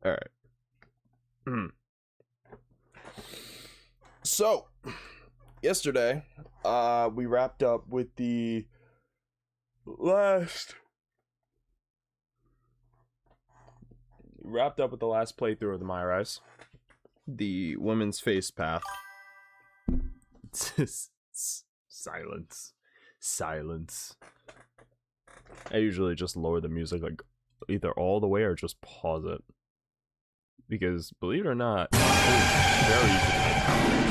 All right. So, yesterday, we wrapped up with the last playthrough of the My Rise, the women's face path. Silence. I usually just lower the music like either all the way or just pause it, because believe it or not, it's very easy to get copyright.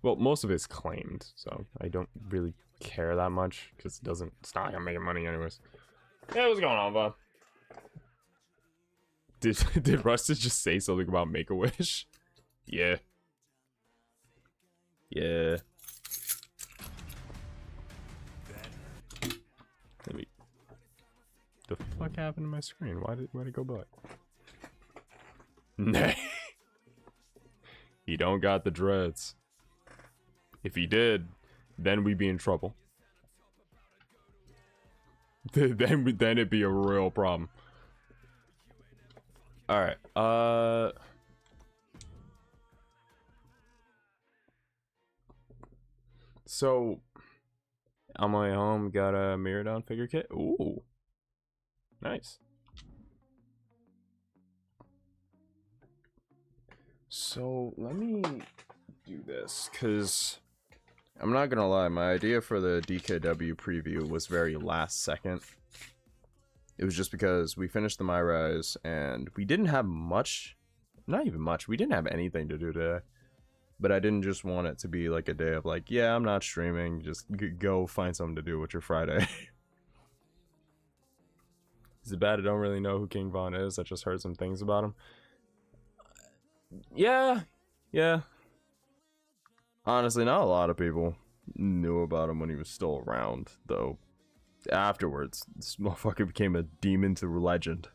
Well, most of it's claimed, so I don't really care that much because it's not like I'm making money anyways. Yeah, what's going on, Bob? Did Rusted just say something about Make-A-Wish? Yeah. The fuck happened to my screen? Why'd it go black? Nay. He don't got the dreads. If he did, then we'd be in trouble. then it'd be a real problem. Alright, so on my way home, got a mirror down figure kit. Ooh. Nice. So let me do this, because I'm not gonna lie, my idea for the DKW preview was very last second. It was just because we finished the My Rise and we didn't have much, not even much, we didn't have anything to do today. But I didn't just want it to be like a day of like, yeah, I'm not streaming, just go find something to do with your Friday. Is it bad I don't really know who King Von is? I just heard some things about him. Yeah. Honestly, not a lot of people knew about him when he was still around, though. Afterwards, this motherfucker became a demon to legend.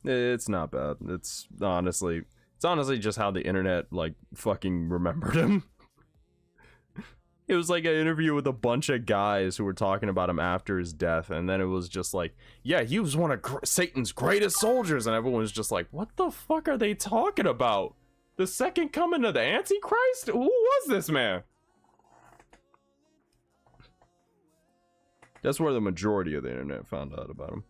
It's not bad. It's honestly just how the internet like fucking remembered him. It was like an interview with a bunch of guys who were talking about him after his death, and then it was just like, yeah, he was one of Satan's greatest soldiers, and everyone was just like, what the fuck are they talking about? The second coming of the Antichrist? Who was this man? That's where the majority of the internet found out about him.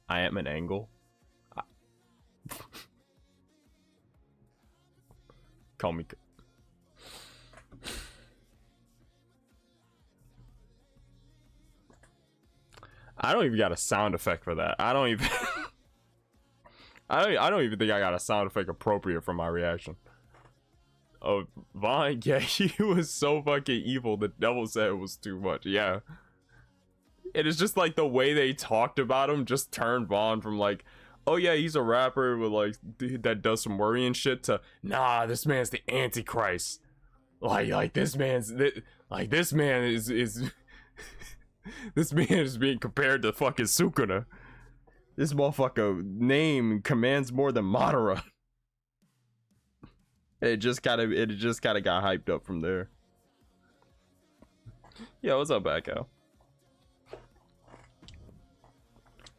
I am an angle. Call me. I don't even got a sound effect for that. I don't even think I got a sound effect appropriate for my reaction. Oh, Vaughn, yeah, he was so fucking evil. The devil said it was too much. Yeah. It is just like the way they talked about him just turned Vaughn from like, oh yeah, he's a rapper with like that does some worrying shit to, nah, this man's the Antichrist. Like this man is this man is being compared to fucking Sukuna. This motherfucker name commands more than Madara. It just kind of got hyped up from there. Yeah, what's up, Backo?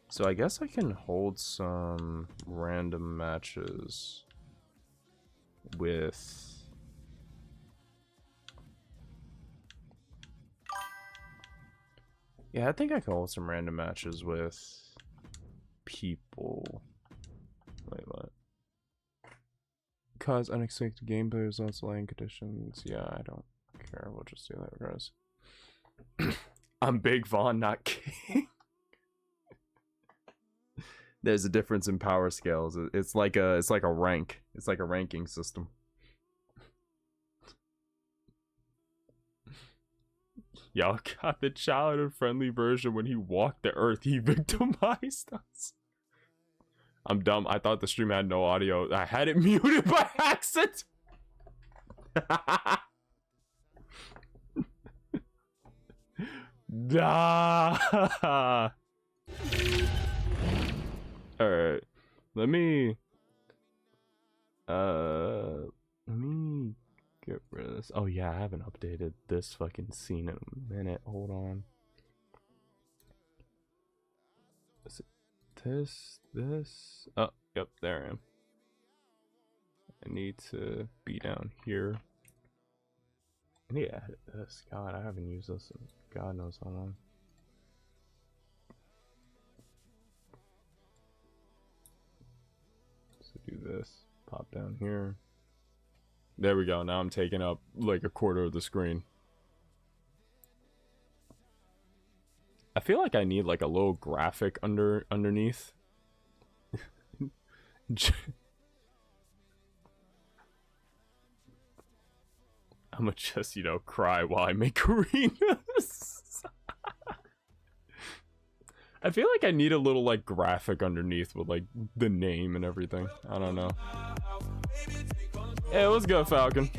So I guess I can hold some random matches with... Yeah, I think I can hold some random matches with people. Wait, what? Cause unexpected gameplay results, lighting conditions. Yeah, I don't care. We'll just do that regardless. I'm Big Vaughn, not King. There's a difference in power scales. It's like a rank. It's like a ranking system. Y'all got the childhood-friendly version when he walked the earth. He victimized us. I'm dumb. I thought the stream had no audio. I had it muted by accident. Nah. Alright. Let me this. Oh yeah, I haven't updated this fucking scene in a minute. Hold on. Is it this? Oh, yep, there I am. I need to be down here. I need to edit this. God, I haven't used this in God knows how long. So do this. Pop down here. There we go. Now I'm taking up like a quarter of the screen. I feel like I need like a little graphic underneath. I'm gonna just, you know, cry while I make arenas. I feel like I need a little like graphic underneath with like the name and everything. I don't know. Hey, what's good, Falcon?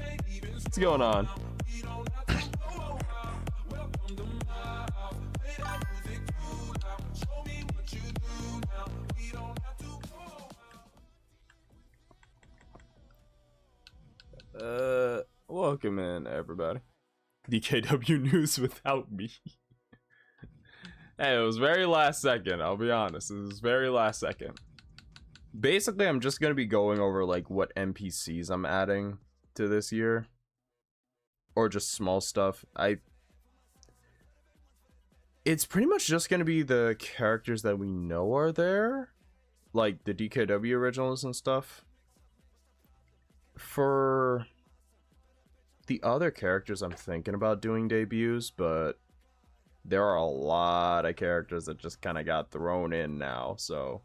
What's going on? Welcome in, everybody. DKW news without me. Hey, it was very last second, I'll be honest. It was very last second. Basically, I'm just gonna be going over like what NPCs I'm adding to this year. Or just small stuff. It's pretty much just gonna be the characters that we know are there. Like the DKW originals and stuff. For the other characters, I'm thinking about doing debuts, but there are a lot of characters that just kind of got thrown in now, so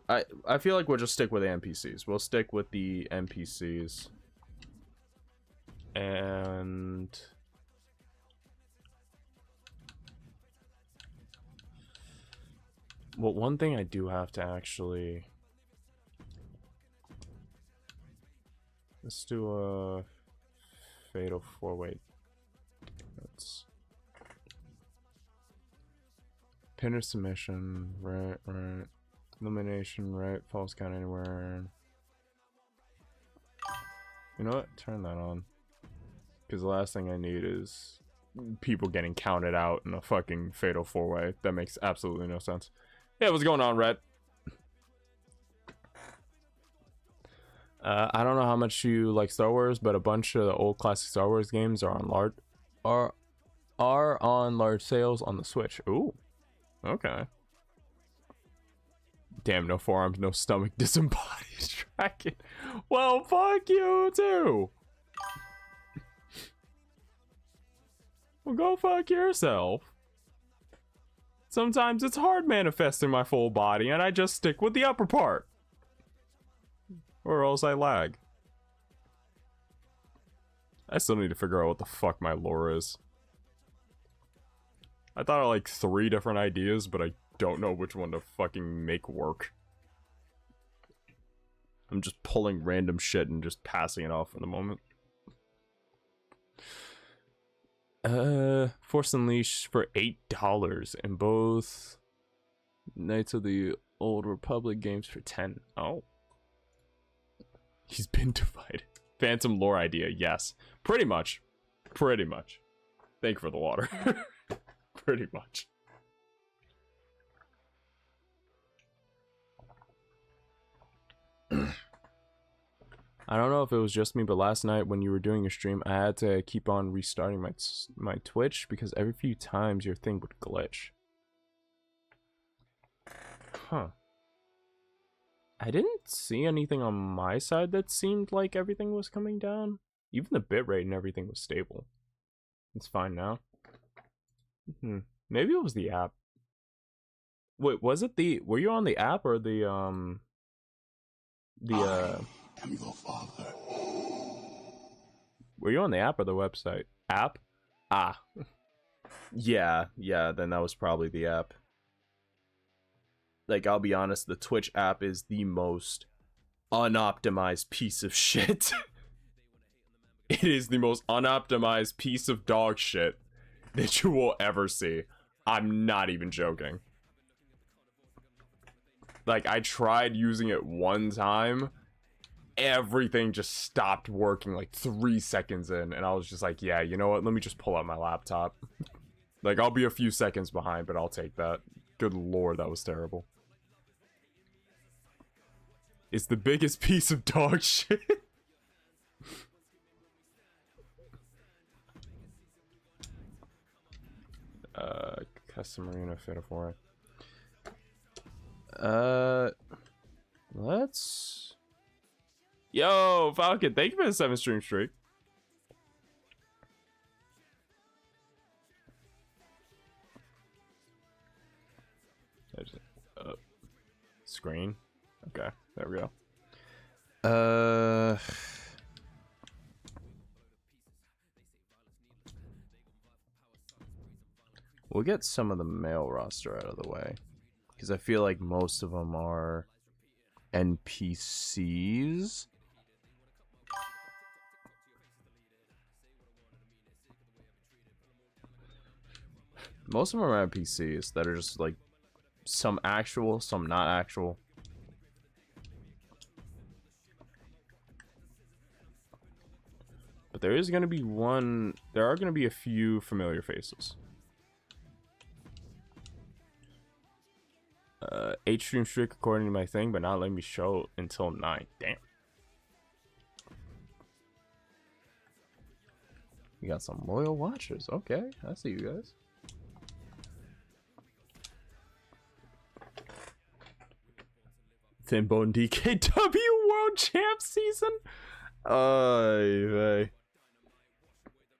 I feel like we'll just stick with the NPCs. We'll stick with the NPCs. And well, one thing I do have to actually, let's do a fatal 4-way. Let's pinner submission, right, elimination, right, false count anywhere. You know what? Turn that on. Because the last thing I need is people getting counted out in a fucking fatal 4-way. That makes absolutely no sense. Yeah, what's going on, Red? I don't know how much you like Star Wars, but a bunch of the old classic Star Wars games are on large sales on the Switch. Ooh, okay. Damn, no forearms, no stomach, disembodied dragon. Well, fuck you too. Well, go fuck yourself. Sometimes it's hard manifesting my full body, and I just stick with the upper part. Or else I lag. I still need to figure out what the fuck my lore is. I thought of like 3 different ideas, but I don't know which one to fucking make work. I'm just pulling random shit and just passing it off for the moment. Force Unleashed for $8 and both Knights of the Old Republic games for 10. Oh. He's been divided. Phantom lore idea, yes. Pretty much. Pretty much. Thank you for the water. Pretty much. I don't know if it was just me, but last night when you were doing your stream, I had to keep on restarting my Twitch because every few times your thing would glitch. Huh. I didn't see anything on my side that seemed like everything was coming down. Even the bitrate and everything was stable. It's fine now. Maybe it was the app. Wait, was it the... Were you on the app or the, I am your father. Were you on the app or the website? App? Ah. Yeah, then that was probably the app. Like, I'll be honest, the Twitch app is the most unoptimized piece of shit. It is the most unoptimized piece of dog shit that you will ever see. I'm not even joking. Like, I tried using it one time, everything just stopped working like 3 seconds in, and I was just like, yeah, you know what, let me just pull out my laptop. Like, I'll be a few seconds behind, but I'll take that. Good lord, that was terrible. It's the biggest piece of dog shit. Custom arena fit for it. Let's. Yo, Falcon, thank you for the 7 stream streak. Screen. Okay, there we go. We'll get some of the male roster out of the way, because I feel like most of them are NPCs. Most of them are NPCs that are just like some actual, some not actual. But there is going to be one, there are going to be a few familiar faces. 8 stream streak according to my thing, but not letting me show until 9. Damn. We got some loyal watchers. Okay, I see you guys. Thinbone DKW World Champ season. Oy vey.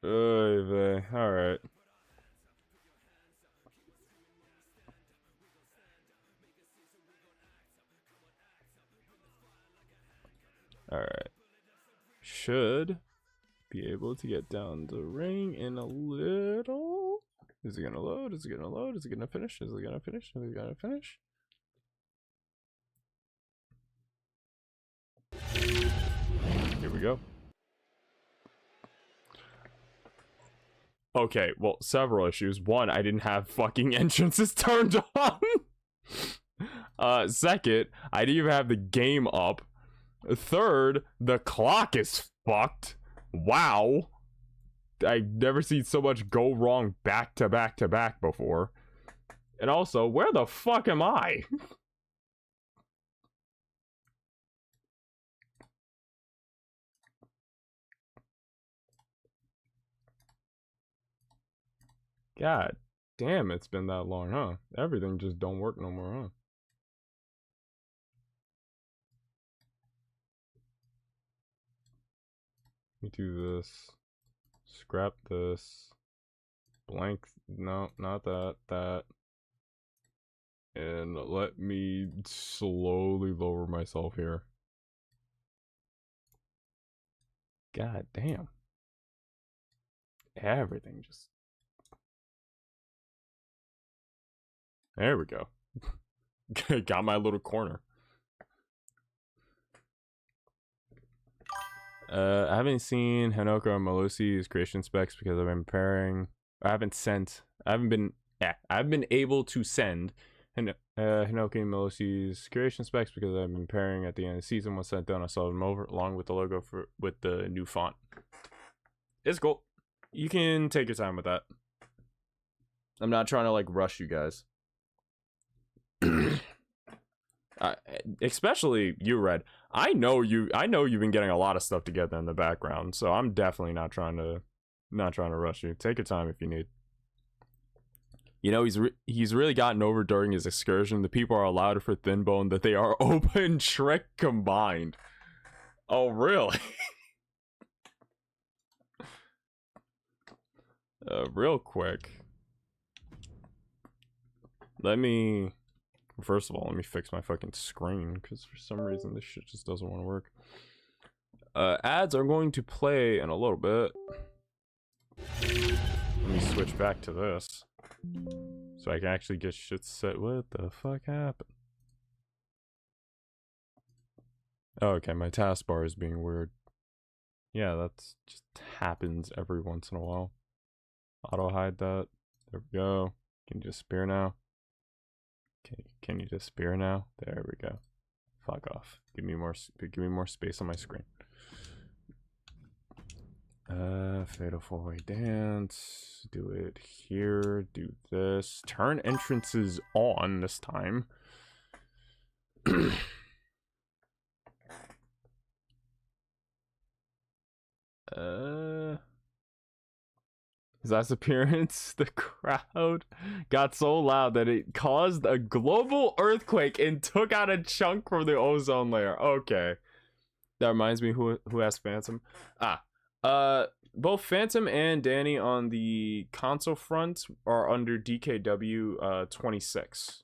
Oy vey. All right. All right. Should be able to get down the ring in a little. Is it gonna load? Is it gonna load? Is it gonna finish? Is it gonna finish? Is it gonna finish? Here we go. Okay, well, several issues. One, I didn't have fucking entrances turned on. Second, I didn't even have the game up. Third, the clock is fucked. Wow. I've never seen so much go wrong back to back to back before. And also, where the fuck am I? God damn, it's been that long, huh? Everything just don't work no more, huh? Let me do this. Scrap this. Blank. No, not that. That. And let me slowly lower myself here. God damn. Everything just. There we go. Got my little corner. I haven't seen Hinoko and Melosi's creation specs because I've been pairing. I haven't been able to send Hinoko and Melosi's creation specs because I've been pairing at the end of the season. Once sent done, I saw them over along with the logo with the new font. It's cool. You can take your time with that. I'm not trying to like rush you guys. Especially you, Red. I know you've been getting a lot of stuff together in the background, so I'm definitely not trying to rush you. Take your time if you need. You know, he's really gotten over during his excursion. The people are louder for Thinbone that they are open trick combined. Oh, really? Real quick. First of all, let me fix my fucking screen, because for some reason this shit just doesn't want to work. Ads are going to play in a little bit. Let me switch back to this, so I can actually get shit set. What the fuck happened? Oh, okay, my taskbar is being weird. Yeah, that's just happens every once in a while. Auto hide that. There we go. Can you disappear now? Okay, can you disappear now? There we go. Fuck off. Give me more space on my screen. Fatal 4-way dance. Do it here. Do this. Turn entrances on this time. His last appearance, the crowd got so loud that it caused a global earthquake and took out a chunk from the ozone layer. Okay. That reminds me who asked Phantom. Both Phantom and Danny on the console front are under DKW 26.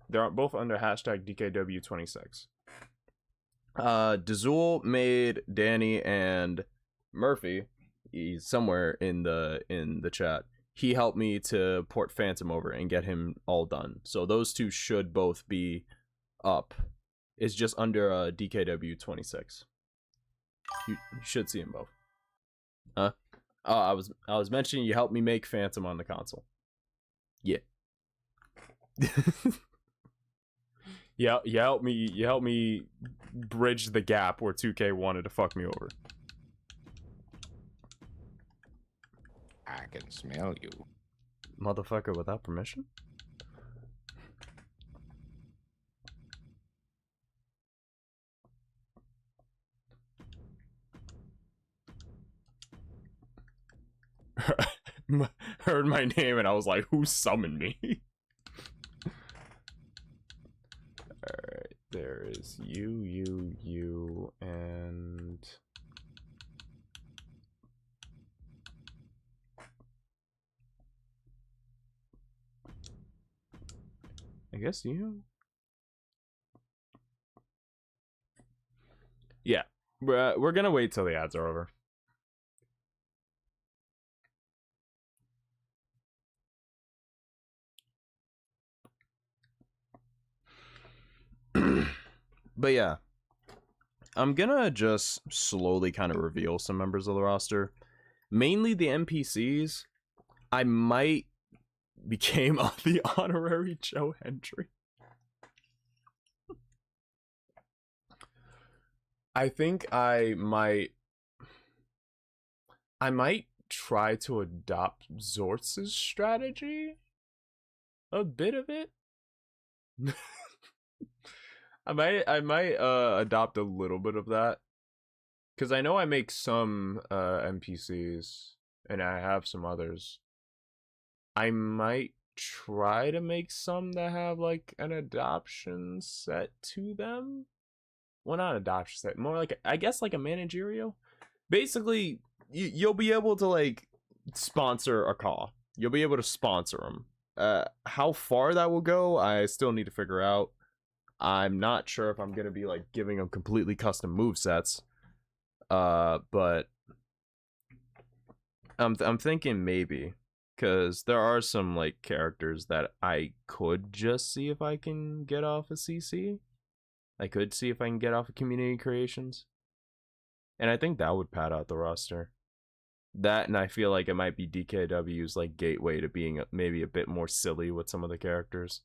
They're both under hashtag DKW 26. Dazul made Danny and Murphy, he's somewhere in the chat, he helped me to port Phantom over and get him all done. So those two should both be up. It's just under DKW 26. You should see them both. Huh? Oh, I was mentioning you helped me make Phantom on the console. Yeah. Yeah, you helped me bridge the gap where 2K wanted to fuck me over. I can smell you. Motherfucker without permission? Heard my name and I was like, who summoned me? Alright, there is you, and... I guess you? Yeah, we're gonna wait till the ads are over. But yeah, I'm gonna just slowly kind of reveal some members of the roster. Mainly the NPCs. I might became the honorary Joe Hendry. I think I might try to adopt Zortz's strategy. A bit of it. I might adopt a little bit of that, because I know I make some NPCs and I have some others. I might try to make some that have like an adoption set to them. Well, not adoption set, more like I guess like a managerial. Basically, you'll be able to like sponsor a call. You'll be able to sponsor them. How far that will go, I still need to figure out. I'm not sure if I'm gonna be like giving them completely custom move sets. But I'm thinking maybe, because there are some like characters that I could just see if I can get off a CC. I could see if I can get off of community creations, and I think that would pad out the roster. That, and I feel like it might be DKW's like gateway to being maybe a bit more silly with some of the characters.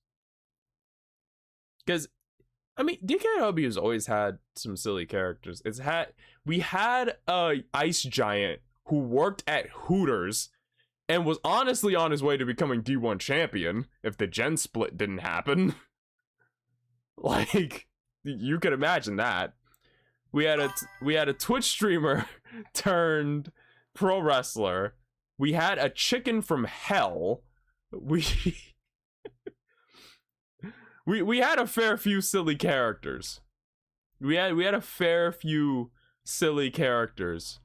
Because I mean, DKW's always had some silly characters. We had a ice giant who worked at Hooters and was honestly on his way to becoming D1 champion if the gen split didn't happen. Like, you could imagine that. We had a Twitch streamer turned pro wrestler. We had a chicken from hell. We had a fair few silly characters. We had a fair few silly characters.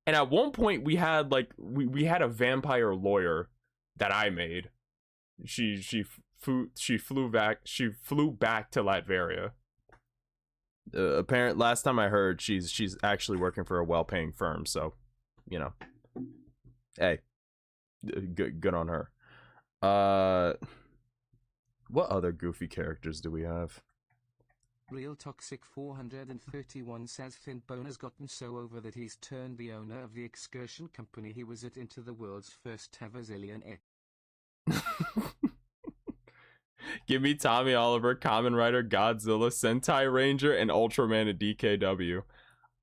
And at one point we had like we had a vampire lawyer that I made. She flew back to Latveria. Apparent last time I heard she's actually working for a well-paying firm, so you know. Hey. Good on her. What other goofy characters do we have? Real Toxic 431 says Finn Boner's gotten so over that he's turned the owner of the excursion company he was at into the world's first ever zillionaire. Give me Tommy Oliver, Kamen Rider, Godzilla, Sentai Ranger, and Ultraman at DKW.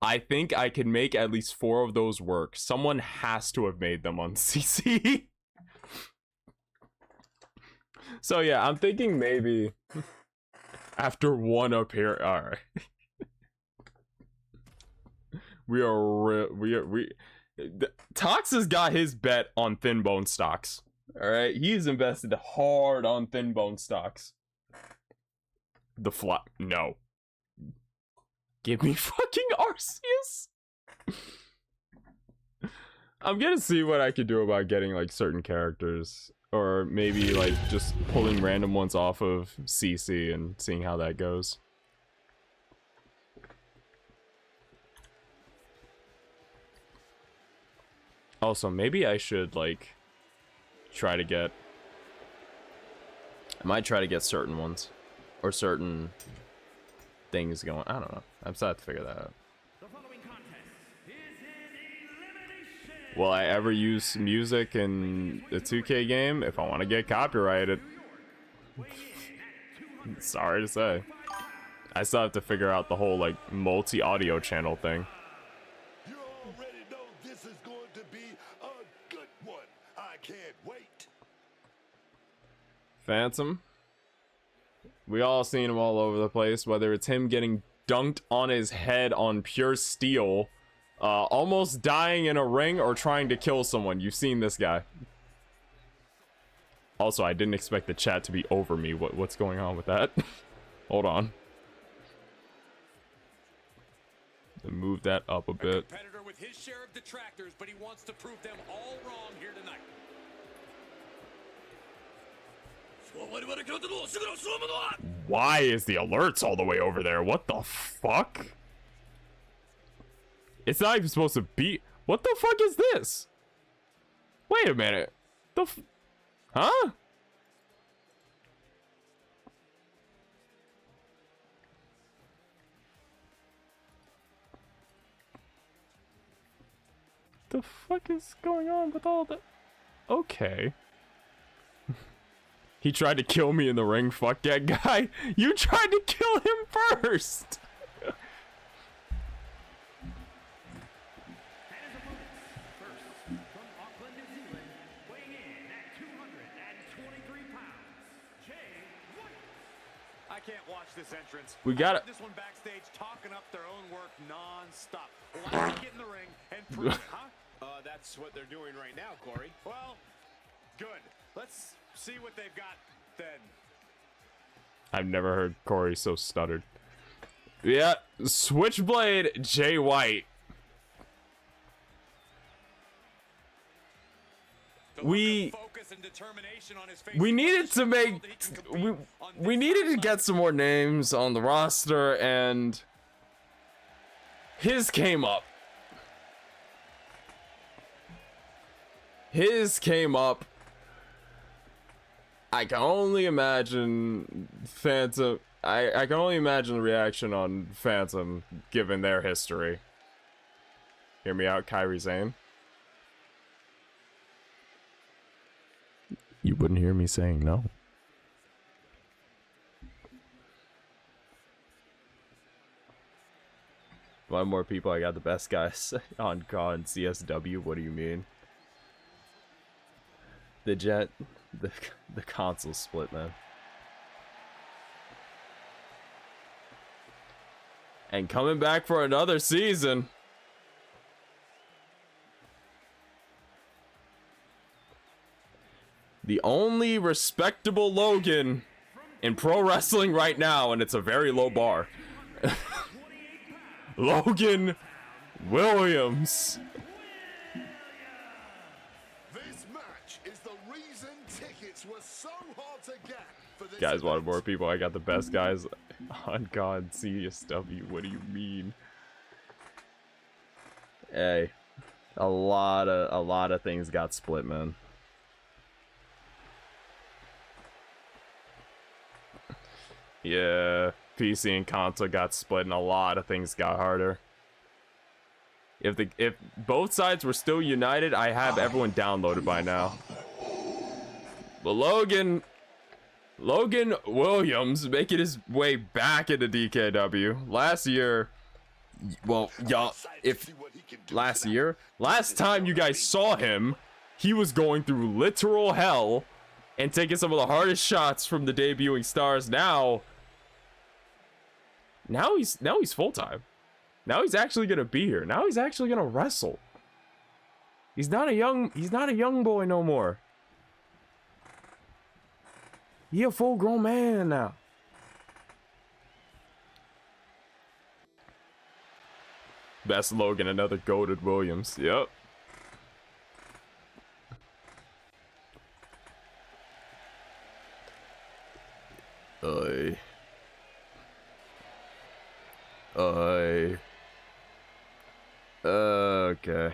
I think I can make at least 4 of those work. Someone has to have made them on CC. So yeah, I'm thinking maybe after one appearance. All right. Tox has got his bet on thin bone stocks. All right, he's invested hard on thin bone stocks. The flop, no. Give me fucking Arceus. I'm gonna see what I could do about getting like certain characters, or maybe like just pulling random ones off of CC and seeing how that goes. Also, maybe I should like try to get. I might try to get certain ones, or certain things going. I don't know. I'm still have to figure that out. Will I ever use music in the 2K game if I want to get copyrighted? Sorry to say. I still have to figure out the whole like multi-audio channel thing. You already know this is going to be a good one. I can't wait. Phantom. We all seen him all over the place, whether it's him getting dunked on his head on pure steel, almost dying in a ring, or trying to kill someone. You've seen this guy. Also, I didn't expect the chat to be over me. What's going on with that? Hold on. Move that up a bit. Competitor with his share of detractors, but he wants to prove them all wrong here tonight. Why is the alerts all the way over there? What the fuck? It's not even supposed to be. What the fuck is this? Wait a minute. Huh? The fuck is going on with all that? Okay. He tried to kill me in the ring. Fuck that guy. You tried to kill him first. I can't watch this entrance. We got it. This one backstage talking up their own work non-stop. Why not get in the ring and prove it, huh? That's what they're doing right now, Corey. Well, good. Let's see what they've got then. I've never heard Corey so stuttered. Yeah, Switchblade Jay White. We needed to make we needed to get some more names on the roster, and his came up. His came up. I can only imagine Phantom. I can only imagine the reaction on Phantom given their history. Hear me out, Kairi Sane. You wouldn't hear me saying no. One more people. I got the best guys on God CSW. What do you mean? The console split, man. And coming back for another season. The only respectable Logan in pro wrestling right now, and it's a very low bar. Logan Williams. This match is the reason tickets were so hard to get for this Guys wanted event. more people. I got the best guys on God CSW. What do you mean? Hey, a lot of things got split, man. Yeah, PC and console got split, and a lot of things got harder. If both sides were still united, I have everyone downloaded by now. But Logan, Logan Williams making his way back into DKW. Last year, well, y'all, if last time you guys saw him, he was going through literal hell and taking some of the hardest shots from the debuting stars. Now he's full-time. Now he's actually gonna be here. Now he's actually gonna wrestle. He's not a young boy no more. He a full-grown man now. Best Logan, another goated Williams. Yep. Okay.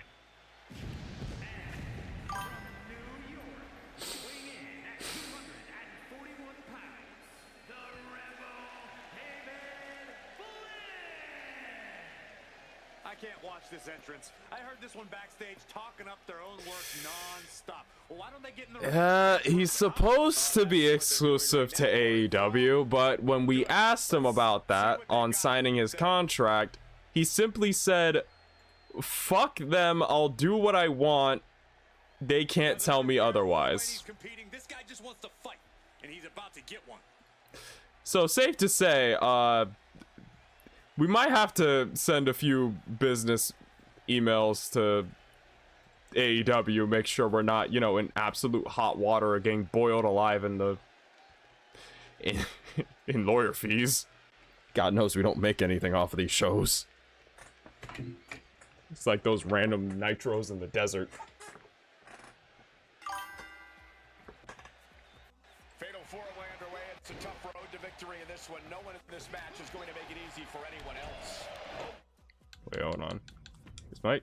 I can't watch this entrance. I heard this one backstage talking up their own work non-stop. Well, why don't they get in the ring? He's supposed to be exclusive to AEW, but when we asked him about that on signing his contract, he simply said, fuck them, I'll do what I want. They can't tell me otherwise. This guy just wants to fight, and he's about to get one. So safe to say, we might have to send a few business emails to AEW, make sure we're not, you know, in absolute hot water or getting boiled alive in lawyer fees. God knows we don't make anything off of these shows. It's like those random nitros in the desert. Fatal four-way underway. It's a tough road to victory in this one. No one in this match is going to make it easy for anyone else. Wait, hold on. Is Mike?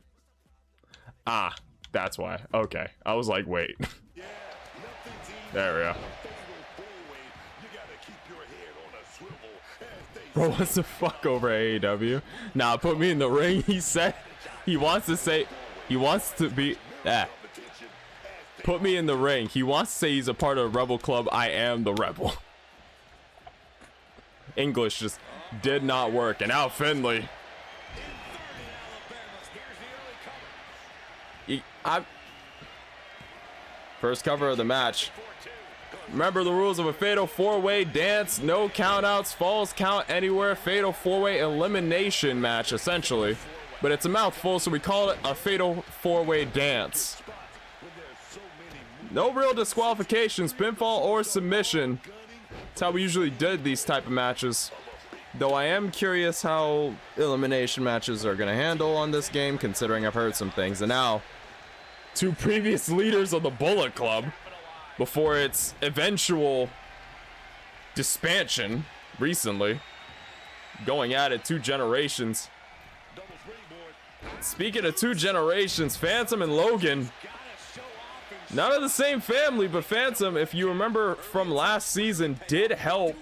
Ah, that's why. Okay. I was like, wait. There we go. Bro, what's the fuck over AEW? Nah, put me in the ring. He said he wants to be. Put me in the ring. He wants to say he's a part of the Rebel Club. I am the Rebel. English just did not work. And now Finley. First cover of the match. Remember the rules of a fatal four-way dance. No countouts, falls count anywhere. Fatal four-way elimination match, essentially. But it's a mouthful, so we call it a fatal four-way dance. No real disqualifications, pinfall or submission. That's how we usually did these type of matches. Though I am curious how elimination matches are going to handle on this game, considering I've heard some things. And now, two previous leaders of the Bullet Club, before its eventual disbandment recently, going at it, two generations. Speaking of two generations, Phantom and Logan, none of the same family, but Phantom, if you remember from last season, did help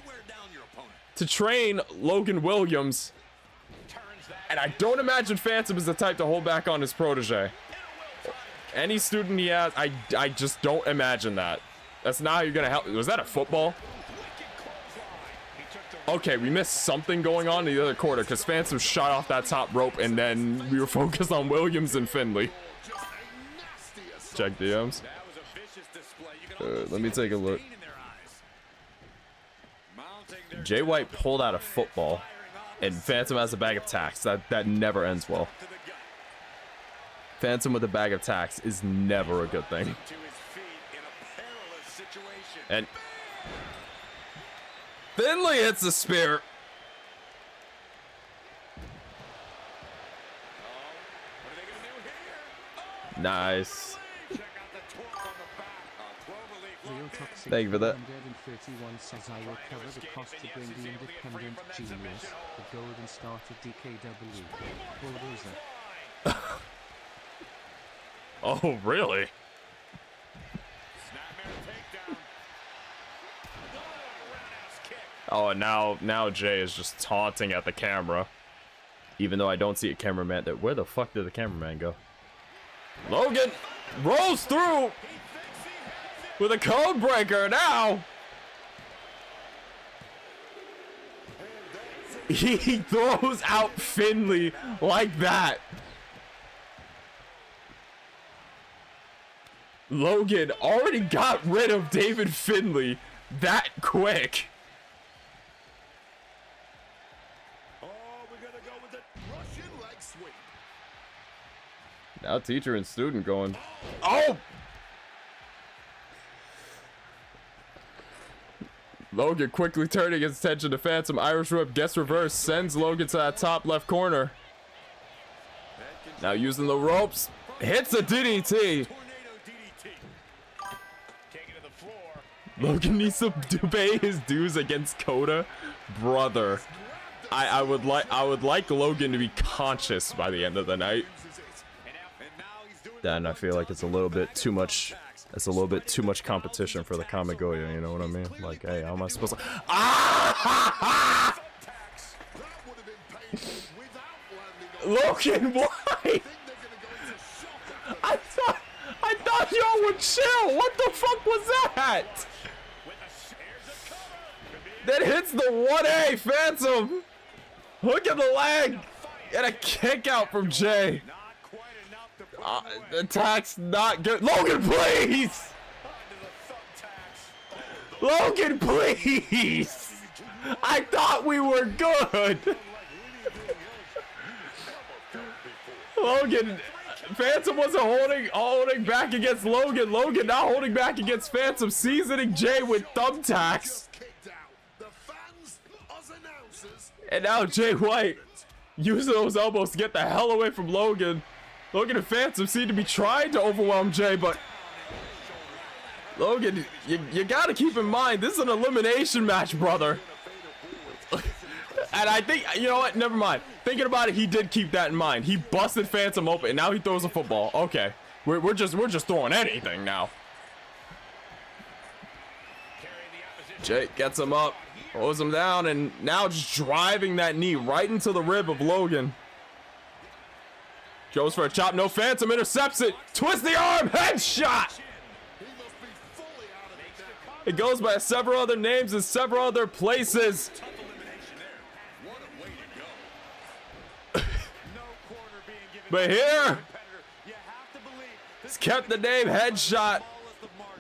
to train Logan Williams. And I don't imagine Phantom is the type to hold back on his protege. Any student he has, I just don't imagine that. That's not how you're gonna help. Was that a football? Okay, we missed something going on in the other quarter because Phantom shot off that top rope and then we were focused on Williams and Finley. Check DMs. Let me take a look. Jay White pulled out a football and Phantom has a bag of tacks. That never ends well. Phantom with a bag of tacks is never a good thing. And Finley hits the spear. Nice. Thank you for that. 131 says I will cover the cost to bring the independent genius, the golden star to DKW. Bulldozer. Oh, really? Oh, and now Jay is just taunting at the camera. Even though I don't see a cameraman. Where the fuck did the cameraman go? Logan rolls through with a code breaker now. He throws out Finley like that. Logan already got rid of David Finley that quick. Oh, we're gonna go with the Russian leg sweep. Now teacher and student going. Oh! Logan quickly turning his attention to Phantom. Irish whip gets reversed. Sends Logan to that top left corner. Now using the ropes. Hits a DDT. Logan needs to pay his dues against Coda. Brother. I would like Logan to be conscious by the end of the night. Then I feel like it's a little bit too much. It's a little bit too much competition for the Kamigoya, you know what I mean? Like, hey, how am I supposed to? Ah! Logan, why? I thought y'all would chill. What the fuck was that? That hits the 1A Phantom. Hook in the leg. And a kick out from Jay. The attack's not good. Logan, please! Logan, please! I thought we were good. Logan, Phantom wasn't holding back against Logan. Logan now holding back against Phantom, seasoning Jay with thumbtacks. And now Jay White using those elbows to get the hell away from Logan. Logan and Phantom seem to be trying to overwhelm Jay, but Logan, you gotta keep in mind, this is an elimination match, brother. And I think, you know what, never mind. Thinking about it, he did keep that in mind. He busted Phantom open, and now he throws a football. Okay, we're just throwing anything now. Jay gets him up, throws him down, and now just driving that knee right into the rib of Logan. Goes for a chop, no Phantom, intercepts it, twist the arm, headshot! It goes by several other names in several other places. But here, it's kept the name headshot.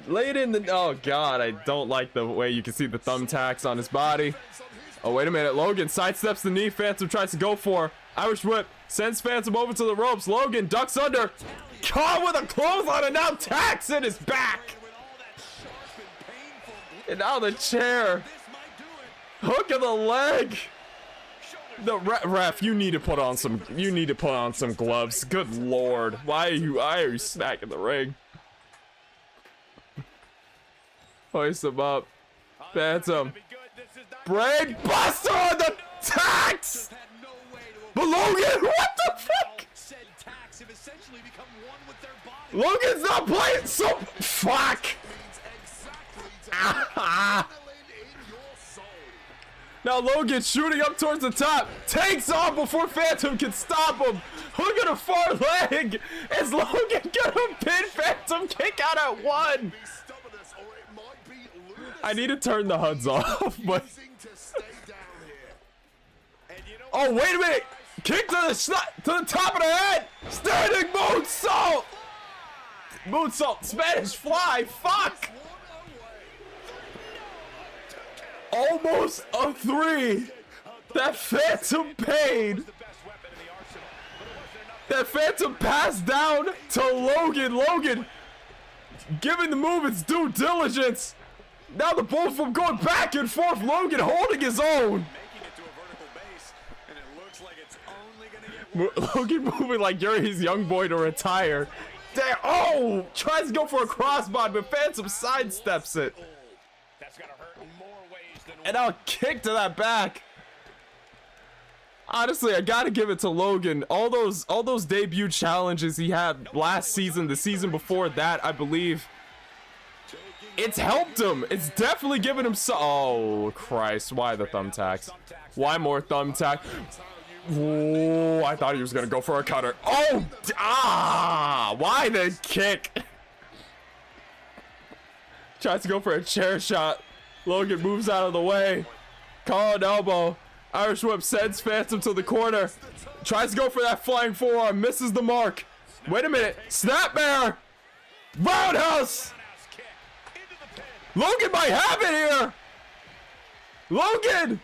Late in the, oh God, I don't like the way you can see the thumbtacks on his body. Oh, wait a minute, Logan sidesteps the knee, Phantom tries to go for. Irish whip, sends Phantom over to the ropes. Logan ducks under, caught with a clothesline, and now tacks in his back. And now the chair, hook of the leg. The ref, you need to put on some gloves. Good Lord, why are you smacking the ring? Hoist him up, Phantom, brain buster on the tacks. But Logan, what the fuck? Logan's not playing, so fuck. Now Logan shooting up towards the top, takes off before Phantom can stop him. Hook at a far leg. Is Logan gonna pin Phantom? Kick out at 1. I need to turn the HUDs off, but oh wait a minute! Kick to the top of the head! Standing moonsault! Moonsault, Spanish fly, fuck! Almost a 3! That Phantom paid! That Phantom passed down to Logan. Logan giving the move its due diligence. Now the both of them going back and forth. Logan holding his own. Logan moving like Yuri's young boy to retire. Damn. Oh! Tries to go for a crossbody, but Phantom sidesteps it. And now a kick to that back. Honestly, I gotta give it to Logan. All those debut challenges he had last season, the season before that, I believe. It's helped him. It's definitely given him so. Oh Christ! Why the thumbtacks? Why more thumbtack? Oh, I thought he was gonna go for a cutter. Oh, why the kick? Tries to go for a chair shot. Logan moves out of the way. Call an elbow. Irish whip sends Phantom to the corner. Tries to go for that flying forearm. Misses the mark. Wait a minute. Snap bear. Roundhouse. Logan might have it here. Logan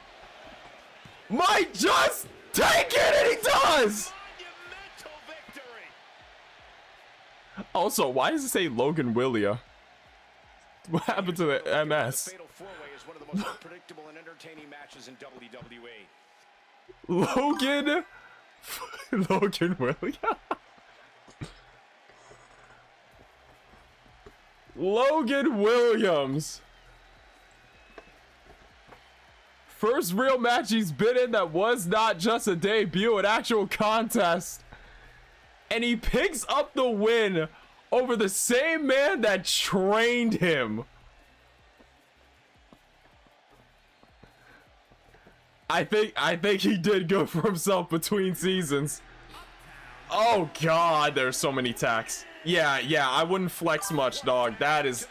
might just take it, and he does. Also, why does it say Logan Willia? What happened to the MS? Fatal four-way is one of the most unpredictable and entertaining matches in WWE. Logan Willia? Logan Williams. First real match he's been in that was not just a debut, an actual contest. And he picks up the win over the same man that trained him. I think he did good for himself between seasons. Oh god, there's so many tacks. Yeah, I wouldn't flex much, dog. That is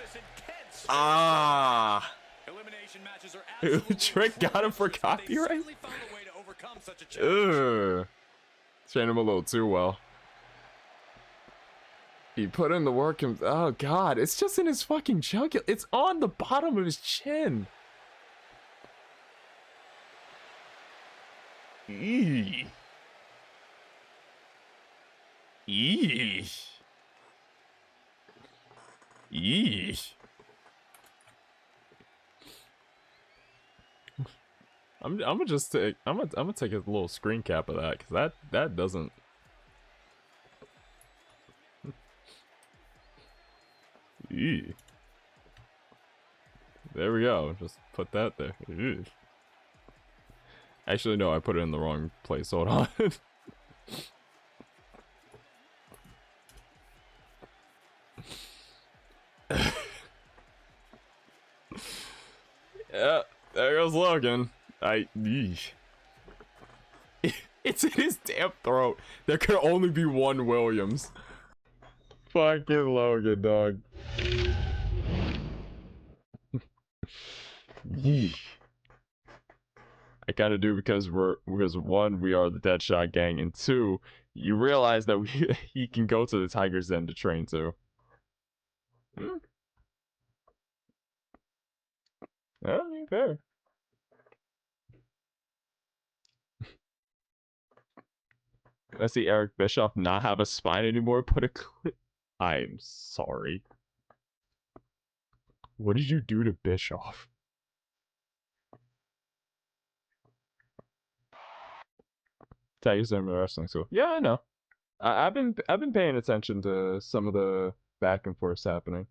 Trick got him for copyright. Ugh. Trained him a little too well. He put in the work and oh god, it's just in his fucking jugular. It's on the bottom of his chin. Eee. I'm gonna just take I'm gonna take a little screen cap of that because that doesn't. Eee. There we go. Just put that there. Eee. Actually, no, I put it in the wrong place. Hold on. Yeah, there goes Logan. It's in his damn throat. There could only be one Williams. Fucking Logan, dog. I gotta do because one, we are the Deadshot Gang, and two, you realize that he can go to the Tiger's Den to train too. I mean, fair. I see Eric Bischoff not have a spine anymore. Put a clip. I'm sorry. What did you do to Bischoff? Tiger's Den wrestling school. Yeah, I know. I've been paying attention to some of the back and forth happening.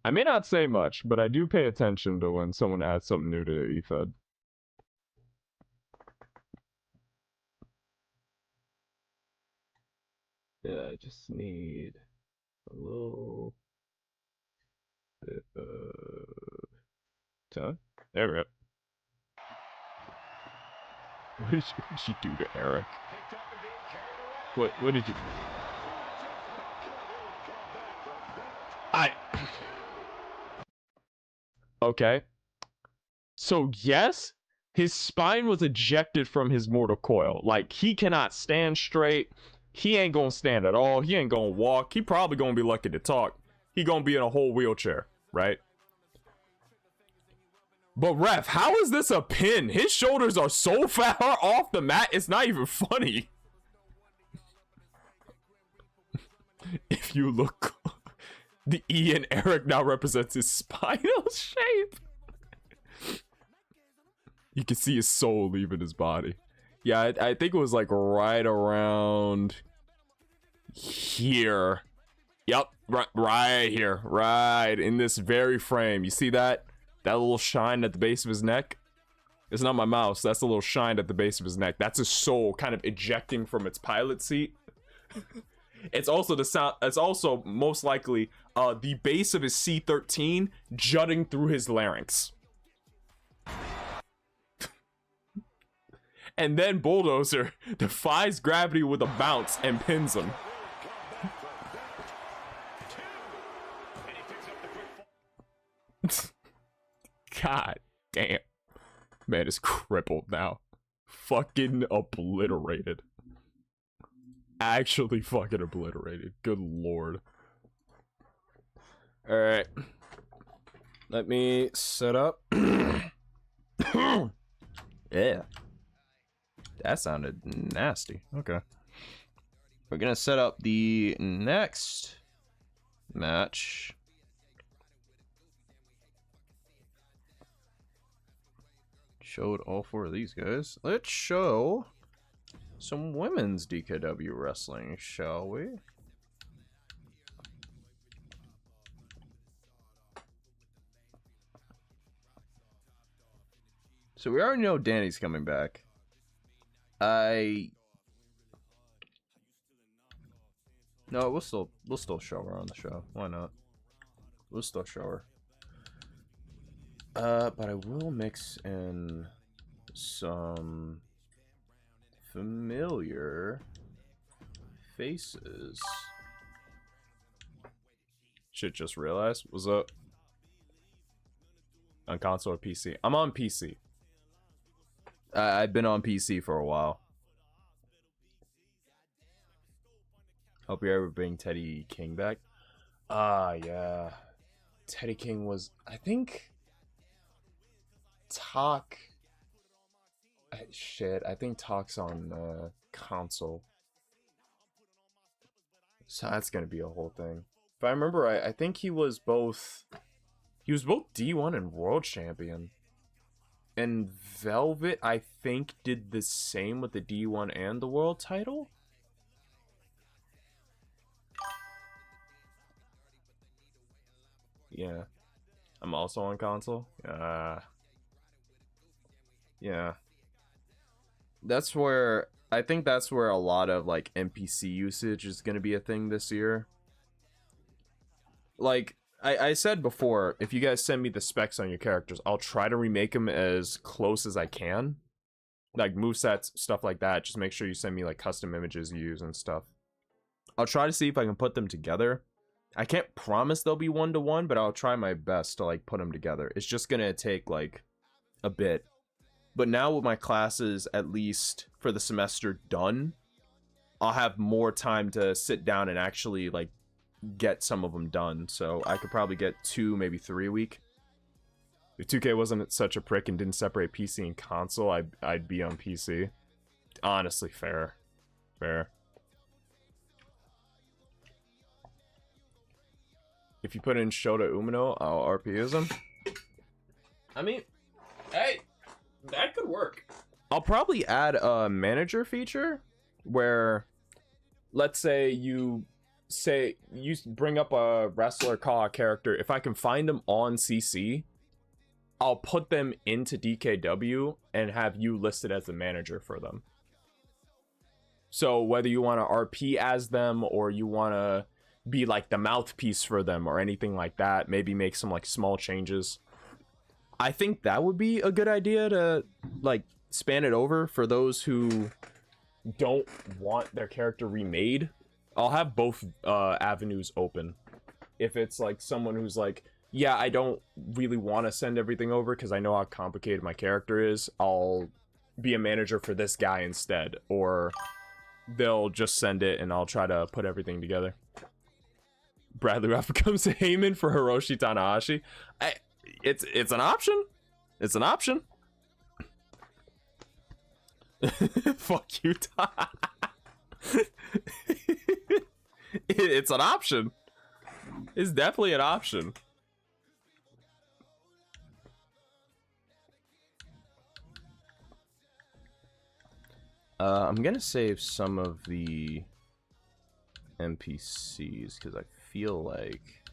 I may not say much, but I do pay attention to when someone adds something new to their eFed. Yeah, I just need a little bit of time. There we go. What did you do to Eric? What did you... Okay. So yes, his spine was ejected from his mortal coil. Like, he cannot stand straight. He ain't gonna stand at all. He ain't gonna walk. He probably gonna be lucky to talk. He gonna be in a whole wheelchair, right? But ref, how is this a pin? His shoulders are so far off the mat, it's not even funny. If you look, the E in Eric now represents his spinal shape. You can see his soul leaving his body. Yeah, I think it was like right around here. Yep, right here, right in this very frame. You see that? That little shine at the base of his neck? It's not my mouse. That's a little shine at the base of his neck. That's his soul kind of ejecting from its pilot seat. It's also the sound. It's also most likely the base of his C-13 jutting through his larynx. And then Bulldozer defies gravity with a bounce and pins him. God damn. Man is crippled now. Fucking obliterated. Actually fucking obliterated. Good lord. Alright. Let me set up. Yeah. That sounded nasty. Okay. We're gonna set up the next match. Showed all four of these guys. Let's show some women's DKW wrestling, shall we? So we already know Danny's coming back. No, we'll still show her on the show. Why not? We'll still show her. But I will mix in some familiar faces. Shit, just realized. What's up? On console or PC? I'm on PC. I've been on PC for a while. Hope you ever bring Teddy King back. Yeah. Teddy King was, I think, Talk. Shit, I think Talk's on console. So that's gonna be a whole thing. If I remember right, I think he was both D1 and World Champion. And Velvet, I think, did the same with the D1 and the World title? Yeah. I'm also on console. Yeah. That's where, I think that's where a lot of, like, NPC usage is going to be a thing this year. Like, I said before, if you guys send me the specs on your characters, I'll try to remake them as close as I can. Like, movesets, stuff like that. Just make sure you send me, like, custom images you use and stuff. I'll try to see if I can put them together. I can't promise they'll be one-to-one, but I'll try my best to, like, put them together. It's just gonna take, like, a bit. But now with my classes, at least for the semester, done, I'll have more time to sit down and actually, like, get some of them done. So I could probably get 2, maybe 3 a week. If 2K wasn't such a prick and didn't separate PC and console, I'd be on PC. Honestly, fair. If you put in Shota Umino, I'll RPS him. I mean, hey, that could work. I'll probably add a manager feature where, let's say you bring up a wrestler, call a character. If I can find them on CC, I'll put them into DKW and have you listed as the manager for them. So whether you want to RP as them or you want to be like the mouthpiece for them or anything like that, maybe make some like small changes. I think that would be a good idea to like span it over for those who don't want their character remade. I'll have both avenues open. If it's like someone who's like, yeah, I don't really want to send everything over because I know how complicated my character is, I'll be a manager for this guy instead. Or they'll just send it and I'll try to put everything together. Bradley Raff becomes a Heyman for Hiroshi Tanahashi. It's an option. It's an option. Fuck you, It's an option. It's definitely an option. I'm gonna save some of the NPCs because I feel like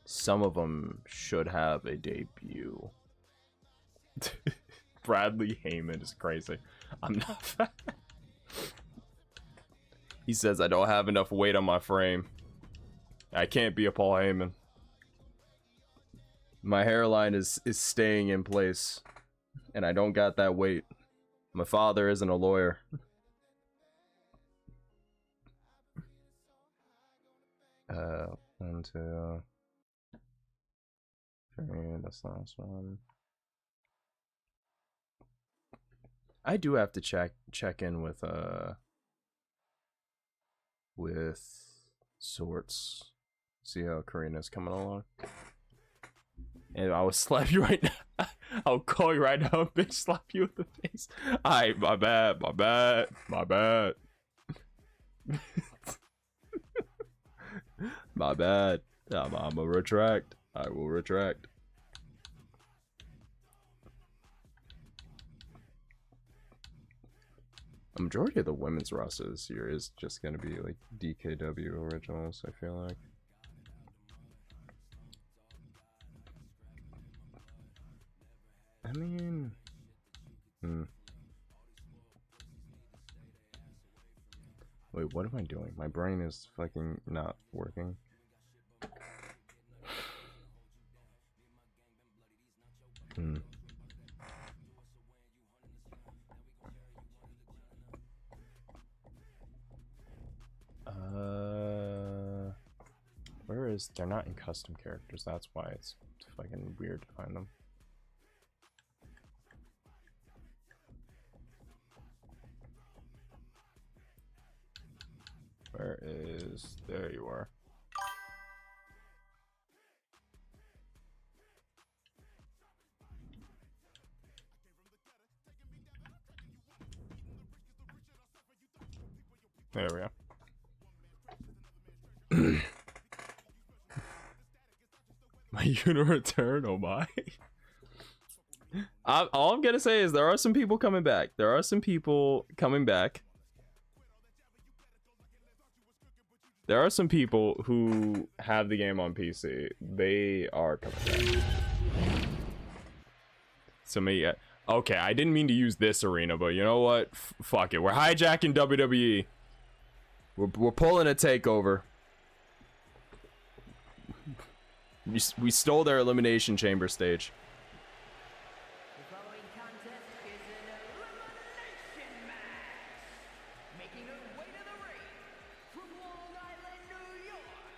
some of them should have a debut. Bradley Heyman is crazy. I'm not fat. He says I don't have enough weight on my frame. I can't be a Paul Heyman. My hairline is staying in place, and I don't got that weight. My father isn't a lawyer. 1, 2, 3, that's the last one. I do have to check in with Sorts. See how Karina's coming along. And I will slap you right now. I'll call you right now and bitch slap you in the face. Alright, my bad. My bad. I'm a retract. I will retract. A majority of the women's roster this year is just gonna be like DKW originals, I feel like. I mean, wait, what am I doing? My brain is fucking not working. Where is... They're not in custom characters, that's why it's fucking weird to find them. Where is... There you are. There we go. My unit return, oh my. All I'm gonna say is there are some people coming back. There are some people coming back. There are some people who have the game on PC. They are coming back. So me, okay, I didn't mean to use this arena, but you know what? Fuck it. We're hijacking WWE. We're pulling a takeover. We stole their Elimination Chamber stage. The following contest is an elimination match. Making her way to the ring from Long Island, New York,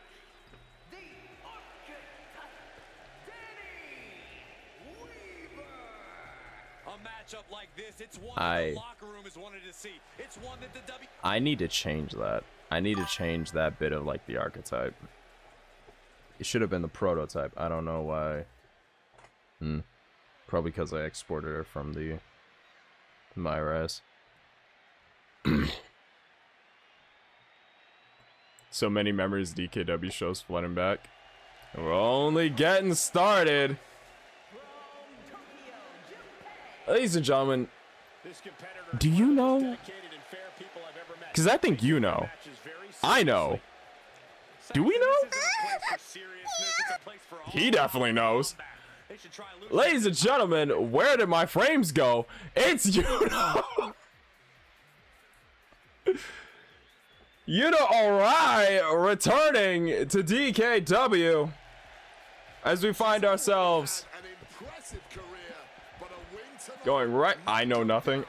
the Archetype, Danny Weaver. A matchup like this, it's one the locker room has wanted to see. It's one that the I need to change that. I need to change that bit of like the archetype. It should have been the prototype. I don't know why. Probably because I exported it from the MyRes. So many memories DKW shows flooding back. We're only getting started. Ladies and gentlemen, do you know? Because I think you know. I know. Do we know? He definitely knows. Ladies and gentlemen, where did my frames go? It's Yuno. Yuno Arai returning to DKW as we find ourselves going right. I know nothing.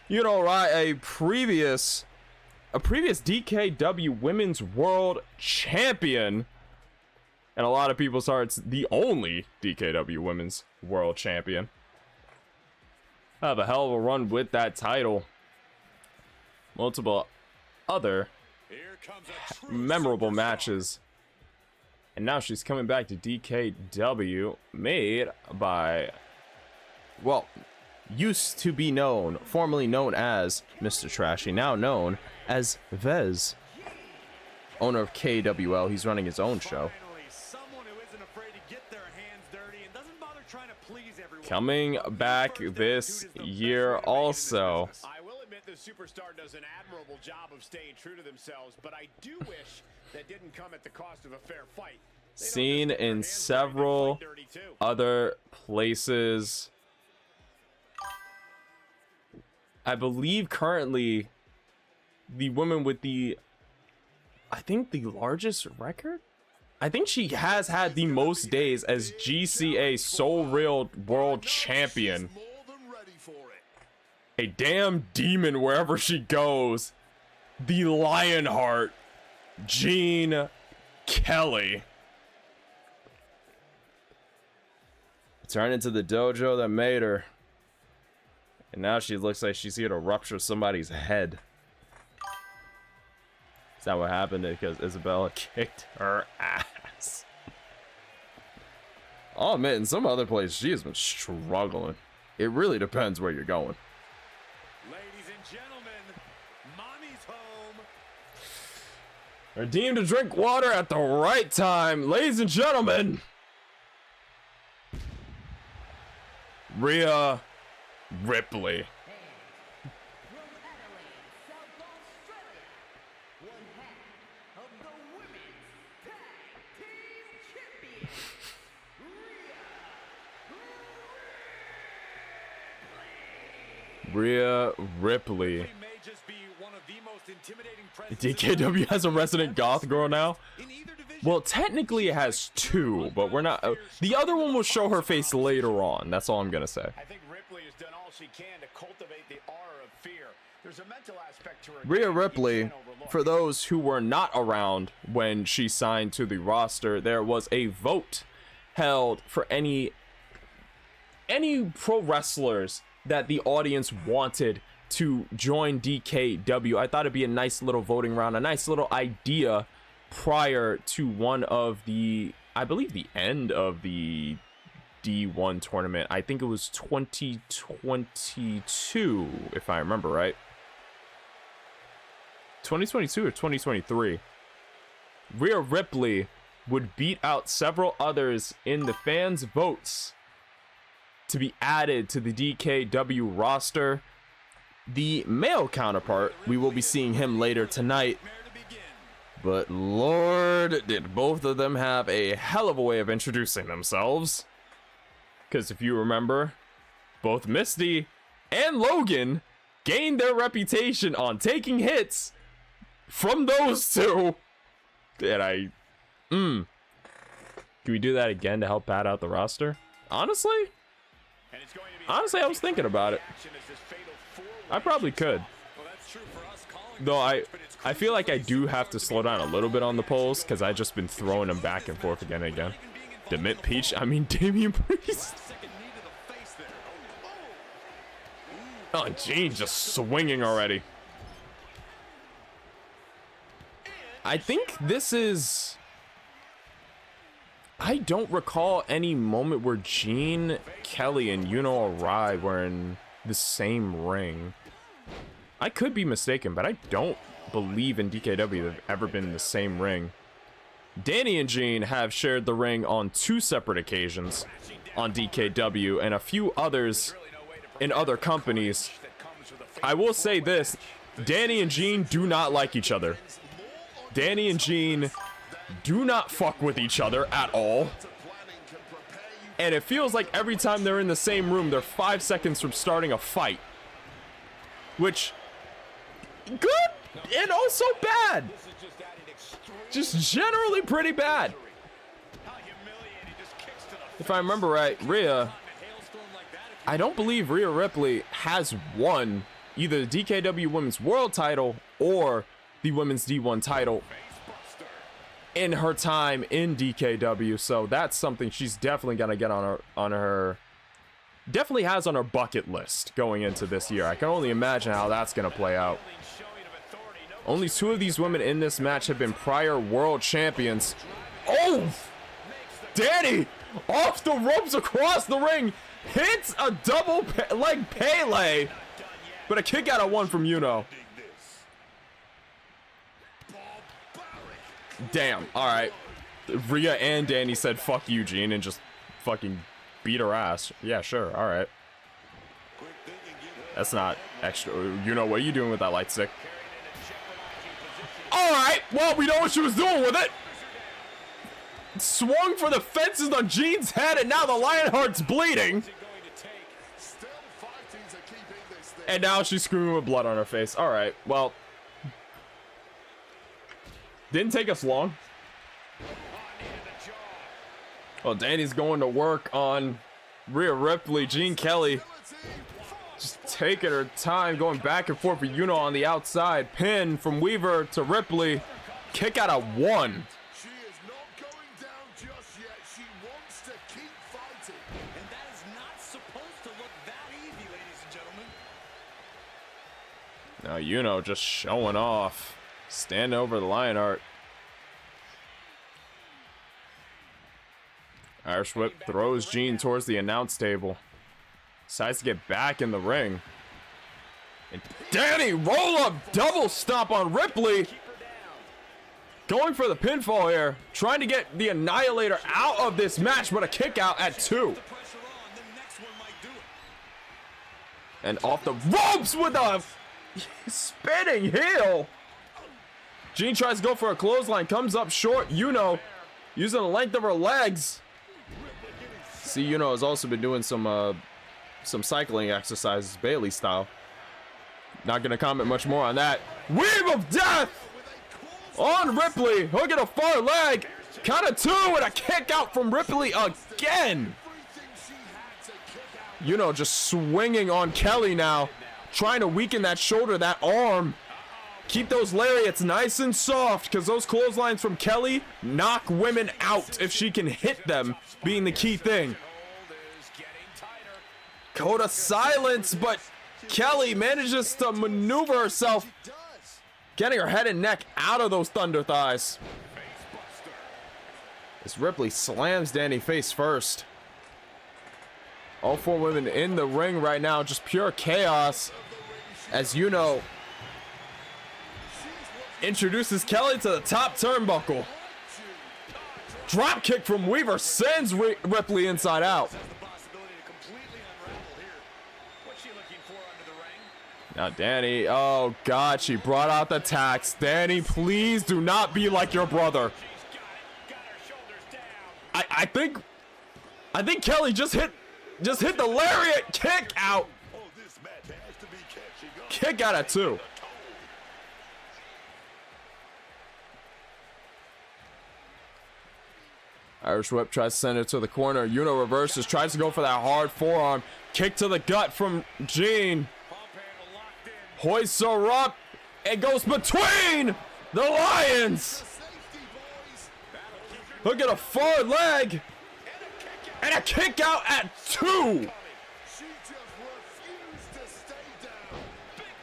You know, right? A previous DKW Women's World Champion, and a lot of people's hearts, the only DKW Women's World Champion. Have a hell of a run with that title. Multiple other memorable matches, and now she's coming back to DKW, made by, well, used to be known, formerly known as Mr. Trashy, now known as Vez, owner of KWL. He's running his own show. Coming back this year also. I will admit the superstar does an admirable job of staying true to themselves, but I do wish that didn't come at the cost of a fair fight. Seen in several other places. I believe currently the woman with the, I think the largest record? I think she has had the most days as GCA Soul Real World Champion. A damn demon wherever she goes. The Lionheart, Gene Kelly. Turn into the dojo that made her. And now she looks like she's here to rupture somebody's head. Is that what happened? Because Isabella kicked her ass. I'll admit, in some other places, she has been struggling. It really depends where you're going. Ladies and gentlemen, mommy's home. Redeem to drink water at the right time. Ladies and gentlemen. Rhea Ripley. From Adelaide, South Australia, one half of the Women's Tag Team Champions, Rhea Ripley. She may just be one of the most intimidating presences DKW has a resident goth girl now. in either division. Well, technically it has two, but we're not. The other one will show her face later on. That's all I'm gonna say. I think Ripley has done all she can to cultivate the aura of fear. There's a mental aspect to her. Rhea game you Ripley, can't overlook. for those who were not around when she signed to the roster, there was a vote held for any pro wrestlers that the audience wanted to join DKW. I thought it'd be a nice little voting round, a nice little idea prior to one of the, I believe, the end of the D1 tournament. I think it was 2022, if I remember right. 2022 or 2023. Rhea Ripley would beat out several others in the fans' votes to be added to the DKW roster. The male counterpart, we will be seeing him later tonight. But Lord, did both of them have a hell of a way of introducing themselves. Because if you remember, both Misty and Logan gained their reputation on taking hits from those two. And can we do that again to help pad out the roster? Honestly, I was thinking about it. I probably could. Though I feel like I do have to slow down a little bit on the polls because I've just been throwing them back and forth again and again. Demit Peach, I mean Damian Priest. Oh, Gene just swinging already. I think this is... I don't recall any moment where Gene Kelly and Yuno Arai were in the same ring. I could be mistaken, but I don't believe in DKW they've ever been in the same ring. Danny and Gene have shared the ring on 2 separate occasions on DKW and a few others in other companies. I will say this, Danny and Gene do not like each other. Danny and Gene do not fuck with each other at all. And it feels like every time they're in the same room, they're 5 seconds from starting a fight. Which, good and also bad. Just generally pretty bad. If I remember right, Rhea, I don't believe Rhea Ripley has won either the DKW Women's World title or the Women's D1 title in her time in DKW, so that's something she's definitely gonna get on her definitely has on her bucket list going into this year. I can only imagine how that's gonna play out. Only 2 of these women in this match have been prior world champions. Oh, Danny off the ropes across the ring, hits a double leg Pele, but a kick out of 1 from Yuno. Damn, alright. Rhea and Danny said fuck you, Gene, and just fucking beat her ass. Yeah, sure, alright. That's not extra. You know, what are you doing with that light stick? Alright, well, we know what she was doing with it. Swung for the fences on Gene's head, and now the Lionheart's bleeding. And now she's screaming with blood on her face. Alright, well. Didn't take us long. Well, Danny's going to work on Rhea Ripley. Gene Kelly just taking her time, going back and forth for Yuno on the outside. Pin from Weaver to Ripley. Kick out of 1. She is not going down just yet. She wants to keep fighting. And that Now, just showing off. Standing over the Lionheart. Irish Whip throws Gene towards the announce table. Decides to get back in the ring. And Danny, roll up double stomp on Ripley. Going for the pinfall here. Trying to get the Annihilator out of this match, but a kick out at 2. And off the ropes with a spinning heel. Gene tries to go for a clothesline, comes up short. Using the length of her legs. See, has also been doing some cycling exercises, Bailey style. Not gonna comment much more on that. Weave of Death on Ripley. Hook at a far leg. Count of 2 and a kick out from Ripley again. Just swinging on Kelly now. Trying to weaken that shoulder, that arm. Keep those lariats nice and soft, because those clotheslines from Kelly knock women out if she can hit them, being the key thing. Code of silence, but Kelly manages to maneuver herself, getting her head and neck out of those thunder thighs. As Ripley slams Danny face first. All 4 women in the ring right now, just pure chaos. As introduces Kelly to the top turnbuckle. Drop kick from Weaver sends Ripley inside out. Now Danny, oh God, she brought out the tax. Danny, please do not be like your brother. I think Kelly just hit the lariat kick out. Kick out at 2. Irish Whip tries to send it to the corner. Reverses, tries to go for that hard forearm. Kick to the gut from Gene. Hoists her up. It goes between the Lions. Look at a forward leg. And a kick out at 2.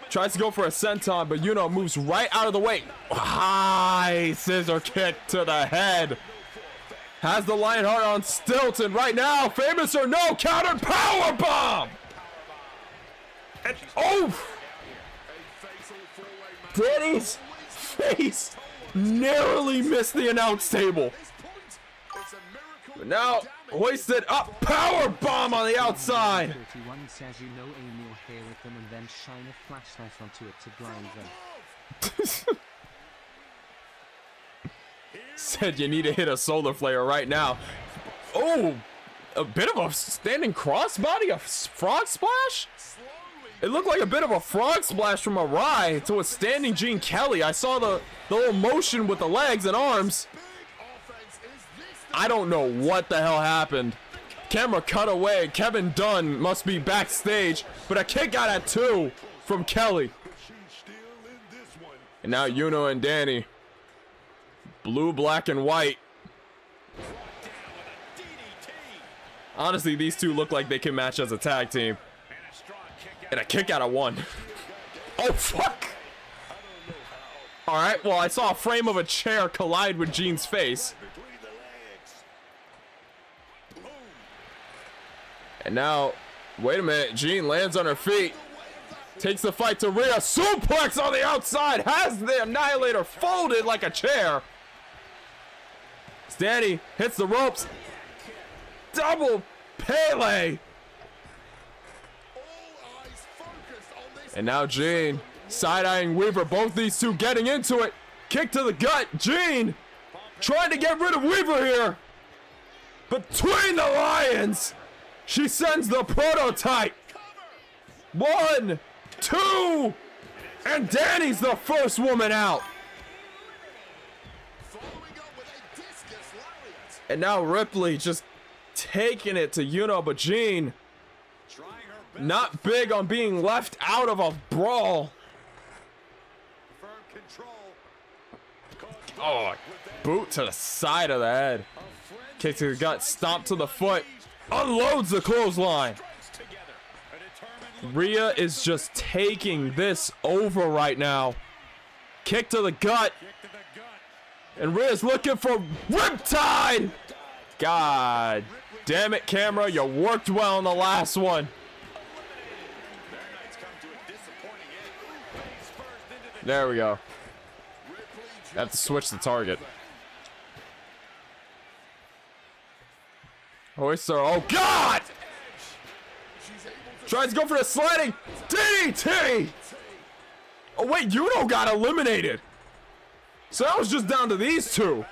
Tries to go for a senton, but moves right out of the way. High scissor kick to the head. Has the Lionheart on stilts, and right now, famous or no, counter power bomb. And Danny's face narrowly missed the announce table. But now hoisted up, power bomb on the outside. 31 says aim your hair at them and then shine a flashlight onto it to blind them. Said you need to hit a solar flare right now. Oh, a bit of a standing crossbody, a frog splash? It looked like a bit of a frog splash from Arai to a standing Gene Kelly. I saw the little motion with the legs and arms. I don't know what the hell happened. Camera cut away. Kevin Dunn must be backstage, but a kick out at 2 from Kelly. And now and Danny. Blue, black, and white. Honestly, these two look like they can match as a tag team. And a kick out of 1. Oh, fuck! Alright, well, I saw a frame of a chair collide with Gene's face. And now, wait a minute, Gene lands on her feet. Takes the fight to Rhea. Suplex on the outside. Has the Annihilator folded like a chair. Danny hits the ropes. Double Pele. And now Gene side-eyeing Weaver. Both these two getting into it. Kick to the gut. Gene trying to get rid of Weaver here. Between the Lions. She sends the prototype. 1, 2. And Danny's the first woman out. And now Ripley just taking it to but Gene not big on being left out of a brawl. Oh, boot to the side of the head. Kick to the gut, stomp to the foot. Unloads the clothesline. Rhea is just taking this over right now. Kick to the gut. And Rhea's looking for Riptide. God damn it, camera. You worked well on the last one. There we go. Have to switch the target. Oyster. Oh, God! Tries to go for the sliding. DDT! Oh, wait. Yuno got eliminated. So that was just down to these two.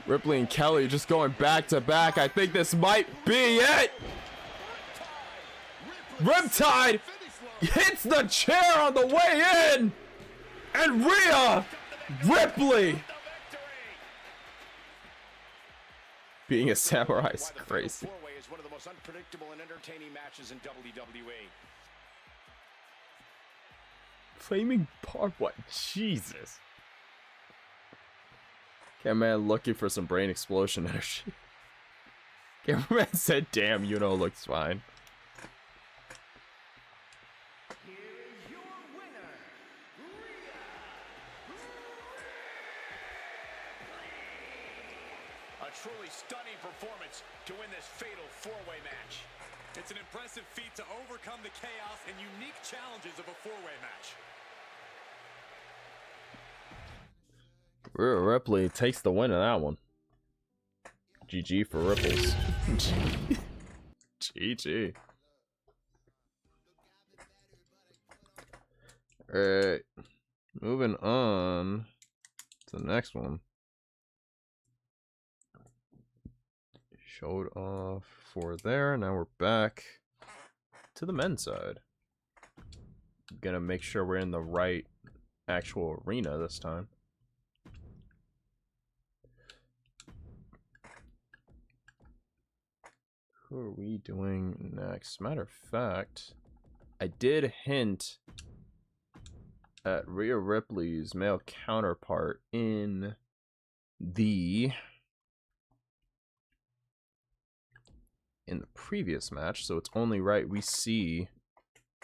Ripley and Kelly just going back to back. I think this might be it. Riptide hits the chair on the way in. And Rhea Ripley being a samurai is crazy. Is one of the most unpredictable and entertaining matches in WWE. Flaming barbed wire. Jesus. Cameraman looking for some brain explosion energy. Cameraman said, damn, Yuno looks fine. Here is your winner, Rhea. A truly stunning performance to win this fatal four-way match. It's an impressive feat to overcome the chaos and unique challenges of a four-way match. Rhea Ripley takes the win in that one. GG for Ripples. GG. Alright. Moving on to the next one. Showed off for there. Now we're back to the men's side. Gonna make sure we're in the right actual arena this time. Who are we doing next? Matter of fact, I did hint at Rhea Ripley's male counterpart in the previous match, so it's only right we see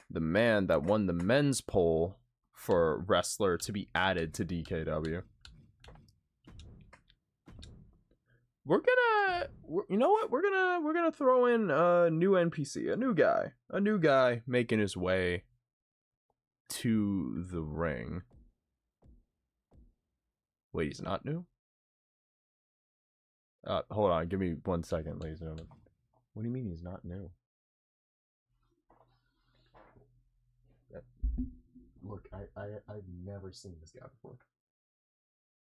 the man that won the men's poll for wrestler to be added to DKW. You know what? We're gonna throw in a new NPC, a new guy making his way to the ring. Wait, he's not new? Hold on, give me 1 second, ladies and gentlemen. What do you mean he's not new? Look, I've never seen this guy before.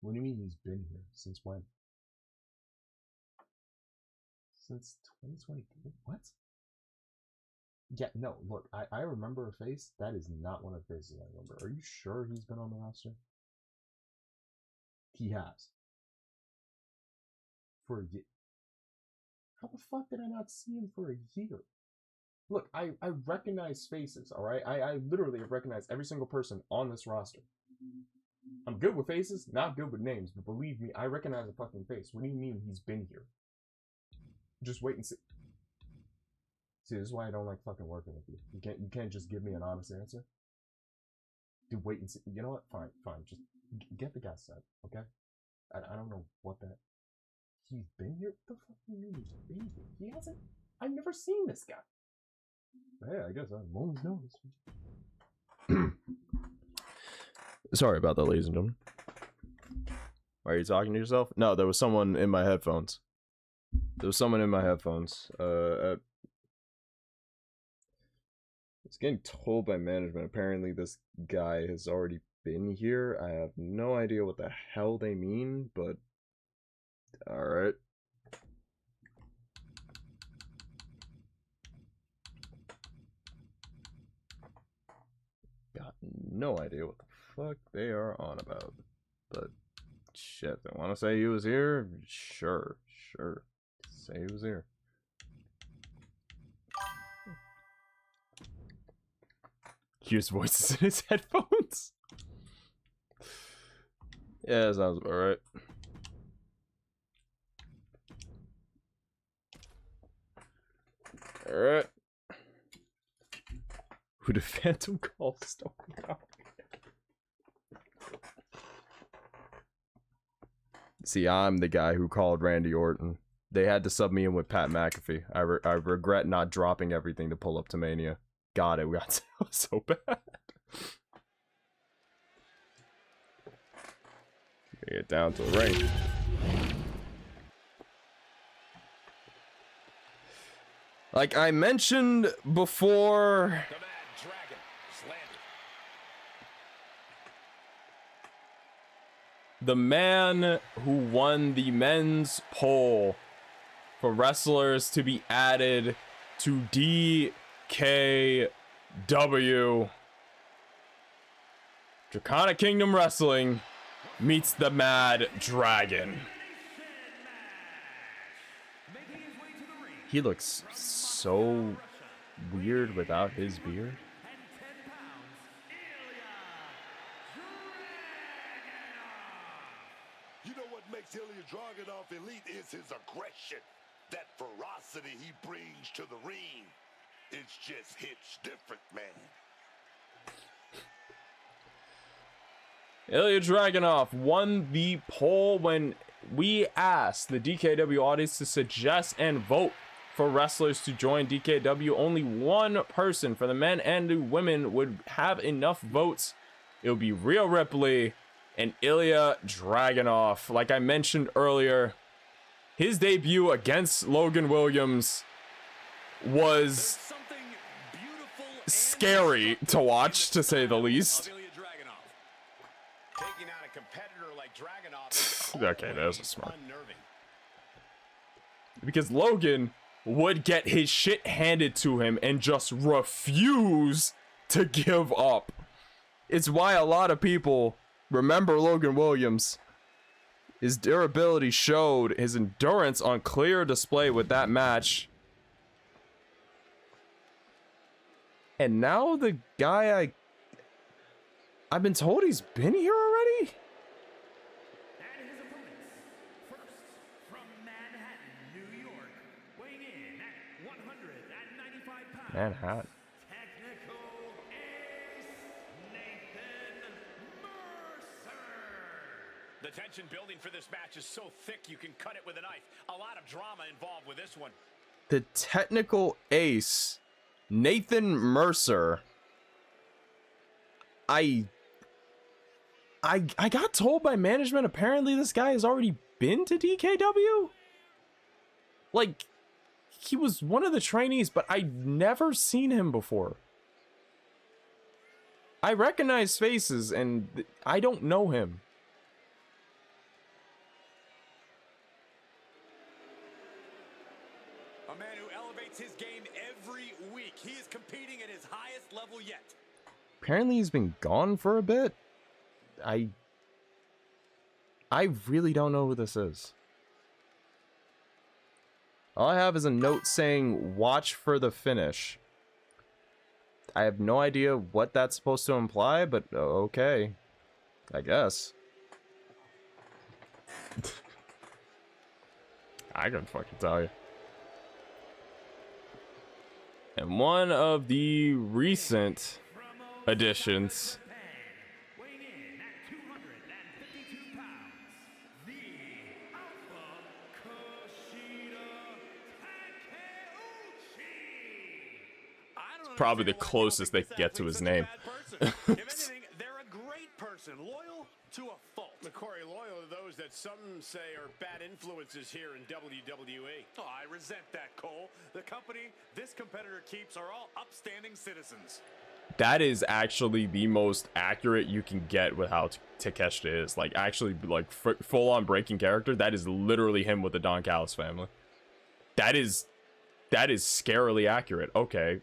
What do you mean he's been here? Since when? Since 2023? What? Yeah, no, look, I remember a face. That is not one of the faces I remember. Are you sure he's been on the roster? He has. For a year. How the fuck did I not see him for a year? Look, I recognize faces, alright? I literally recognize every single person on this roster. I'm good with faces, not good with names, but believe me, I recognize a fucking face. What do you mean he's been here? Just wait and see. See, this is why I don't like fucking working with you. You can't just give me an honest answer. Dude, wait and see. You know what? Fine. Just get the guy's side, okay? I don't know what that. He's been here? What the fuck do you mean he's been here? He hasn't. I've never seen this guy. Hey, I guess I've always noticed. Sorry about that, ladies and gentlemen. Are you talking to yourself? No, there was someone in my headphones. I was getting told by management, apparently this guy has already been here. I have no idea what the hell they mean, but alright. Got no idea what the fuck they are on about. But shit, they want to say he was here? Sure. Say he was here. Hears voices in his headphones. Yeah, that sounds about right. Alright. Who the Phantom call Stone Cold? See, I'm the guy who called Randy Orton. They had to sub me in with Pat McAfee. I regret not dropping everything to pull up to Mania. God, it got so bad. Get down to the ring. Like I mentioned before, The Mad Dragon slandered. the man who won the men's poll for wrestlers to be added to DKW, Draconic Kingdom Wrestling meets the Mad Dragon. He looks so weird without his beard. You know what makes Ilya Dragunov elite is his aggression. That ferocity he brings to the ring. It's just hits different, man. Ilya Dragunov won the poll when we asked the DKW audience to suggest and vote for wrestlers to join DKW. Only one person for the men and the women would have enough votes. It would be Rhea Ripley and Ilya Dragunov. Like I mentioned earlier, his debut against Logan Williams was scary to watch, to say the least. Taking out a competitor like Dragunov. Okay, that was a smart. Unnerving. Because Logan would get his shit handed to him and just refuse to give up. It's why a lot of people remember Logan Williams. His durability showed, his endurance on clear display with that match. And now the guy I've been told he's been here already? And his opponents, first from Manhattan, New York, weighing in at 195 pounds. Manhattan. Technical ace, Nathan Mercer. The tension building for this match is so thick you can cut it with a knife. A lot of drama involved with this one. The technical ace, Nathan Mercer. I got told by management apparently this guy has already been to DKW. Like, he was one of the trainees, but I'd never seen him before. I recognize faces, and I don't know him. A man who elevates his game every week. He is competing at his highest level yet. Apparently he's been gone for a bit. I really don't know who this is. All I have is a note saying, watch for the finish. I have no idea what that's supposed to imply, but okay. I guess. I can fucking tell you. And one of the recent additions, Weighing in at 252 pounds, the Alpha Kushida Takeuchi. I don't probably the understand why closest people they think could get this to his athlete's name. such a bad person. If anything, they're a great person, loyal to a fault. Corey, loyal to those that some say are bad influences here in WWE. Oh, I resent that, Cole. The company this competitor keeps are all upstanding citizens. that is actually the most accurate you can get with how Takeshita is. Like, actually, like, full on breaking character. That is literally him with the Don Callis family. That is scarily accurate. Okay.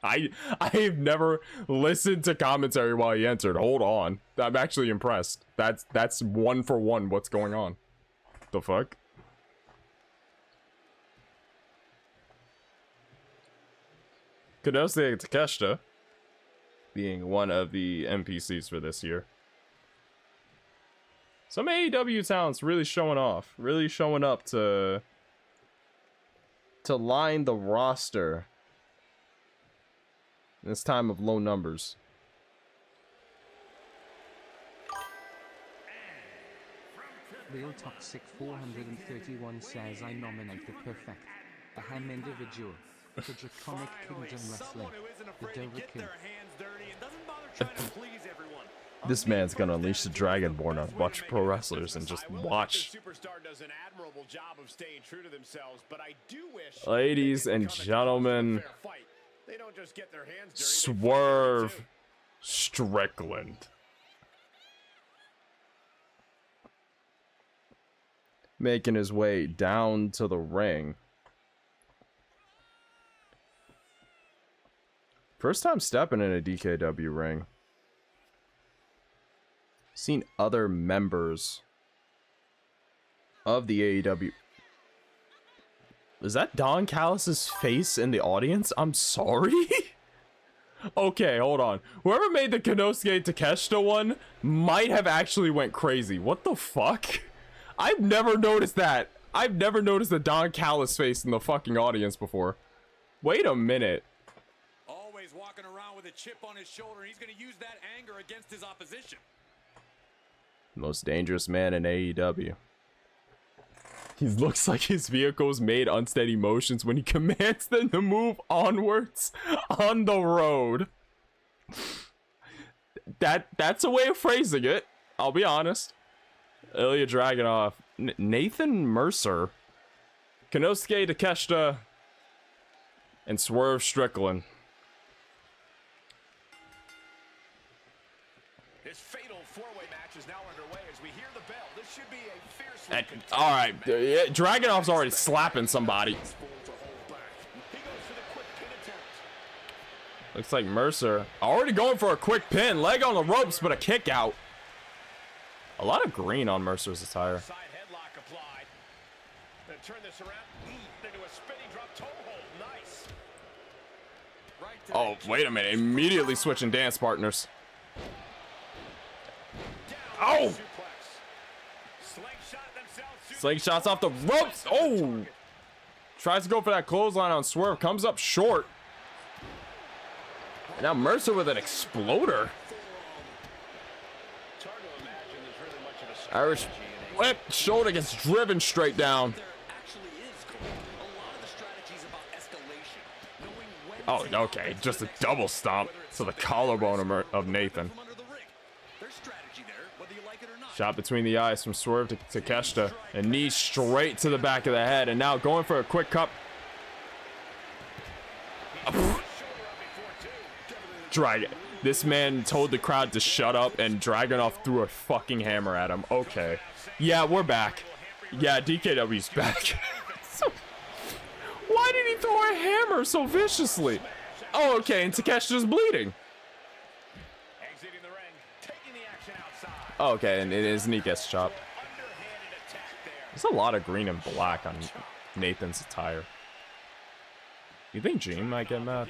I've never listened to commentary while he entered. Hold on. I'm actually impressed. That's one for one what's going on. The fuck? Kodose Takeshita being one of the NPCs for this year. Some AEW talents really showing off. Really showing up to to line the roster in this time of low numbers. Real Toxic 431 says I nominate the perfect, the ham individual, the Draconic Kingdom Wrestling, the Dover King. This man's gonna unleash the Dragonborn on a bunch of pro wrestlers and just watch. Superstar does an admirable job of staying true to themselves, but I do wish Ladies and gentlemen, they don't just get their hands dirty, Swerve Strickland. Making his way down to the ring. First time stepping in a DKW ring. Seen other members of the AEW. Is that Don Callis' face in the audience? I'm sorry? Okay, hold on. Whoever made the Konosuke Takeshita one might have actually went crazy. What the fuck? I've never noticed that. I've never noticed the Don Callis face in the fucking audience before. Wait a minute. Always walking around with a chip on his shoulder. He's going to use that anger against his opposition. Most dangerous man in AEW. He looks like his vehicle's made unsteady motions when he commands them to move onwards on the road. That's a way of phrasing it. I'll be honest. Ilya Dragunov, Nathan Mercer, Konosuke Takeshita, and Swerve Strickland. This fatal four-way match is now underway as we hear the bell. This should be a fiercely All right, Dragunov's already slapping somebody. He goes for the quick pin attempt. Looks like Mercer already going for a quick pin, leg on the ropes, but a kick out. A lot of green on Mercer's attire. Side headlock applied. Then turn this around into a spinning drop toe hold. Nice. Right to Oh, wait a minute. Immediately switching dance partners. Oh! Slingshots off the ropes. Oh! Tries to go for that clothesline on Swerve. Comes up short. And now Mercer with an exploder. Irish whip. Shoulder gets driven straight down. Oh, okay. Just a double stomp to the collarbone of Nathan. Shot between the eyes from Swerve to Takeshita. And knee straight to the back of the head. And now going for a quick cup. Dragon. This man told the crowd to shut up, and Dragunov threw a fucking hammer at him. Okay. Yeah, we're back. Yeah, DKW's back. Why did he throw a hammer so viciously? Oh, okay, and Takeshita's bleeding. Oh, okay, and his knee gets chopped. There's a lot of green and black on Nathan's attire. You think Gene might get mad?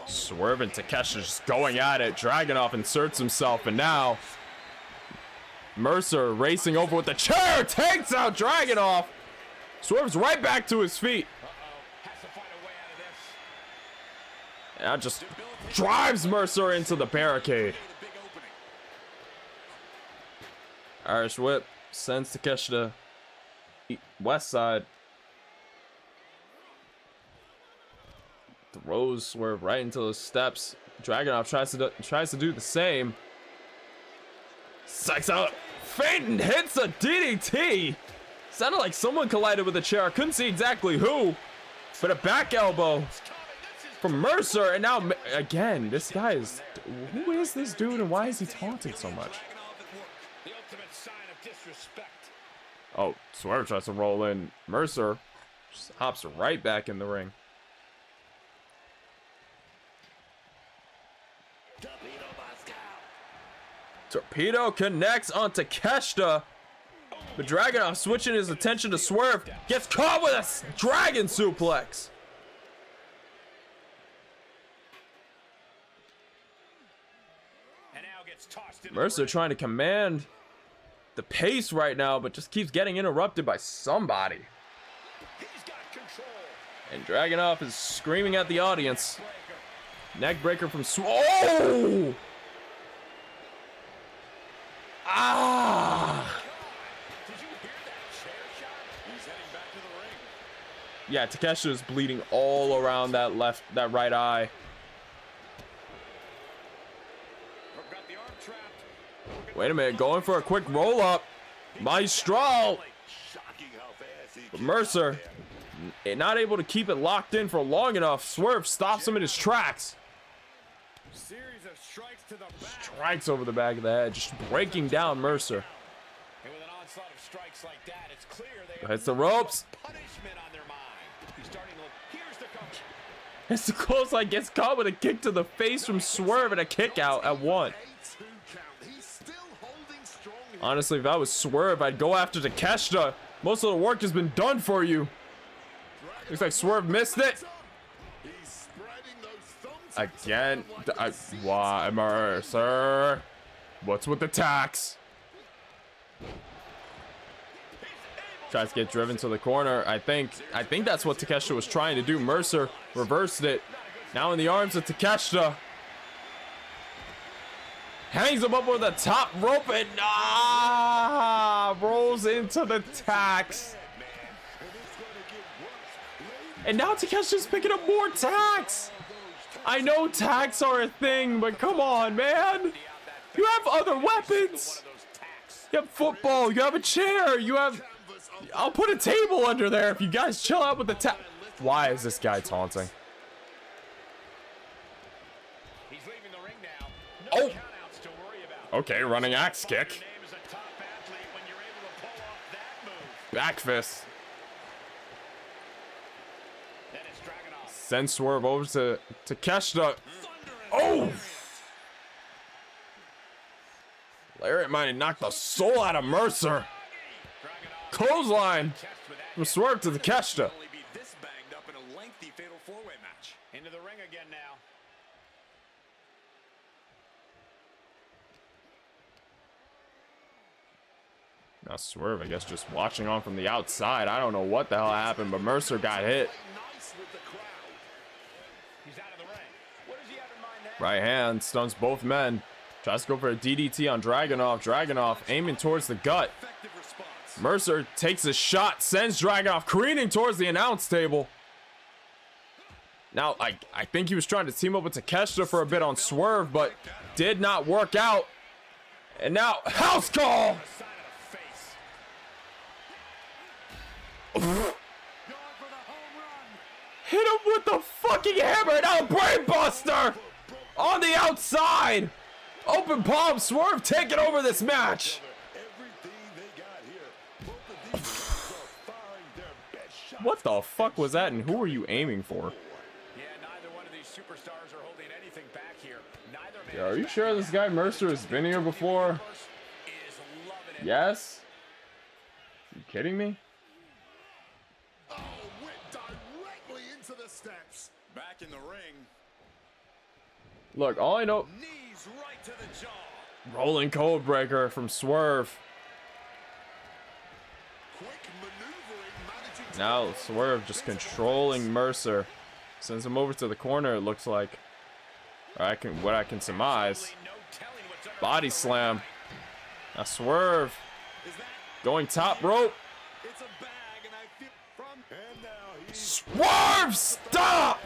Swerve and Takeshita just going at it. Dragunov inserts himself, and now Mercer racing over with the chair, takes out Dragunov. Swerve's right back to his feet. Now just drives Mercer into the barricade. Irish whip sends Takeshita west side. Throws Swerve right into those steps. Dragunov tries to do the same. Psychs out. Feint and hits a DDT. Sounded like someone collided with a chair. I couldn't see exactly who. But a back elbow from Mercer. And now, again, this guy is... Who is this dude and why is he taunting so much? Oh, Swerve tries to roll in. Mercer just hops right back in the ring. Torpedo connects on Takeshita. But Dragunov switching his attention to Swerve. Gets caught with a dragon suplex. Mercer trying to command the pace right now, but just keeps getting interrupted by somebody. He's got control. And Dragunov is screaming at the audience. Neckbreaker from Oh! Ah! Did you hear that chair shot? He's heading back to the ring. Yeah, Takeshita is bleeding all around that right eye. Got the arm trapped. Wait a minute, going for a quick roll up. Maestro! Shocking how fast he But gets Mercer, out there. not able to keep it locked in for long enough. Swerve stops him in his tracks. Series of strikes to the back. Strikes over the back of the head, just breaking down Mercer. And with an onslaught of strikes like that, it's clear they Hits the ropes. punishment on their mind. He's starting to look. Here's the cover. It's the clothesline, gets caught with a kick to the face from Swerve and a kick out at 1. Honestly, if I was Swerve, I'd go after Takeshita. Most of the work has been done for you. Looks like Swerve missed it. Again. Why, Mercer? What's with the tax? Tries to get driven to the corner. I think that's what Takeshita was trying to do. Mercer reversed it. Now in the arms of Takeshita. Hangs him up with the top rope and rolls into the tax. And now Takeshita's picking up more tax. I know tax are a thing, but come on, man. You have other weapons. You have football. You have a chair. You have... I'll put a table under there if you guys chill out with the tax. Why is this guy taunting? He's leaving the ring now. Oh. No countouts to worry about. Okay, running axe kick. Your name is a top athlete when you're able to pull off that move. Back fist. Then it's Dragunov. Send Swerve over to Takeshita. Oh! Lariat might have knocked the soul out of Mercer. Clothesline from Swerve to Takeshita. Only be this banged up in a lengthy fatal four-way match. Into the ring again now. Now Swerve, I guess, just watching on from the outside. I don't know what the hell happened, but Mercer got hit. He's out of the ring. What does he have in mind now? Right hand stuns both men. Tries to go for a DDT on Dragunov. Dragunov aiming towards the gut. Effective response. Mercer takes a shot, sends Dragunov careening towards the announce table. Now, I think he was trying to team up with Takeshita for a bit on Swerve, but did not work out. And now, house call! Side of the face. Hit him with the fucking hammer! Now, brainbuster! On the outside! Open palm, Swerve taking over this match! What the fuck was that, and who were you aiming for? Yeah, neither one of these superstars are holding anything back here. Neither man Yeah, are you sure this guy Mercer has been here before? is loving it. Yes? You kidding me? Back in the ring. Look, all I know... Knees right to the jaw. Rolling code breaker from Swerve. Now Swerve just controlling Mercer. Sends him over to the corner, it looks like. Or what I can surmise. No telling what's under Body slam. Now Swerve going top rope. It's a bag, and I feel from. And now he's Swerve, stop!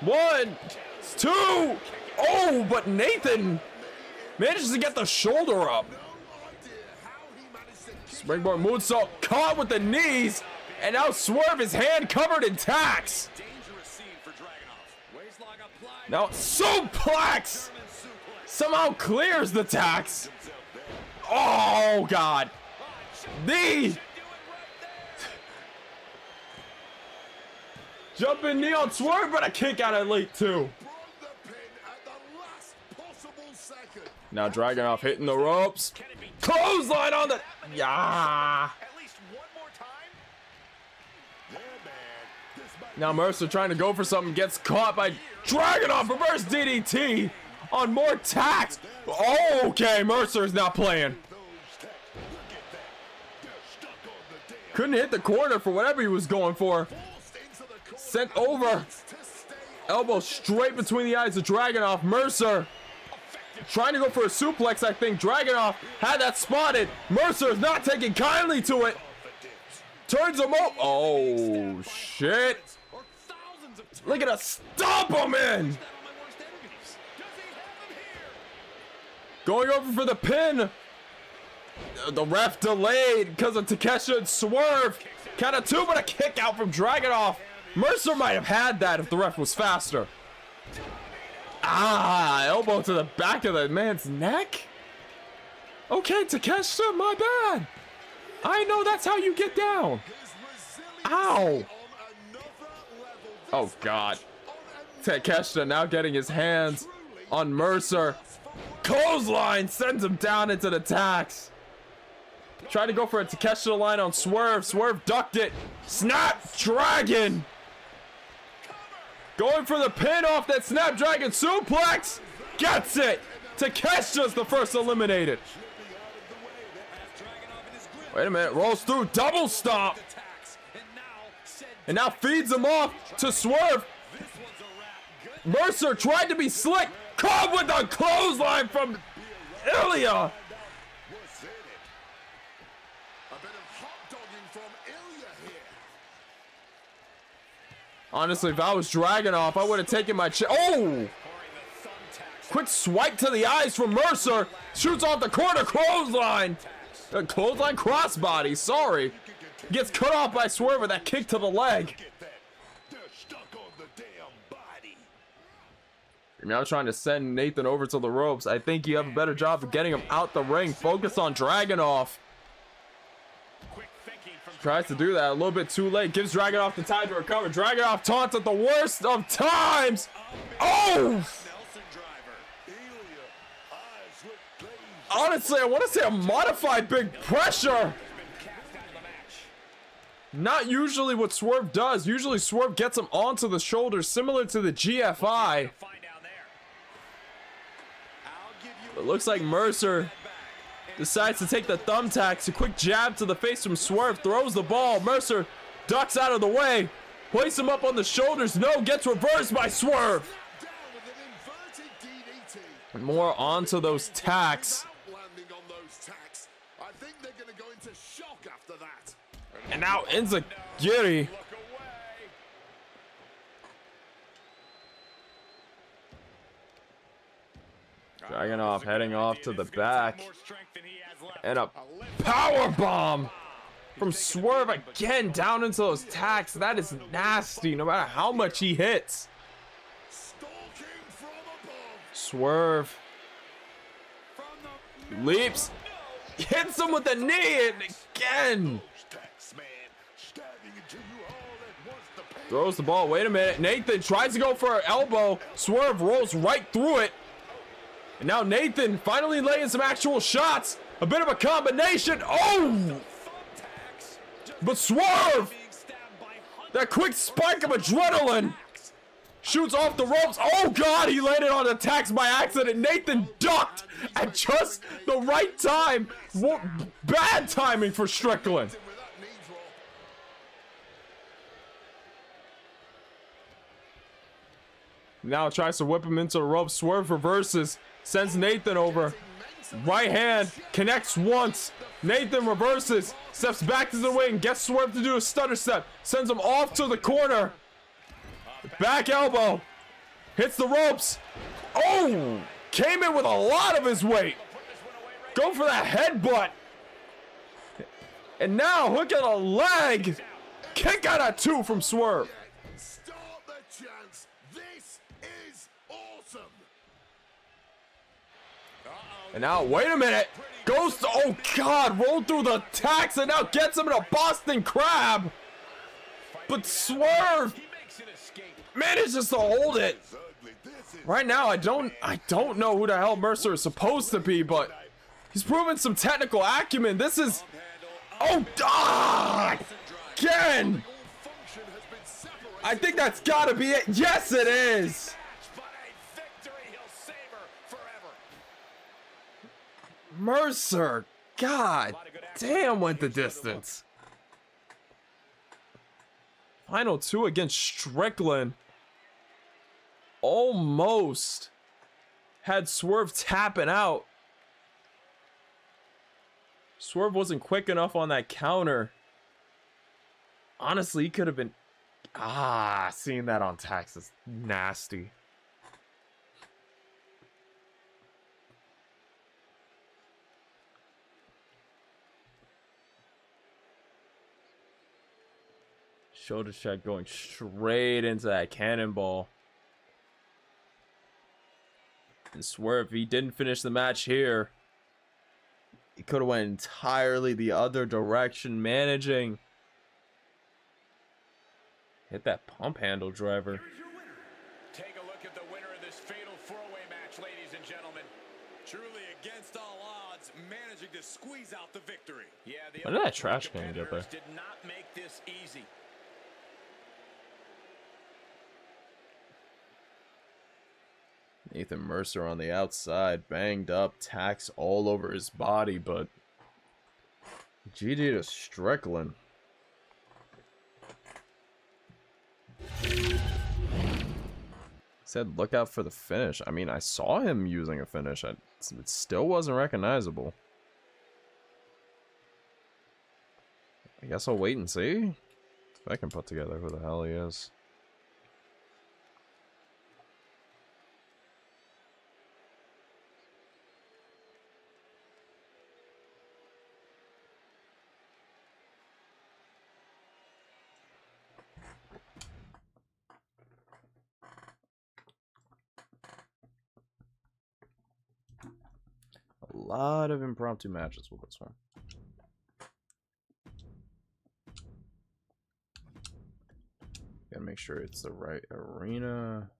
One, two. Oh, but Nathan manages to get the shoulder up. Springboard moonsault caught with the knees, and now Swerve is hand covered in tax. dangerous scene for Dragunov. Waistlock applied. Now suplex somehow clears the tax. Oh God! The jumping knee on Swerve, but a kick out at late too. Now Dragunov hitting the ropes. Clothesline on the... Yeah. At least one more time. Now Mercer trying to go for something. Gets caught by Dragunov. Reverse DDT. on more tacks. Oh, okay, Mercer's not playing. Couldn't hit the corner for whatever he was going for. Sent over. Elbow straight between the eyes of Dragunov. Mercer trying to go for a suplex, I think. Dragunov had that spotted. Mercer is not taking kindly to it. Turns him up. Oh, shit. Look at us stomp him in. Going over for the pin. The ref delayed because of Takeshita and Swerve. Count of two, but a kick out from Dragunov. Mercer might have had that if the ref was faster. Ah, elbow to the back of the man's neck. Okay, Takeshita, my bad. I know that's how you get down. Ow. Oh, God. Takeshita now getting his hands on Mercer. Clothesline sends him down into the tacks. Tried to go for a Takeshita line on Swerve. Swerve ducked it. Snapdragon. Going for the pin off that Snapdragon suplex. Gets it. Takeshita's the first eliminated. Wait a minute. Rolls through. Double stomp. And now feeds him off to Swerve. Mercer tried to be slick. Caught with a clothesline from Ilya. Honestly, if I was Dragunov, I would have taken my Oh! Quick swipe to the eyes from Mercer. Shoots off the corner. Clothesline. Clothesline crossbody. Sorry. Gets cut off by Swerve with that kick to the leg. You're now trying to send Nathan over to the ropes. I think you have a better job of getting him out the ring. Focus on Dragunov. Tries to do that a little bit too late. Gives Dragunov the time to recover. Dragunov taunts at the worst of times. Oh! Honestly, I want to say a modified big pressure. Not usually what Swerve does. Usually Swerve gets him onto the shoulders, similar to the GFI. It looks like Mercer decides to take the thumbtacks. A quick jab to the face from Swerve. Throws the ball. Mercer ducks out of the way. Places him up on the shoulders. No, gets reversed by Swerve. And more onto those tacks. And now Enziguri. Dragunov heading off to the back. And a power bomb from Swerve again down into those tacks. That is nasty no matter how much he hits. Swerve leaps, hits him with the knee, and again throws the ball. Wait a minute. Nathan tries to go for an elbow. Swerve rolls right through it. And now Nathan finally laying some actual shots. A bit of a combination. Oh! But Swerve, that quick spike of adrenaline, shoots off the ropes. Oh, God, he landed on the tacks by accident. Nathan ducked at just the right time. What bad timing for Strickland. Now tries to whip him into the ropes. Swerve reverses, sends Nathan over. Right hand connects once. Nathan reverses, steps back to the ring, gets Swerve to do a stutter step, sends him off to the corner. Back elbow, hits the ropes. Oh, came in with a lot of his weight. Go for that headbutt. And now hook at a leg. Kick out at two from Swerve. And now, wait a minute. Goes to, oh God, rolled through the tacks and now gets him in a Boston Crab. But Swerve manages to hold it. Right now, I don't know who the hell Mercer is supposed to be, but he's proven some technical acumen. This is, oh, again. I think that's gotta be it. Yes, it is. Mercer! God damn, went the distance. Final two against Strickland. Almost had Swerve tapping out. Swerve wasn't quick enough on that counter. Honestly, he could have been... seeing that on tax is nasty. Shoulder check going straight into that cannonball. And Swerve, if he didn't finish the match here, he could have went entirely the other direction, managing. Hit that pump handle driver. Take a look at the winner of this fatal four-way match, ladies and gentlemen. Truly against all odds, managing to squeeze out the victory. Yeah, the When did that trash can get there? did not make this easy. Nathan Mercer on the outside, banged up, tacks all over his body, but GG to Strickland. Said look out for the finish. I mean, I saw him using a finish. It still wasn't recognizable. I guess I'll wait and see if I can put together who the hell he is. A lot of impromptu matches with this one. Gotta make sure it's the right arena.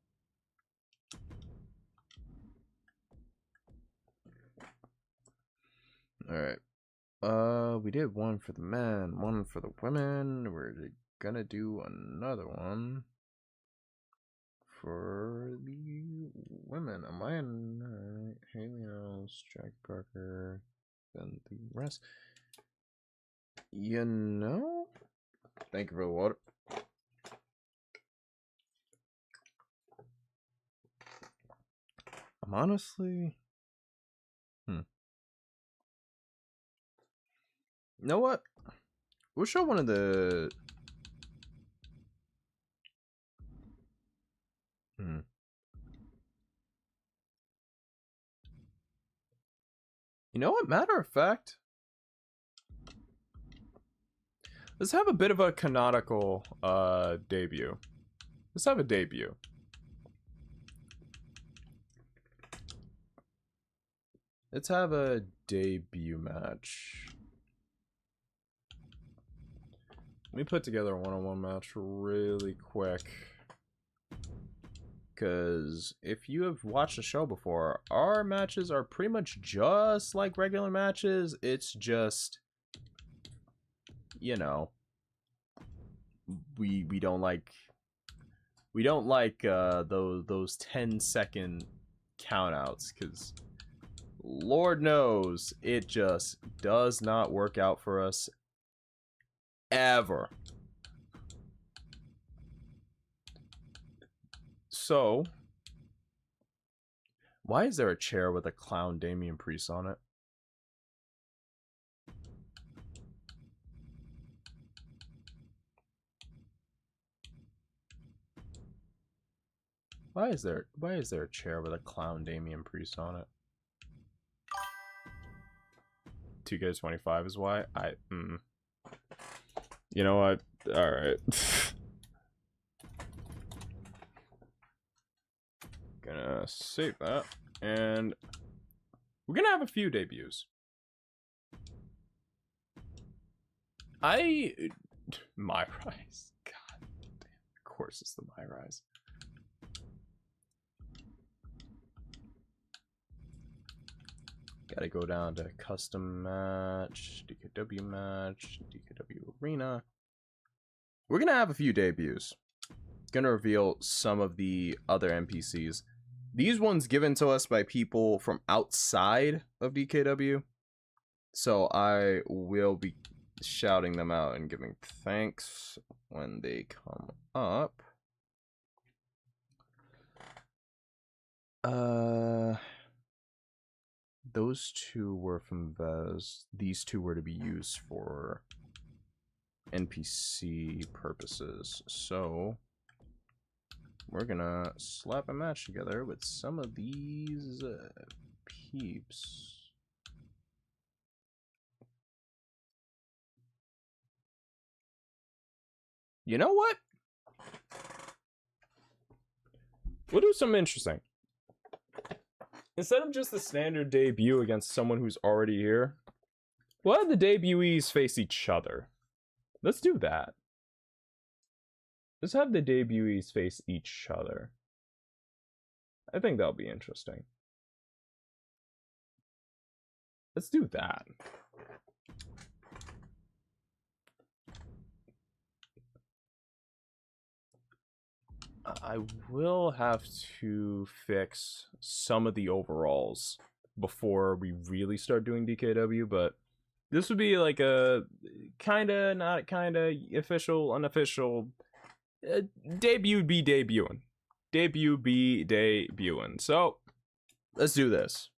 Alright. We did one for the men, one for the women. We're gonna do another one for the women. Am I in? Alright. Haley Owens, Jack Parker, then the rest. You know? Thank you for the water. I'm honestly... You know what? We'll show one of the... You know what? Matter of fact, let's have a bit of a canonical debut. Let's have a debut. Let's have a debut match. Let me put together a one-on-one match really quick. Because if you have watched the show before, our matches are pretty much just like regular matches. It's just, you know, we don't like those 10-second countouts, because Lord knows it just does not work out for us ever. So, why is there a chair with a clown Damian Priest on it? Why is there a chair with a clown Damian Priest on it? 2K25 is why? You know what? Alright. Gonna save that. And we're gonna have a few debuts. My Rise. God damn. Of course it's the My Rise. Gotta go down to custom match, DKW match, DKW arena. We're gonna have a few debuts. Gonna reveal some of the other NPCs these ones given to us by people from outside of DKW. So I will be shouting them out and giving thanks when they come up. Those two were from Vez. These two were to be used for NPC purposes. So we're gonna slap a match together with some of these peeps. You know what? We'll do something interesting. Instead of just the standard debut against someone who's already here, we'll have the debutees face each other. Let's do that. Let's have the debutees face each other. I think that'll be interesting. Let's do that. I will have to fix some of the overalls before we really start doing DKW, but this would be like a kinda, not kinda, official, unofficial, debut be debuting. Debut be debuting. So, let's do this.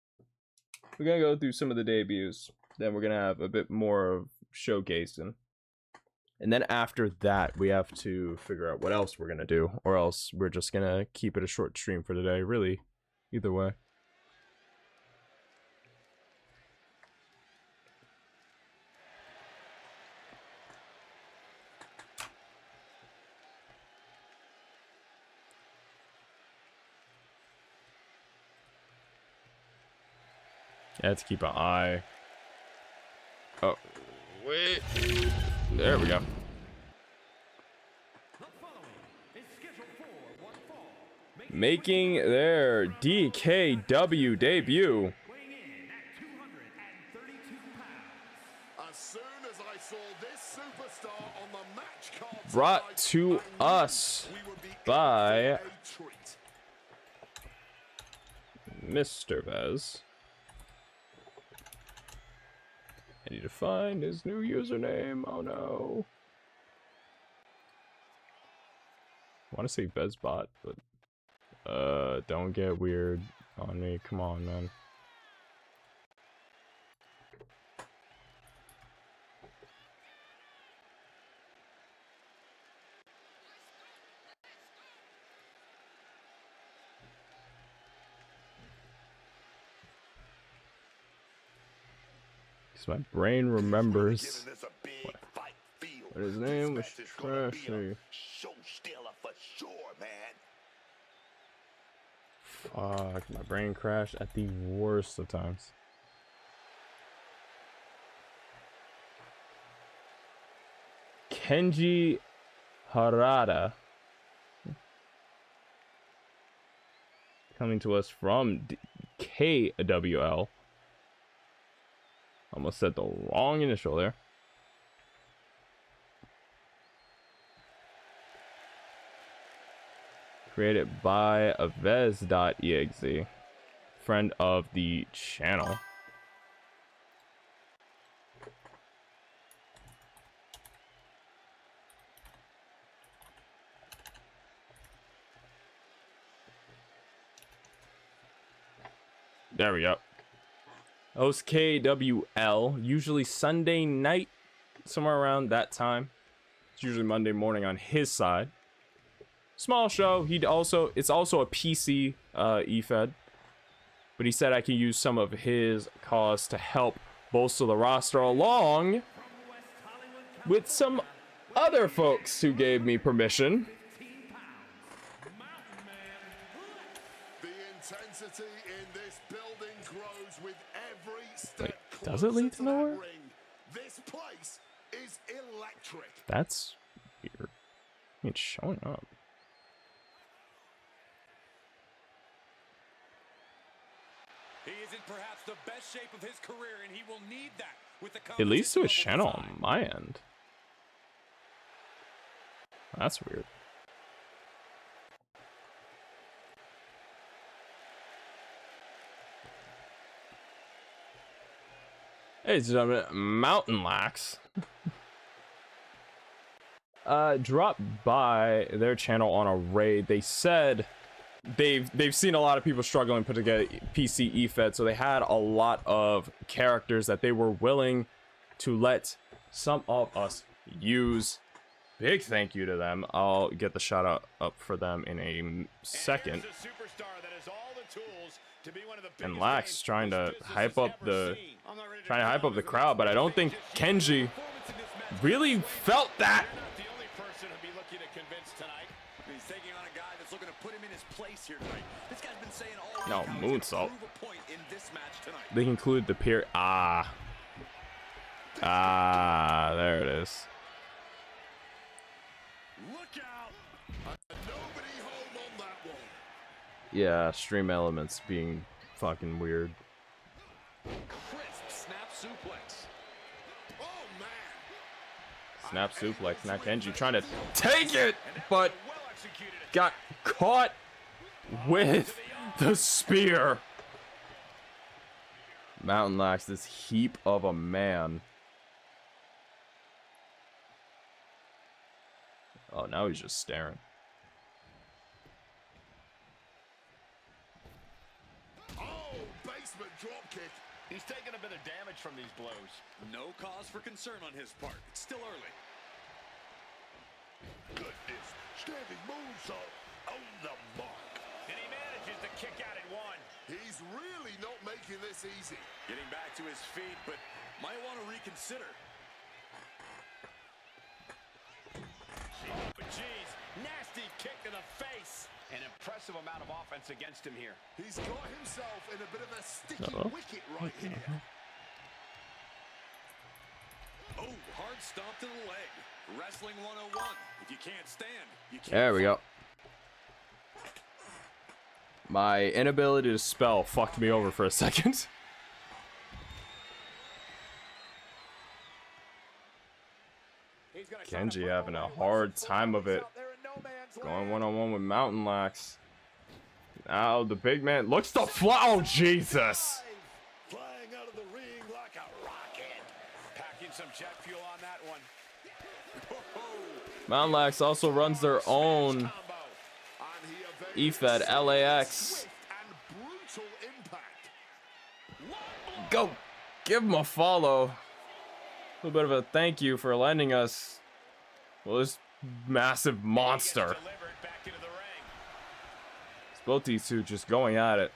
We're gonna go through some of the debuts, then we're gonna have a bit more of showcasing. And then after that, we have to figure out what else we're going to do. Or else we're just going to keep it a short stream for today. Really, either way. I have to keep an eye. Oh, wait. There we go. Making their DKW debut. As soon as I saw this superstar on the match card Brought to us by Mr. Vez. I need to find his new username. Oh no. I want to say Vezbot, but don't get weird on me. Come on, man. My brain remembers what his name was. Trashy. Fuck, my brain crashed at the worst of times. Kenji Harada, coming to us from KWL. Almost said the wrong initial there. Created by Avez.exe, friend of the channel. There we go. Host KWL, usually Sunday night, somewhere around that time. It's usually Monday morning on his side. Small show. It's also a PC eFed, but he said I can use some of his cause to help bolster the roster along with some other folks who gave me permission. The intensity in this building grows with every step. Wait, does it lead to nowhere? This place is electric. That's weird. It's showing up. He is in perhaps the best shape of his career, and he will need that with the It leads to a competition channel level on my end. That's weird. Ladies and gentlemen, Mountain Lax dropped by their channel on a raid. They said they've seen a lot of people struggling to put together PC eFed, so they had a lot of characters that they were willing to let some of us use. Big thank you to them. I'll get the shout out up for them in a second. And Lax trying to hype up the crowd, but I don't think Kenji really felt that. No, moonsault. They include the peer. There it is. Yeah, stream elements being fucking weird. Snap suplex. Now Kenji trying to take it, but got caught with the spear. Mountain Lax, this heap of a man. Oh, now he's just staring. Drop kick. He's taking a bit of damage from these blows. No cause for concern on his part. It's still early. Goodness. Standing moonsault on the mark. And he manages to kick out at one. He's really not making this easy. Getting back to his feet, but might want to reconsider. Oh, but geez. Nasty kick to the face. An impressive amount of offense against him here. He's got himself in a bit of a sticky wicket right here. Oh, hard stomp to the leg. Wrestling 101. If you can't stand, you can't. There we go. My inability to spell fucked me over for a second. Kenji having a hard time of it. Going one-on-one with Mountain Lax. Now the big man looks to fly. Oh, Jesus. Flying out of the ring like a rocket. Packing some jet fuel on that one. Mountain Lax also runs their own eFed LAX. Go. Give him a follow. A little bit of a thank you for lending us, well, this massive monster. It's both these two just going at it.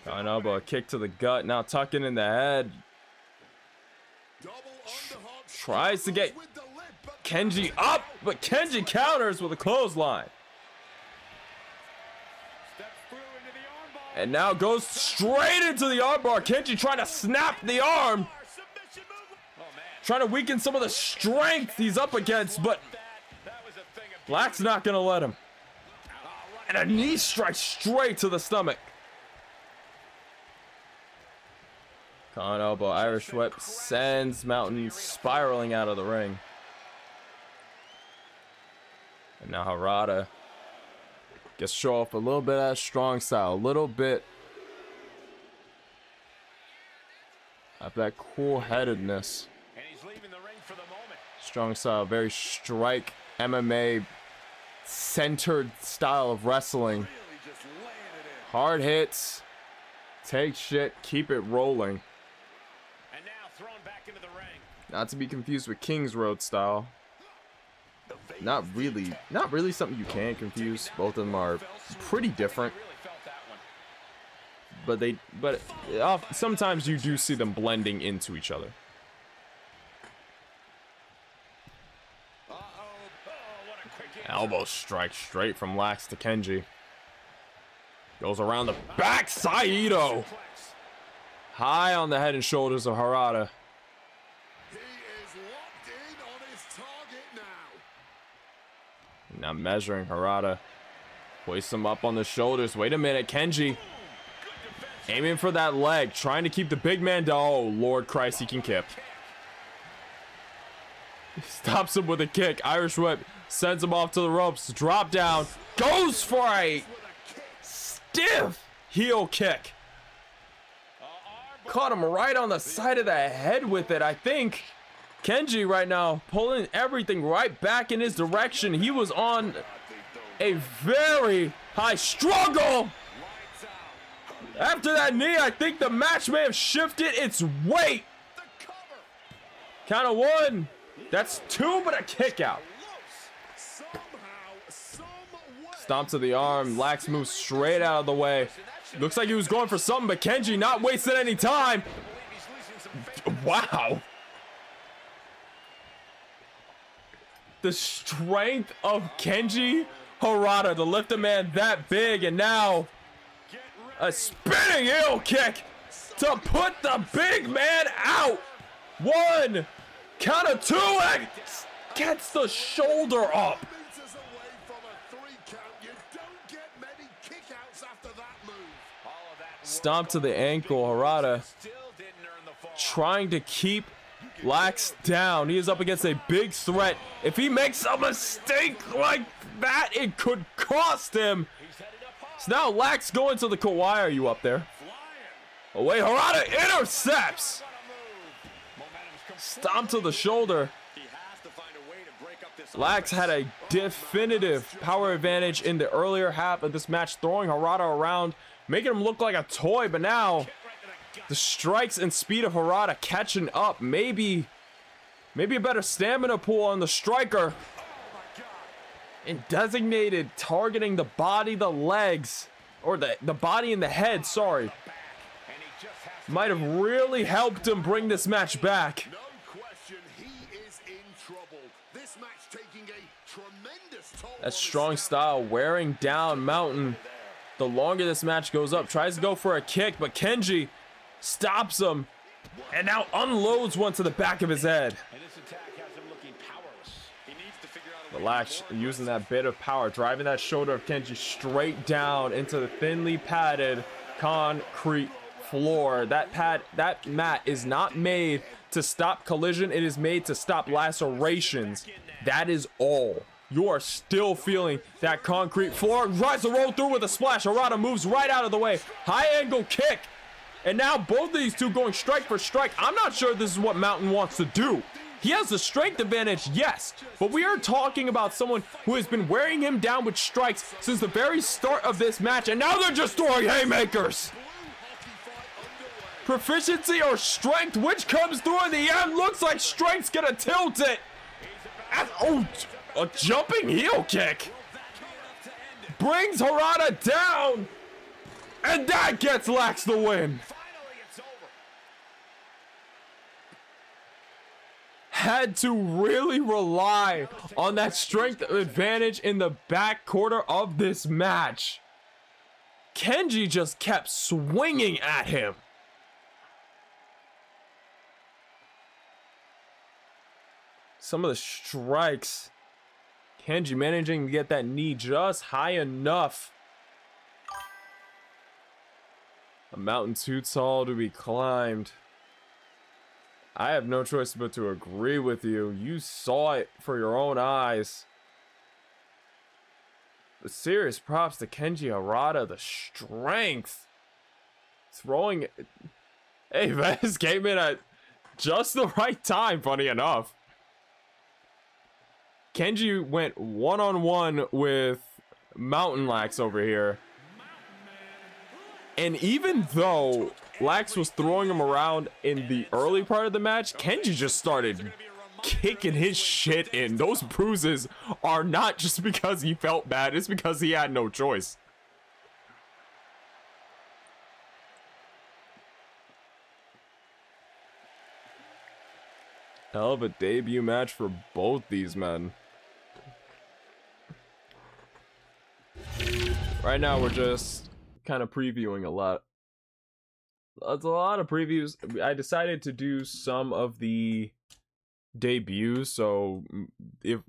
An elbow, a kick to the gut, now tucking in the head. Tries to get Kenji up, but Kenji counters with a clothesline. And now goes straight into the armbar. Kenji trying to snap the arm. Trying to weaken some of the strength he's up against, but Black's not going to let him. And a knee strike straight to the stomach. Con elbow, Irish whip sends Mountain spiraling out of the ring. And now Harada gets to show off a little bit of that strong style, a little bit of that cool-headedness. And he's leaving the ring for the moment. Strong style, very strike, MMA centered style of wrestling. Hard hits, take shit, keep it rolling. And now thrown back into the ring. Not to be confused with King's Road style. Not really something you can confuse. Both of them are pretty different. But sometimes you do see them blending into each other. Elbow strike straight from Lax to Kenji. Goes around the back, Saito. High on the head and shoulders of Harada. Now measuring Harada. Hoists him up on the shoulders. Wait a minute, Kenji. Aiming for that leg. Trying to keep the big man down. Oh, Lord Christ, he can kick. Stops him with a kick. Irish whip. Sends him off to the ropes. Drop down. Goes for a stiff heel kick. Caught him right on the side of the head with it, I think. Kenji right now pulling everything right back in his direction. He was on a very high struggle. After that knee, I think the match may have shifted its weight. Count of 1. That's 2, but a kick out. Stomp to the arm. Lax moves straight out of the way. Looks like he was going for something, but Kenji not wasting any time. Wow. The strength of Kenji Harada to lift a man that big, and now a spinning heel kick to put the big man out. 1, count of 2, and gets the shoulder up. Stomp to the ankle. Harada trying to keep Lax down. He is up against a big threat. If he makes a mistake like that, it could cost him. So now Lax going to the Kawhi. Are you up there? Away, Harada intercepts. Stomp to the shoulder. Lax had a definitive power advantage in the earlier half of this match, throwing Harada around, making him look like a toy, but now the strikes and speed of Harada catching up. Maybe a better stamina pool on the striker. And designated targeting the body, the legs, or the body and the head, sorry. Might have really helped him bring this match back. No question, he is in trouble. This match taking a tremendous toll. That strong style wearing down Mountain. The longer this match goes up, tries to go for a kick, but Kenji stops him and now unloads one to the back of his head. Relax, using that bit of power, driving that shoulder of Kenji straight down into the thinly padded concrete floor. That mat is not made to stop collision, it is made to stop lacerations. That is all. You are still feeling that concrete floor. Tries to roll through with a splash. Harada moves right out of the way. High angle kick. And now both of these two going strike for strike. I'm not sure this is what Mountain wants to do. He has the strength advantage, yes, but we are talking about someone who has been wearing him down with strikes since the very start of this match, and now they're just throwing haymakers. Proficiency or strength, which comes through in the end? Looks like strength's gonna tilt it. Oh, a jumping heel kick brings Harada down, and that gets Lax the win. Had to really rely on that strength advantage in the back quarter of this match. Kenji just kept swinging at him. Some of the strikes, Kenji managing to get that knee just high enough. A mountain too tall to be climbed. I have no choice but to agree with you. You saw it for your own eyes. But serious props to Kenji Harada. The strength. Throwing it. Hey, Vez came in at just the right time, funny enough. Kenji went one-on-one with Mountain Lax over here. And even though Lax was throwing him around in the early part of the match, Kenji just started kicking his shit in. Those bruises are not just because he felt bad, it's because he had no choice. Hell of a debut match for both these men. Right now we're just kind of previewing a lot. That's a lot of previews. I decided to do some of the debuts, so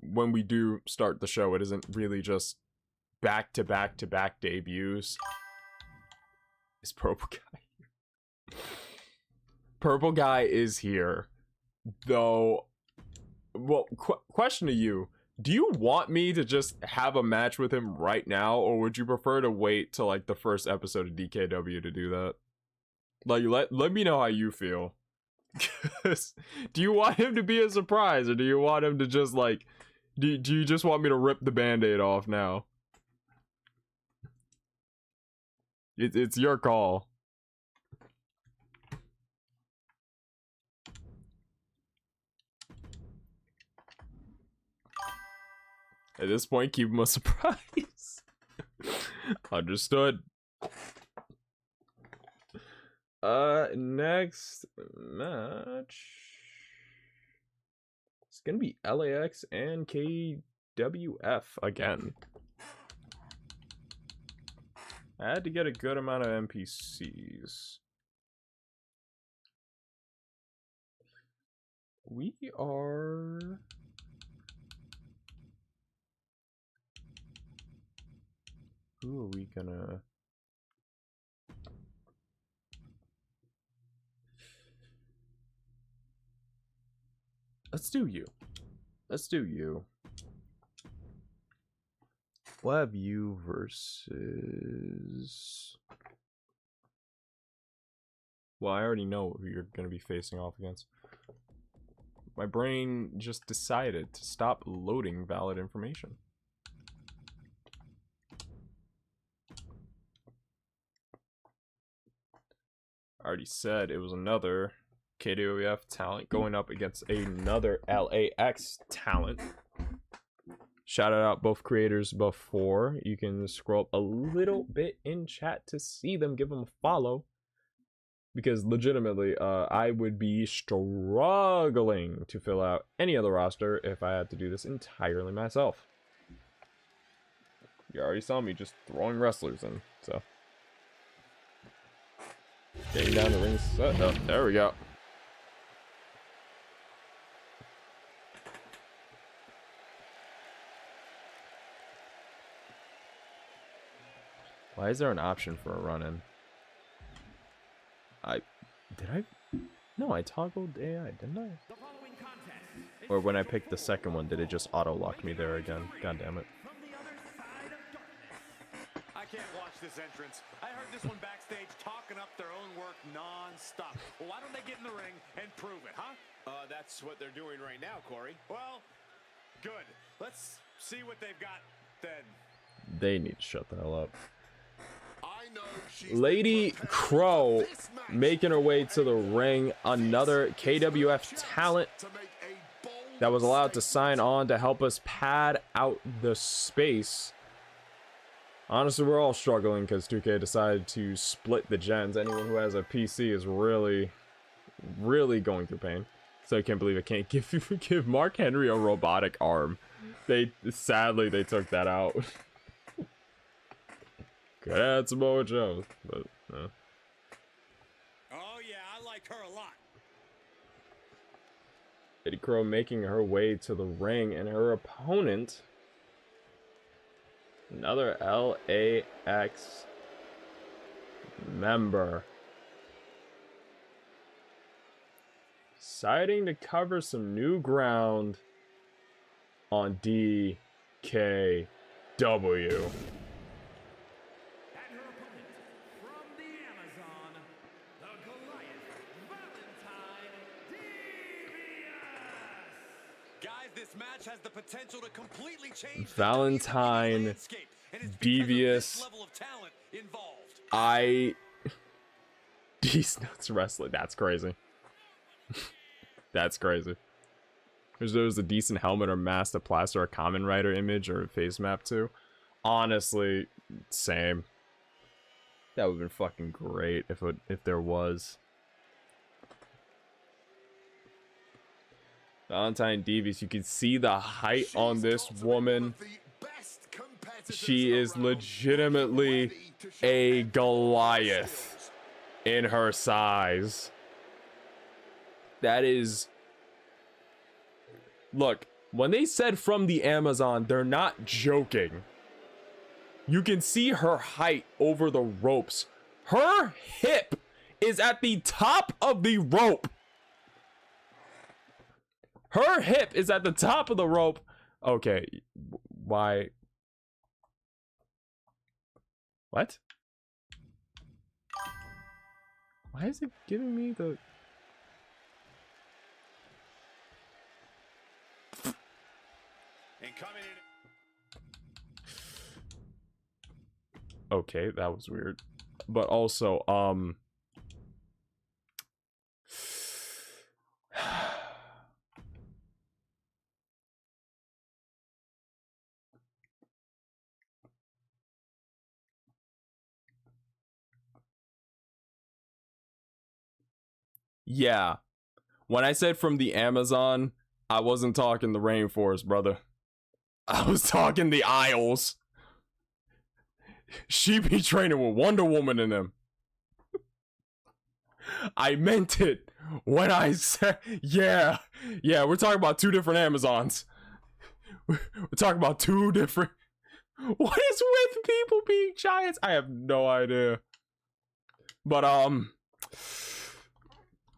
when we do start the show, it isn't really just back to back to back debuts. Is Purple Guy here? Purple Guy is here, though. Well, question to you: do you want me to just have a match with him right now, or would you prefer to wait till like the first episode of DKW to do that? Like, let me know how you feel. 'Cause do you want him to be a surprise, or do you want him to just like, do you just want me to rip the band-aid off now? It's your call. At this point, keep him a surprise. Understood. Next match. It's gonna be LAX and KWF again. I had to get a good amount of NPCs. We are... Who are we gonna... Let's do you. Let's do you. We'll have you versus... Well, I already know who you're going to be facing off against. My brain just decided to stop loading valid information. I already said it was another KWF talent going up against another LAX talent. Shout out both creators before. You can scroll up a little bit in chat to see them. Give them a follow. Because legitimately, I would be struggling to fill out any other roster if I had to do this entirely myself. You already saw me just throwing wrestlers in, so. Getting down the ring set. Oh, there we go. Why is there an option for a run-in? No, I toggled AI, didn't I? Or when I picked the second one, did it just auto-lock me there again? God damn it. I can't watch this entrance. I heard this one backstage talking up their own work non-stop. Well, why don't they get in the ring and prove it, huh? That's what they're doing right now, Corey. Well, good. Let's see what they've got then. They need to shut the hell up. Lady Crow making her way to the ring. Another KWF talent that was allowed to sign on to help us pad out the space. Honestly, we're all struggling because 2K decided to split the gens. Anyone who has a PC is really going through pain. So I can't believe I can't give Mark Henry a robotic arm. Sadly they took that out. Could add some more shows, but no. Oh yeah, I like her a lot. Lady Crow making her way to the ring, and her opponent, another LAX member, deciding to cover some new ground on DKW. This match has the potential to completely change Valentine, landscape, and it's Devious. because of this level of talent involved. These nuts wrestling. That's crazy. That's crazy. There's a decent helmet or mask to plaster a Kamen Rider image or a face map to. Honestly, same. That would have been fucking great if there was. Valentine Devious, you can see the height on this woman. She is legitimately a Goliath in her size. That is... Look, when they said from the Amazon, they're not joking. You can see her height over the ropes. Her hip is at the top of the rope. Her hip is at the top of the rope. Okay, why? What? Why is it giving me the... And coming in. Okay, that was weird. But also, yeah. When I said from the Amazon, I wasn't talking the rainforest, brother. I was talking the Isles. She be training with Wonder Woman in them. I meant it when I said, yeah, we're talking about two different Amazons. We're talking about two different... What is with people being giants? I have no idea. But,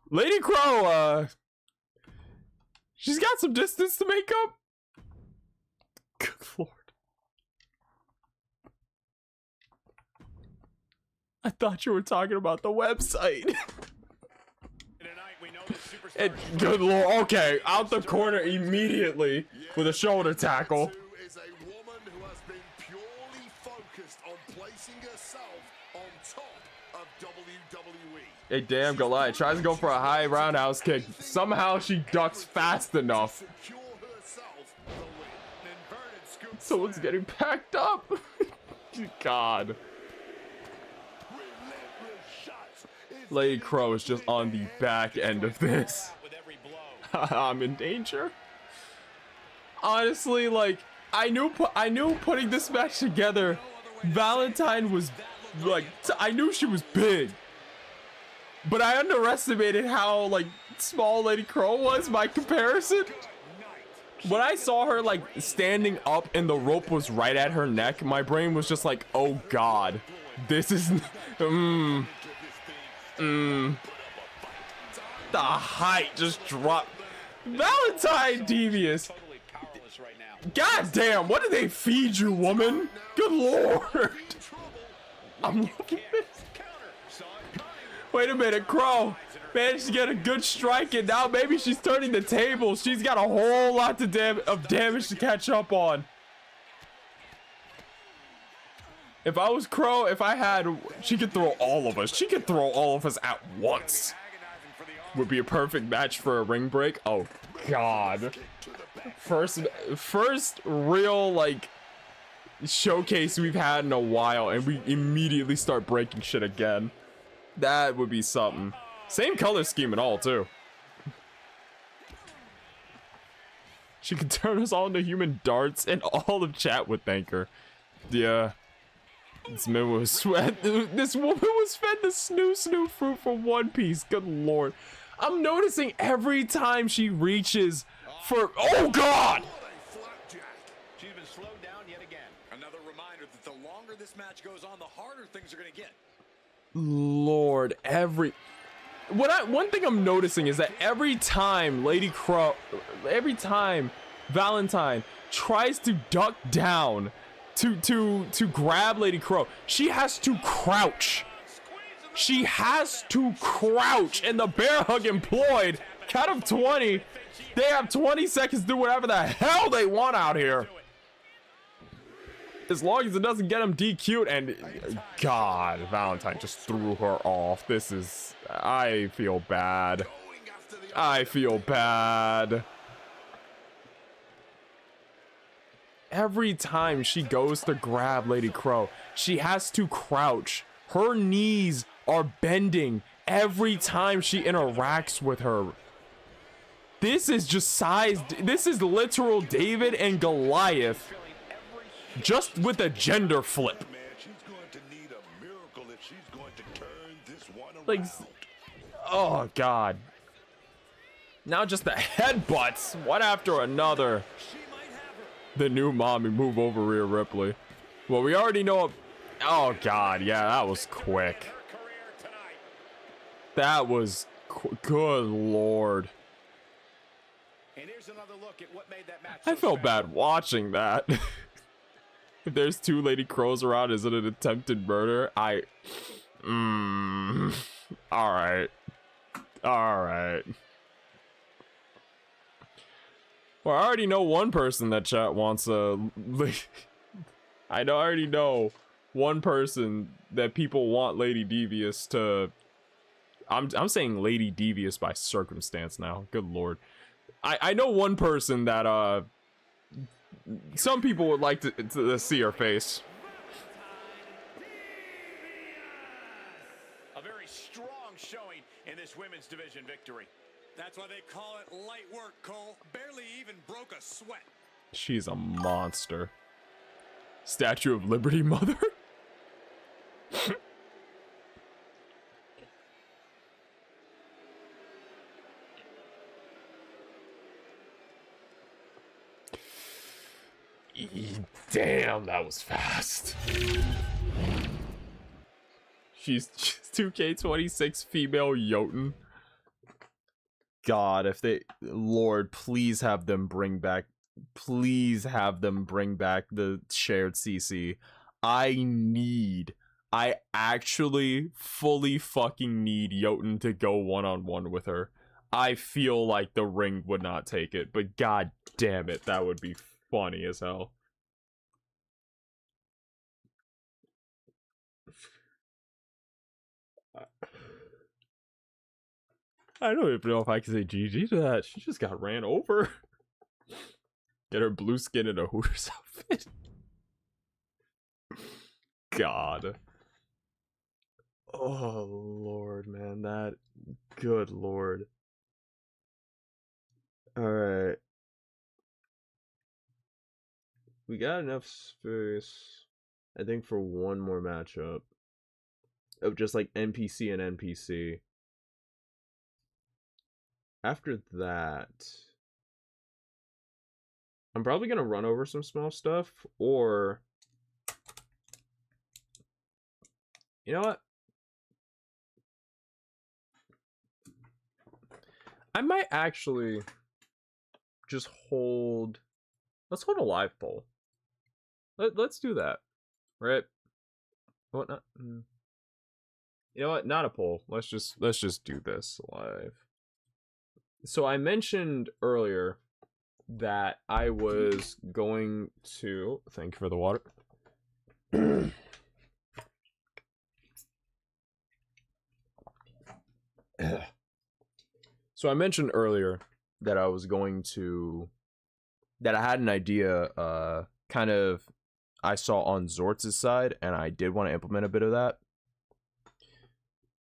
Lady Crow, she's got some distance to make up. Good lord. I thought you were talking about the website. And good lord, okay, out the corner immediately with a shoulder tackle. Is a woman who has been purely focused on placing herself on top of WWE. Hey, damn, Goliath tries to go for a high roundhouse kick. Somehow she ducks fast enough. Secure herself the win. Inverted scoop. Someone's getting packed up. God. Relentless shots. Lady Crow is just on the back end of this. With every blow. I'm in danger. Honestly, like, I knew putting this match together, Valentine was like, I knew she was big, but I underestimated how like small Lady Crow was by comparison. When I saw her like standing up and the rope was right at her neck, my brain was just like, oh god, this is the height just dropped. Valentine devious. Totally powerless right now. God damn, what did they feed you, woman? Good lord. I'm looking at this. Wait a minute, Crow managed to get a good strike and now maybe she's turning the table. She's got a whole lot of damage to catch up on. If I was Crow, she could throw all of us. She could throw all of us at once. Would be a perfect match for a ring break. Oh god. First real like showcase we've had in a while and we immediately start breaking shit again. That would be something. Same color scheme and all too. She could turn us all into human darts and all of chat would thank her. Yeah. This woman was fed the snoo fruit from One Piece. Good lord. I'm noticing every time she reaches for... Oh god! She's been slowed down yet again. Another reminder that the longer this match goes on, the harder things are going to get. Lord, one thing I'm noticing is that every time Valentine tries to duck down to grab Lady Crow, she has to crouch. She has to crouch, and the bear hug employed. Count of 20. They have 20 seconds to do whatever the hell they want out here. As long as it doesn't get them DQ'd, and god, Valentine just threw her off. This is, I feel bad. I feel bad. Every time she goes to grab Lady Crow, she has to crouch. Her knees are bending every time she interacts with her. This is just size. This is literal David and Goliath, just with a gender flip. Like, oh god. Now just the headbutts, one after another. The new mommy move over Rhea Ripley. Well, we already know. Oh god, yeah, that was quick. That was good lord. And here's another look at what made that match I felt bad watching that. If there's two Lady Crows around, is it an attempted murder? Alright. Alright. Well, I already know one person that chat wants a... I already know one person that people want Lady Devious to... I'm saying Lady Devious by circumstance now. Good lord. I know one person that, some people would like to see her face. A very strong showing in this women's division victory. That's why they call it light work, Cole. Barely even broke a sweat. She's a monster. Statue of Liberty Mother? Damn, that was fast. She's 2K26 female Jotun. God, if they... Lord, please have them bring back... Please have them bring back the shared CC. I actually fully fucking need Jotun to go one-on-one with her. I feel like the ring would not take it, but god damn it, that would be funny as hell. I don't even know if I can say GG to that. She just got ran over. Get her blue skin in a Hooters outfit. God. Oh, Lord, man. That... Good Lord. Alright. We got enough space, I think, for one more matchup. Of just, like, NPC and NPC. After that... I'm probably gonna run over some small stuff, or... You know what? I might actually just hold... Let's hold a live poll. Let's do that. Right? What not? You know what? Not a poll. Let's just do this live. So I mentioned earlier that I was going to... Thank you for the water. So I mentioned earlier that I was going to... That I had an idea, kind of, I saw on Zortz's side, and I did want to implement a bit of that.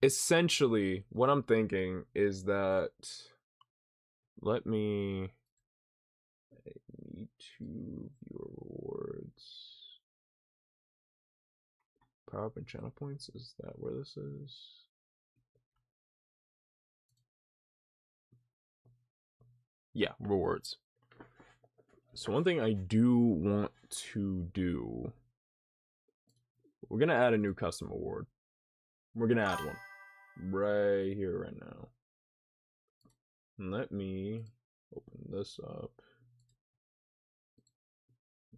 Essentially, what I'm thinking is that... Let me... I need to viewer rewards. Power up and channel points, is that where this is? Yeah, rewards. So one thing I do want to do, we're gonna add a new custom award. We're gonna add one right here, right now. Let me open this up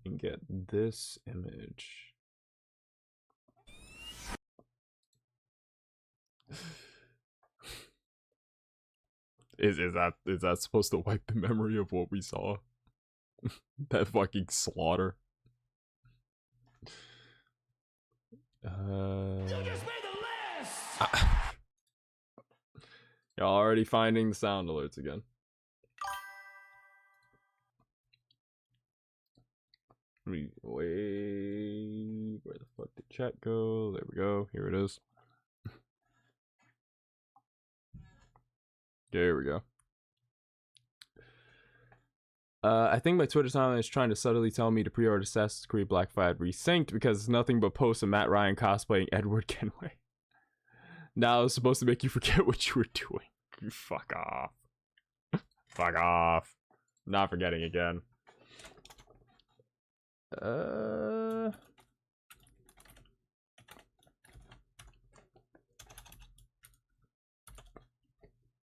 and get this image. Is that supposed to wipe the memory of what we saw? That fucking slaughter. You just made the list. Y'all already finding the sound alerts again. Wait, where the fuck did chat go? There we go. Here it is. There we go. I think my Twitter timeline is trying to subtly tell me to pre-order Assassin's Creed Black Flag Resynced because it's nothing but posts of Matt Ryan cosplaying Edward Kenway. Now it's supposed to make you forget what you were doing. You fuck off. Fuck off. Not forgetting again.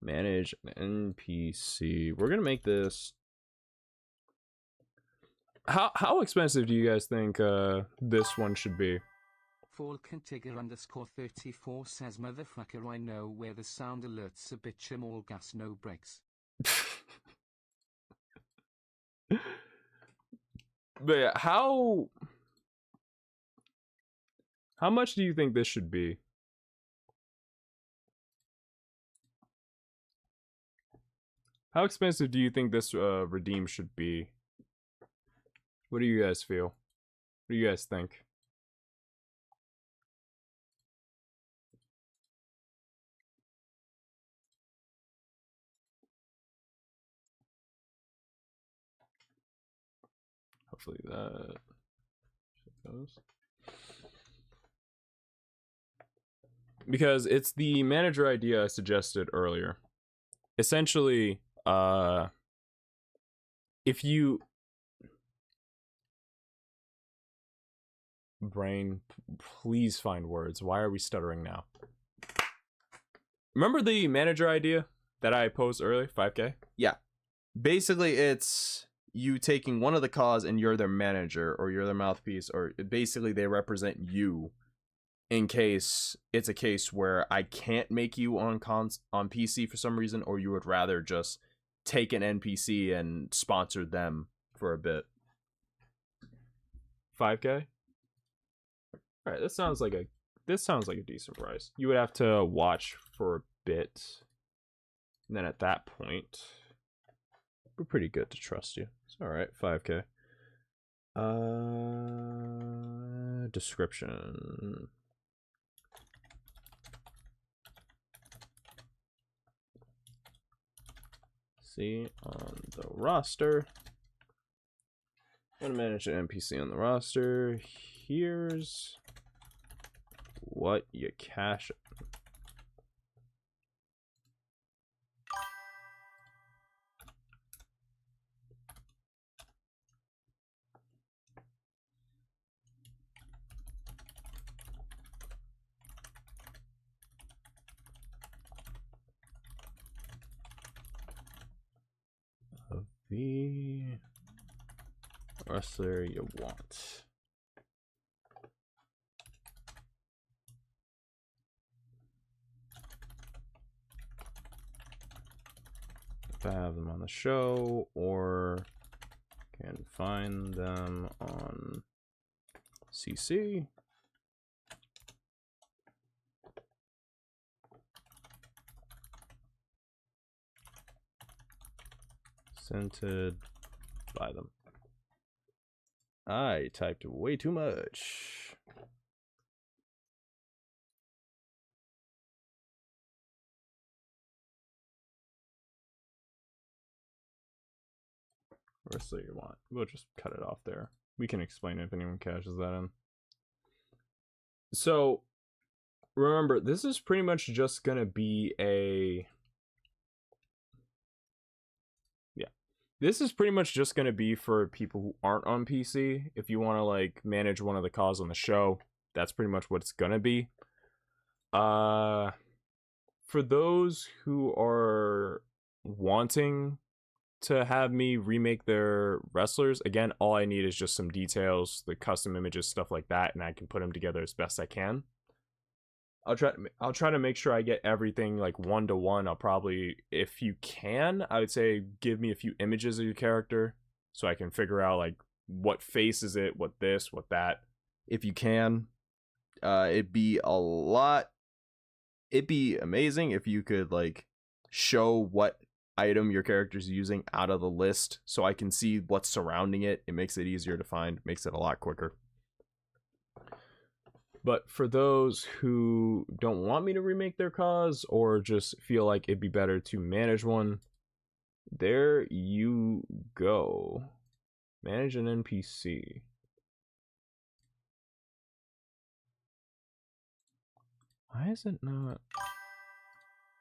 Manage an NPC. We're gonna make this... How expensive do you guys think this one should be? Falcontigger_34 says, motherfucker, I know where the sound alerts a bitch, I'm all gas, no brakes. But yeah, how much do you think this should be? How expensive do you think this redeem should be? What do you guys feel? What do you guys think? Hopefully that goes. Because it's the manager idea I suggested earlier. Essentially, if you brain, please find words. Why are we stuttering now? Remember the manager idea that I posed earlier, 5K? Yeah. Basically, it's you taking one of the cause and you're their manager or you're their mouthpiece, or basically they represent you in case it's a case where I can't make you on PC for some reason, or you would rather just take an NPC and sponsor them for a bit. 5K? All right, this sounds like a decent price. You would have to watch for a bit, and then at that point, we're pretty good to trust you. It's all right. 5K. Description. See on the roster. I'm gonna manage an NPC on the roster. Here's what you cash. Of the wrestler you want. If I have them on the show or can find them on CC. Scented by them. I typed way too much. Wrestler you want. We'll just cut it off there. We can explain it if anyone cashes that in. So, remember, this is pretty much just gonna be a... Yeah. This is pretty much just gonna be for people who aren't on PC. If you want to, like, manage one of the cause on the show, that's pretty much what it's gonna be. For those who are wanting to have me remake their wrestlers, again, all I need is just some details, the custom images, stuff like that, and I can put them together as best I can. I'll try to make sure I get everything like 1-to-1. I'll probably, if you can, I would say give me a few images of your character so I can figure out like what face is it, what this, what that. If you can, it'd be amazing if you could like show what item your character's using out of the list so I can see what's surrounding it. It makes it easier to find, makes it a lot quicker. But for those who don't want me to remake their cause or just feel like it'd be better to manage one, there you go. Manage an NPC. Why is it not?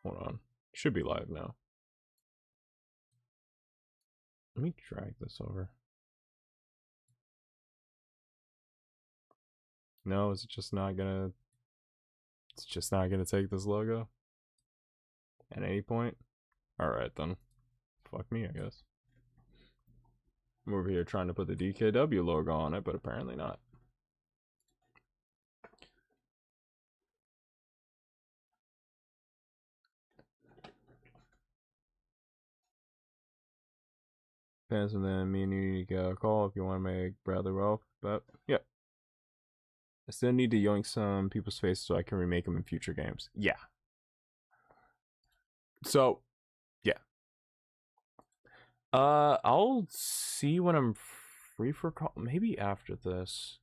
Hold on. Should be live now. Let me drag this over. No, is it just not gonna... It's just not gonna take this logo? At any point? Alright then. Fuck me, I guess. I'm over here trying to put the DKW logo on it, but apparently not. Depends on then me and you need to get a call if you want to make Bradley Ralph. But yeah. I still need to yoink some people's faces so I can remake them in future games. Yeah. So, yeah. I'll see when I'm free for call. Maybe after this,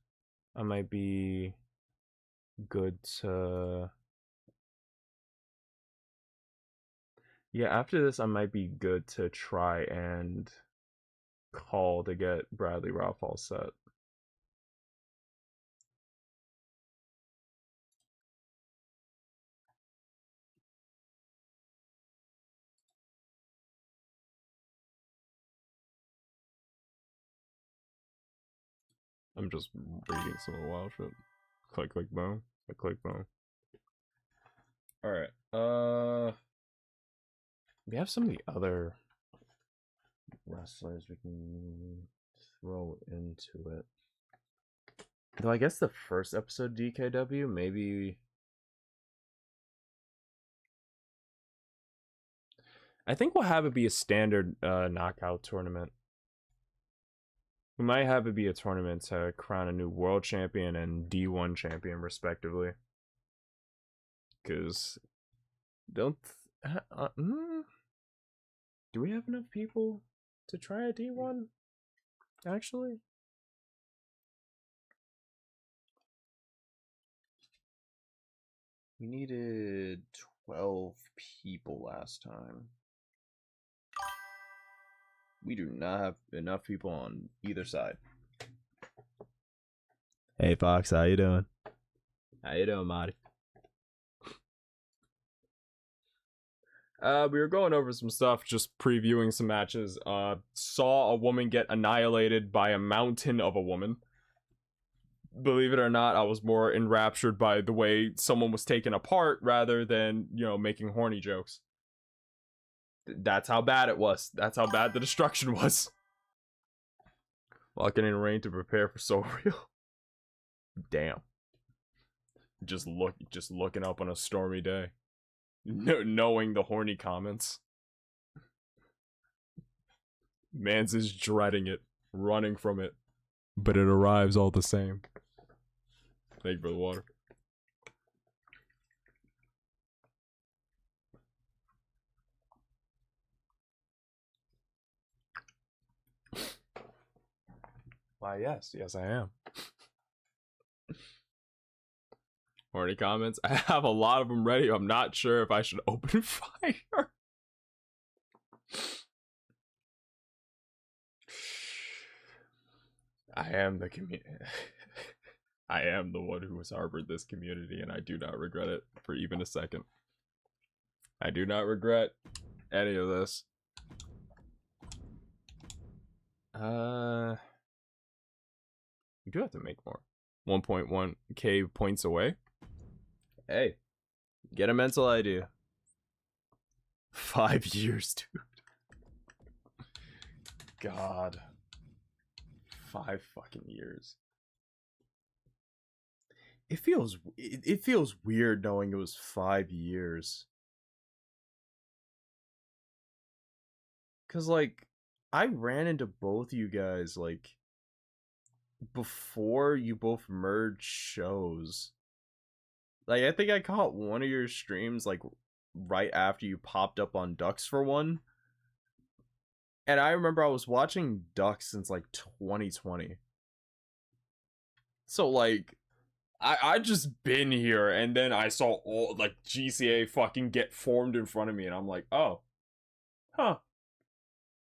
I might be good to. Yeah, after this, I might be good to try and call to get Bradley Ralph all set. I'm just reading some of the wild shit. Click, click, boom. Click, click, boom. Alright, we have some of the other wrestlers we can throw into it. Though I guess the first episode DKW, maybe... I think we'll have it be a standard knockout tournament. We might have it be a tournament to crown a new world champion and D1 champion, respectively. Because... do we have enough people to try a D1? Actually? We needed 12 people last time. We do not have enough people on either side. Hey Fox, how you doing? How you doing, Marty? We were going over some stuff, just previewing some matches. Saw a woman get annihilated by a mountain of a woman. Believe it or not, I was more enraptured by the way someone was taken apart rather than, you know, making horny jokes. That's how bad it was. That's how bad the destruction was. Walking in rain to prepare for So Real. Damn. Just looking up on a stormy day. Knowing the horny comments. Mans is dreading it, running from it, but it arrives all the same. Thank you for the water. Why, yes, I am. Horny comments? I have a lot of them ready. I'm not sure if I should open fire. I am the community. I am the one who has harbored this community, and I do not regret it for even a second. I do not regret any of this. We do have to make more. 1.1k points away. Hey, get a mental idea. 5 years, dude. God. 5 fucking years. It feels weird knowing it was 5 years. Cause like I ran into both you guys like before you both merged shows. Like I think I caught one of your streams like right after you popped up on Ducks for one. And I remember I was watching Ducks since like 2020. So like I just been here and then I saw all like GCA fucking get formed in front of me and I'm like, oh. Huh.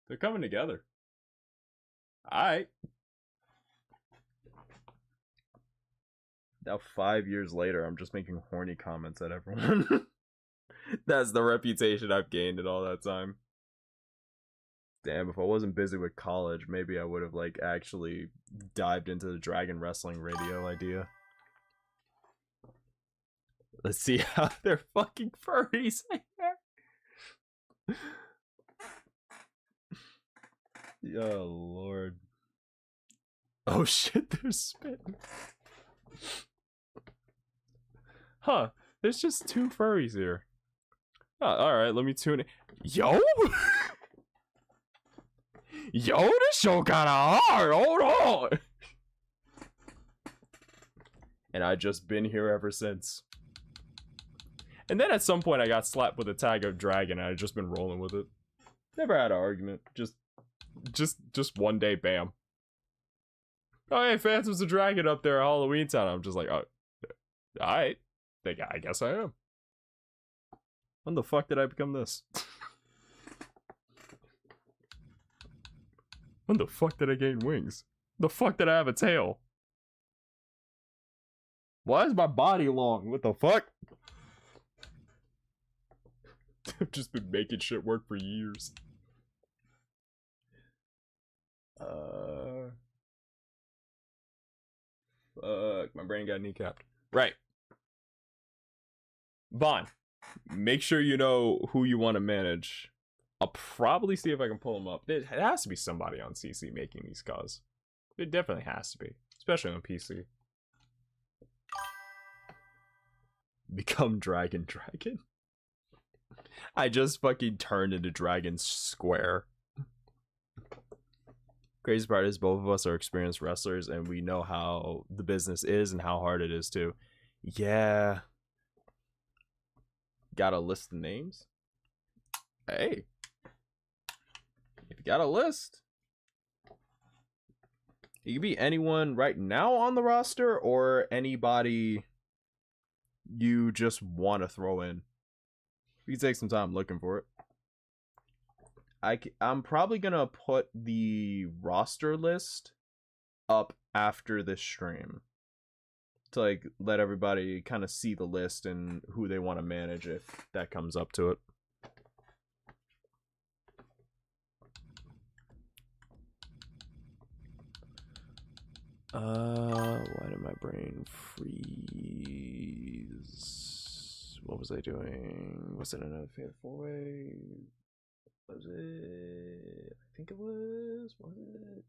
They're coming together. Alright. Now 5 years later, I'm just making horny comments at everyone. That's the reputation I've gained in all that time. Damn, if I wasn't busy with college, maybe I would have like actually dived into the Dragon Wrestling Radio idea. Let's see how they're fucking furries here. Oh lord. Oh shit, they're spitting. Huh, there's just 2 furries here. Oh, alright, let me tune in. Yo! Yo, this show kind of hard. Hold on. And I just been here ever since. And then at some point I got slapped with a tag of dragon and I just been rolling with it. Never had an argument. Just one day, bam. Oh, hey, Phantom's the dragon up there at Halloween Town. I'm just like, oh, alright. I guess I am. When the fuck did I become this? When the fuck did I gain wings? The fuck did I have a tail? Why is my body long? What the fuck? I've just been making shit work for years. Fuck, my brain got kneecapped. Right. Vaughn, make sure you know who you want to manage. I'll probably see if I can pull them up. There has to be somebody on CC making these calls. It definitely has to be, especially on PC. Become Dragon. I just fucking turned into Dragon Square. Crazy part is both of us are experienced wrestlers and we know how the business is and how hard it is too. Yeah. Got a list of names? Hey. If you got a list. It could be anyone right now on the roster or anybody you just want to throw in. We can take some time looking for it. I'm probably gonna put the roster list up after this stream to like let everybody kind of see the list and who they want to manage if that comes up to it. Why did my brain freeze? What was I doing? Was it another fatal 4-way? Was it? I think it was. Was it?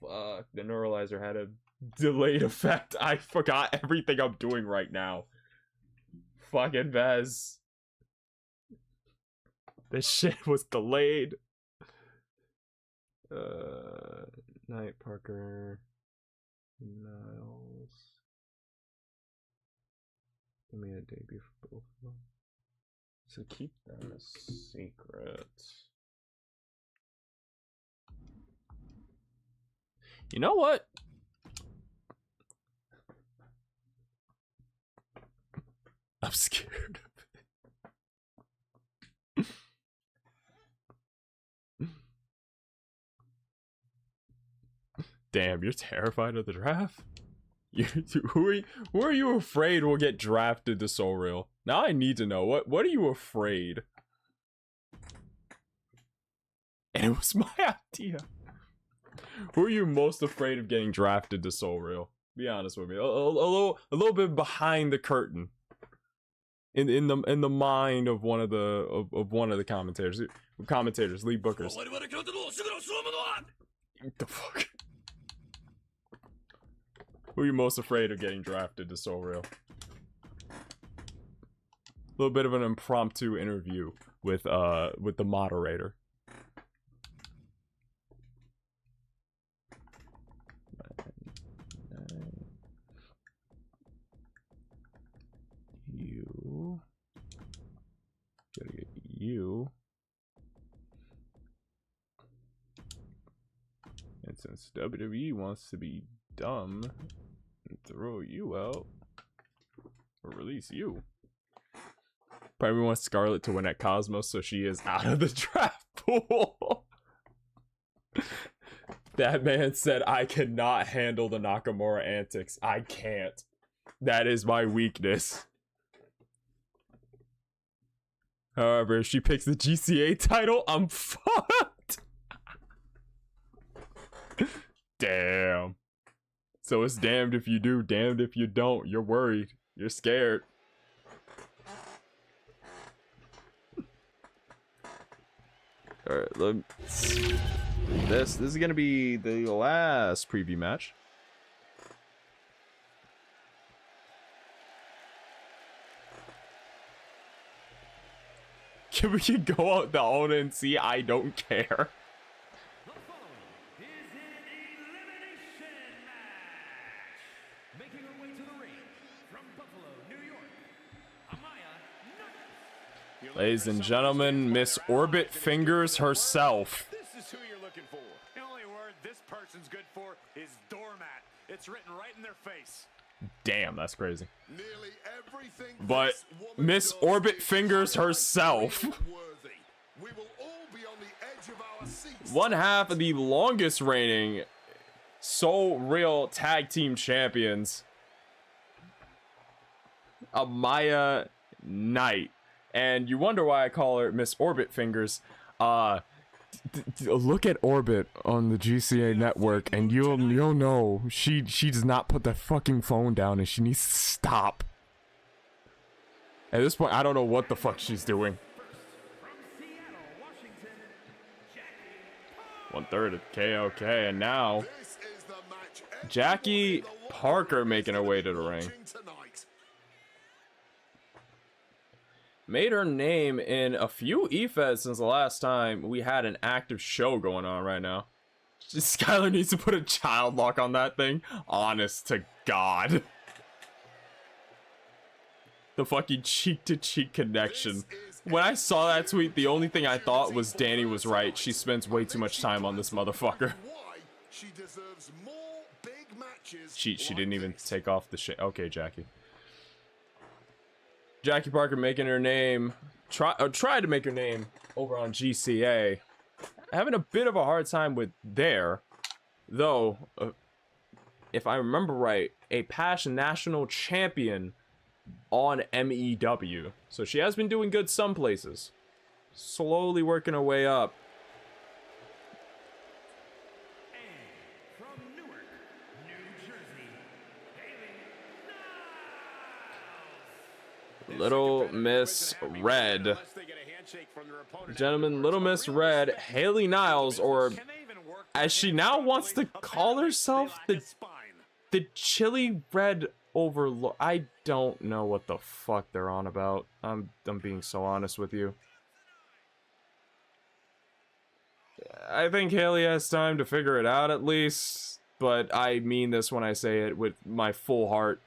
Fuck, the neuralizer had a delayed effect. I forgot everything I'm doing right now. Fucking Vez. This shit was delayed. Knight, Parker, Niles. Give me a debut for both of them. So keep them a secret. You know what? I'm scared of it. Damn, you're terrified of the draft? Who are you afraid will get drafted to Soul Real? Now I need to know. What are you afraid? And it was my idea. Who are you most afraid of getting drafted to Soul Real? Be honest with me. A little bit behind the curtain. In the mind of one of the commentators. Lead bookers. What the fuck? Who are you most afraid of getting drafted to Soul Real? A little bit of an impromptu interview with the moderator. You gotta get you. And since WWE wants to be dumb and throw you out or release you, probably wants Scarlett to win at Cosmos so she is out of the draft pool. That man said, I cannot handle the Nakamura antics. I can't. That is my weakness. However, if she picks the GCA title, I'm fucked. Damn. So it's damned if you do, damned if you don't. You're worried. You're scared. Alright, let's do this. This is gonna be the last preview match. Can we go out the ONC? I don't care. The following is an elimination match. Making her way to the ring from Buffalo, New York, Amaya Nunes. Ladies and gentlemen, Miss Orbit Fingers herself. This is who you're looking for. The only word this person's good for is doormat. It's written right in their face. Damn, that's crazy. Nearly everything But this woman Miss does Orbit is Fingers herself. worthy. We will all be on the edge of our seats. One half of the longest reigning So Real Tag Team Champions, Amaya Knight. And you wonder why I call her Miss Orbit Fingers. Look at Orbit on the GCA network and you'll know she does not put that fucking phone down and she needs to stop. At this point, I don't know what the fuck she's doing. From Seattle, Washington, Jackie. 1/3 of KOK, and now This is the match everyone Jackie in the world Parker is making her gonna way be to the ring. watching tonight. Made her name in a few EFEDs since the last time we had an active show going on right now. Skylar needs to put a child lock on that thing. Honest to God. The fucking cheek-to-cheek connection. When I saw that tweet, the only thing I thought was Danny was right. She spends way too much time on this motherfucker. Why she deserves more big matches She like didn't even this. take off the shit. Okay, Jackie. Jackie Parker making her name, tried to make her name over on GCA. Having a bit of a hard time with there, though, if I remember right, a past national champion on MEW. So she has been doing good some places. Slowly working her way up. From Newark, New Jersey, Haley Little Miss Red. Unless they get a handshake from their opponent. Gentlemen, Little Miss Red, Haley Niles, or Can they even work as she now wants to call herself, the the spine? Chili Red Overlord. I don't know what the fuck they're on about. I'm being so honest with you. I think Haley has time to figure it out at least, but I mean this when I say it with my full heart.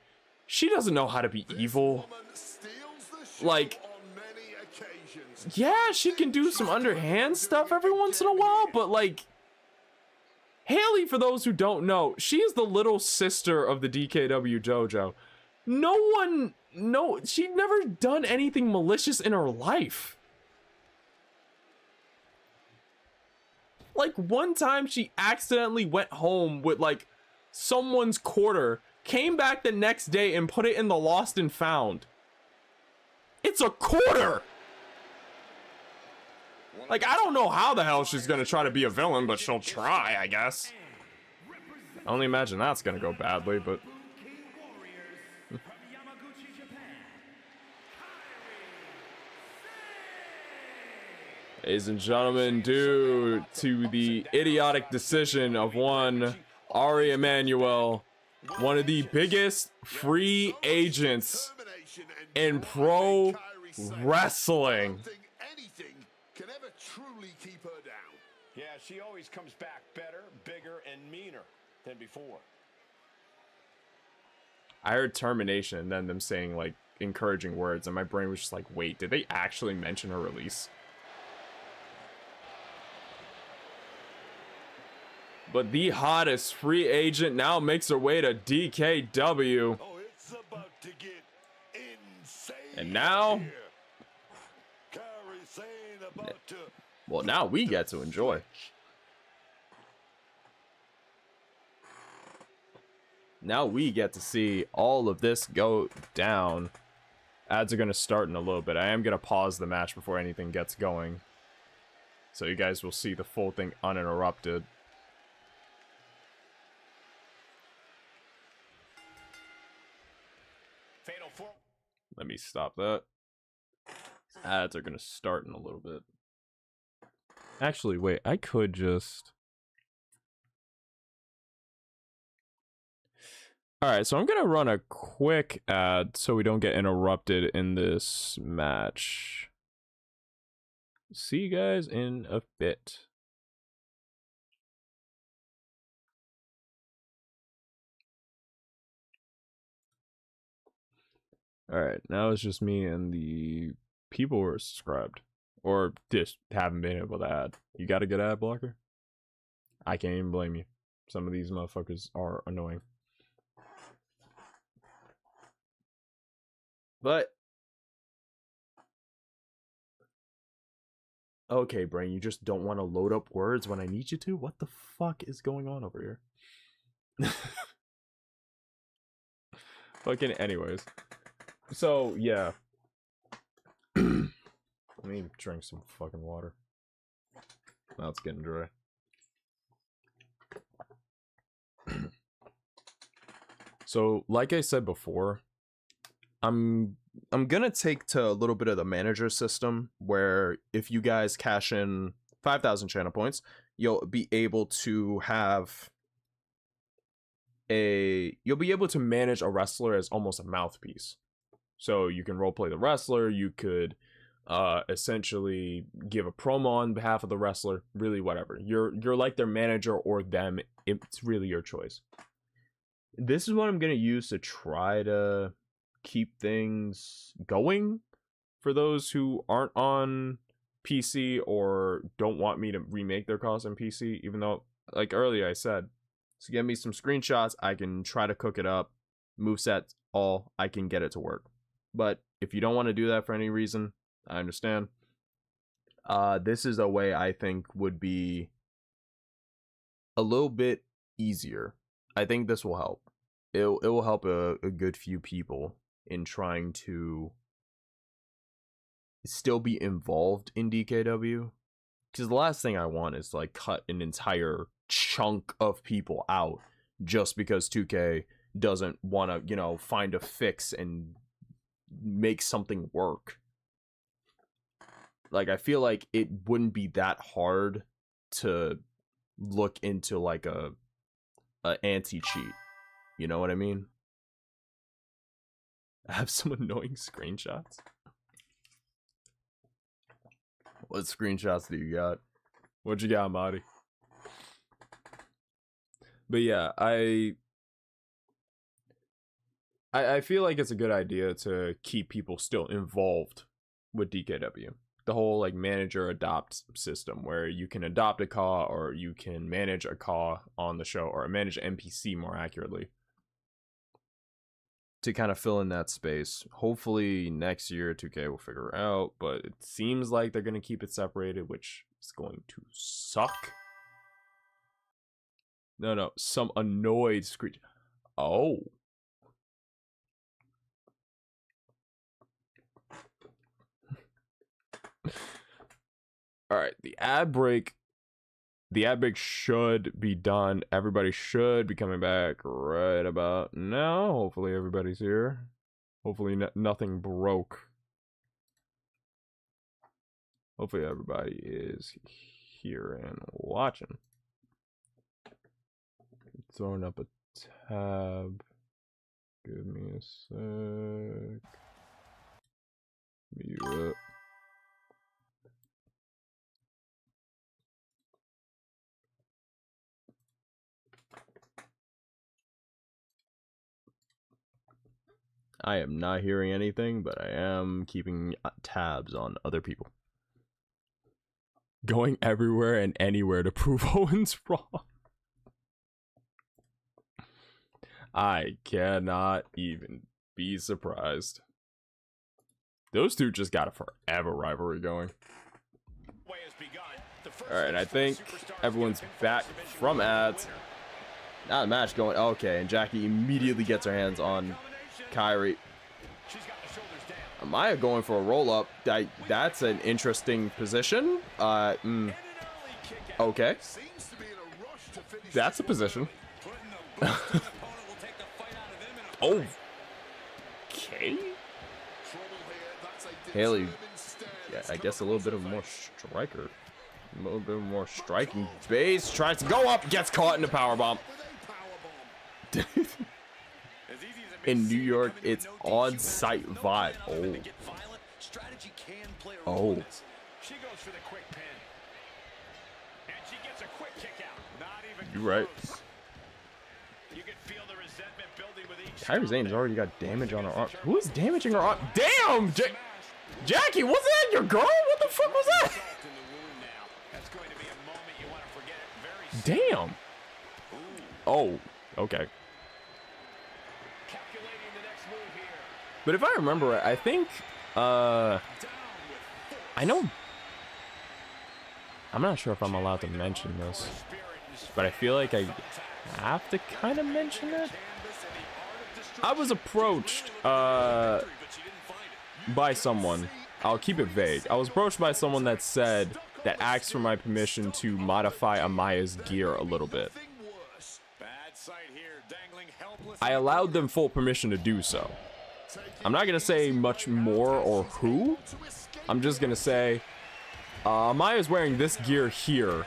She doesn't know how to be evil. Woman steals the show Like, on many occasions. yeah, she can do some underhand stuff every once in a while, but like, Haley, for those who don't know, she is the little sister of the DKW JoJo. She'd never done anything malicious in her life. Like, one time she accidentally went home with like someone's quarter, came back the next day and put it in the lost and found. It's a quarter! Like, I don't know how the hell she's gonna try to be a villain, but she'll try, I guess. I only imagine that's gonna go badly, but... King Warriors from Yamaguchi, Japan, Ladies and gentlemen, due to the idiotic decision of one Ari Emanuel, one of the biggest free agents in pro wrestling. I don't think anything can ever truly keep her down. Yeah, she always comes back better, bigger, and meaner than before. I heard termination and then them saying like encouraging words, and my brain was just like, wait, did they actually mention her release? But the hottest free agent now makes her way to DKW. Oh, it's about to get insane. And now, here. Kyrie Sane about to well, now we get to enjoy. Now we get to see all of this go down. Ads are going to start in a little bit. I am going to pause the match before anything gets going, so you guys will see the full thing uninterrupted. Fatal four. Let me stop that. Ads are going to start in a little bit. Actually, wait, I could just... Alright, so I'm going to run a quick ad so we don't get interrupted in this match. see you guys in a bit. Alright, now it's just me and the people who are subscribed. Or just haven't been able to add. You got a good ad blocker? I can't even blame you. Some of these motherfuckers are annoying. But okay, brain, you just don't want to load up words when I need you to? What the fuck is going on over here? Fucking anyways. So, yeah. Let me drink some fucking water. Now it's getting dry. So, like I said before, I'm gonna take to a little bit of the manager system where if you guys cash in 5,000 channel points, you'll be able to have you'll be able to manage a wrestler as almost a mouthpiece. So you can roleplay the wrestler, you could essentially give a promo on behalf of the wrestler, really whatever. You're like their manager or them, it's really your choice. This is what I'm going to use to try to keep things going for those who aren't on PC or don't want me to remake their calls on PC, even though, like earlier I said, so give me some screenshots, I can try to cook it up, moveset, all, I can get it to work. But if you don't want to do that for any reason, I understand. This is a way I think would be a little bit easier. I think this will help. It will help a good few people in trying to still be involved in DKW. Because the last thing I want is like cut an entire chunk of people out just because 2K doesn't want to, you know, find a fix and make something work. Like, I feel like it wouldn't be that hard to look into like a anti-cheat. You know what I mean? I have some annoying screenshots. What screenshots do you got? What you got, Marty? But yeah, I feel like it's a good idea to keep people still involved with DKW. The whole like manager adopt system where you can adopt a CAW or you can manage a CAW on the show, or manage an NPC more accurately, to kind of fill in that space. Hopefully next year 2K will figure it out, but it seems like they're going to keep it separated, which is going to suck. No, some annoyed screech. Oh. All right, the ad break should be done. Everybody should be coming back right about now. Hopefully everybody's here. Hopefully nothing broke. Hopefully everybody is here and watching. Throwing up a tab. Give me a sec. Mute up. I am not hearing anything, but I am keeping tabs on other people. Going everywhere and anywhere to prove Owen's wrong. I cannot even be surprised. Those two just got a forever rivalry going. Alright, I think everyone's back from ads. Now the match going. Okay, and Jackie immediately gets her hands on Kyrie. Amaya going for a roll-up. That's an interesting position. Okay. That's a position. Oh. Okay. Haley, yeah, I guess a little bit of more striker. A little bit more striking base. Tries to go up, gets caught in the powerbomb. In New York, it's on-site vibe. Oh. She goes for the quick pin. And she gets a quick kick out. Not even You right. close. You can feel the resentment building with each Kairi Sane's already got damage on her arm. Who is damaging her arm? Damn! Jackie, was that your girl? What the fuck was that? salt in the wound now. That's going to be a moment you want to forget very soon. Damn. Oh, okay. Calculating the next move here. But if I remember right, I think, I know, I'm not sure if I'm allowed to mention this, but I feel like I have to kind of mention it. I was approached, by someone, I'll keep it vague. I was approached by someone that asked for my permission to modify Amaya's gear a little bit. Bad sight here, dangling helpless. I allowed them full permission to do so. I'm not gonna say much more or who. I'm just gonna say Amaya's wearing this gear here.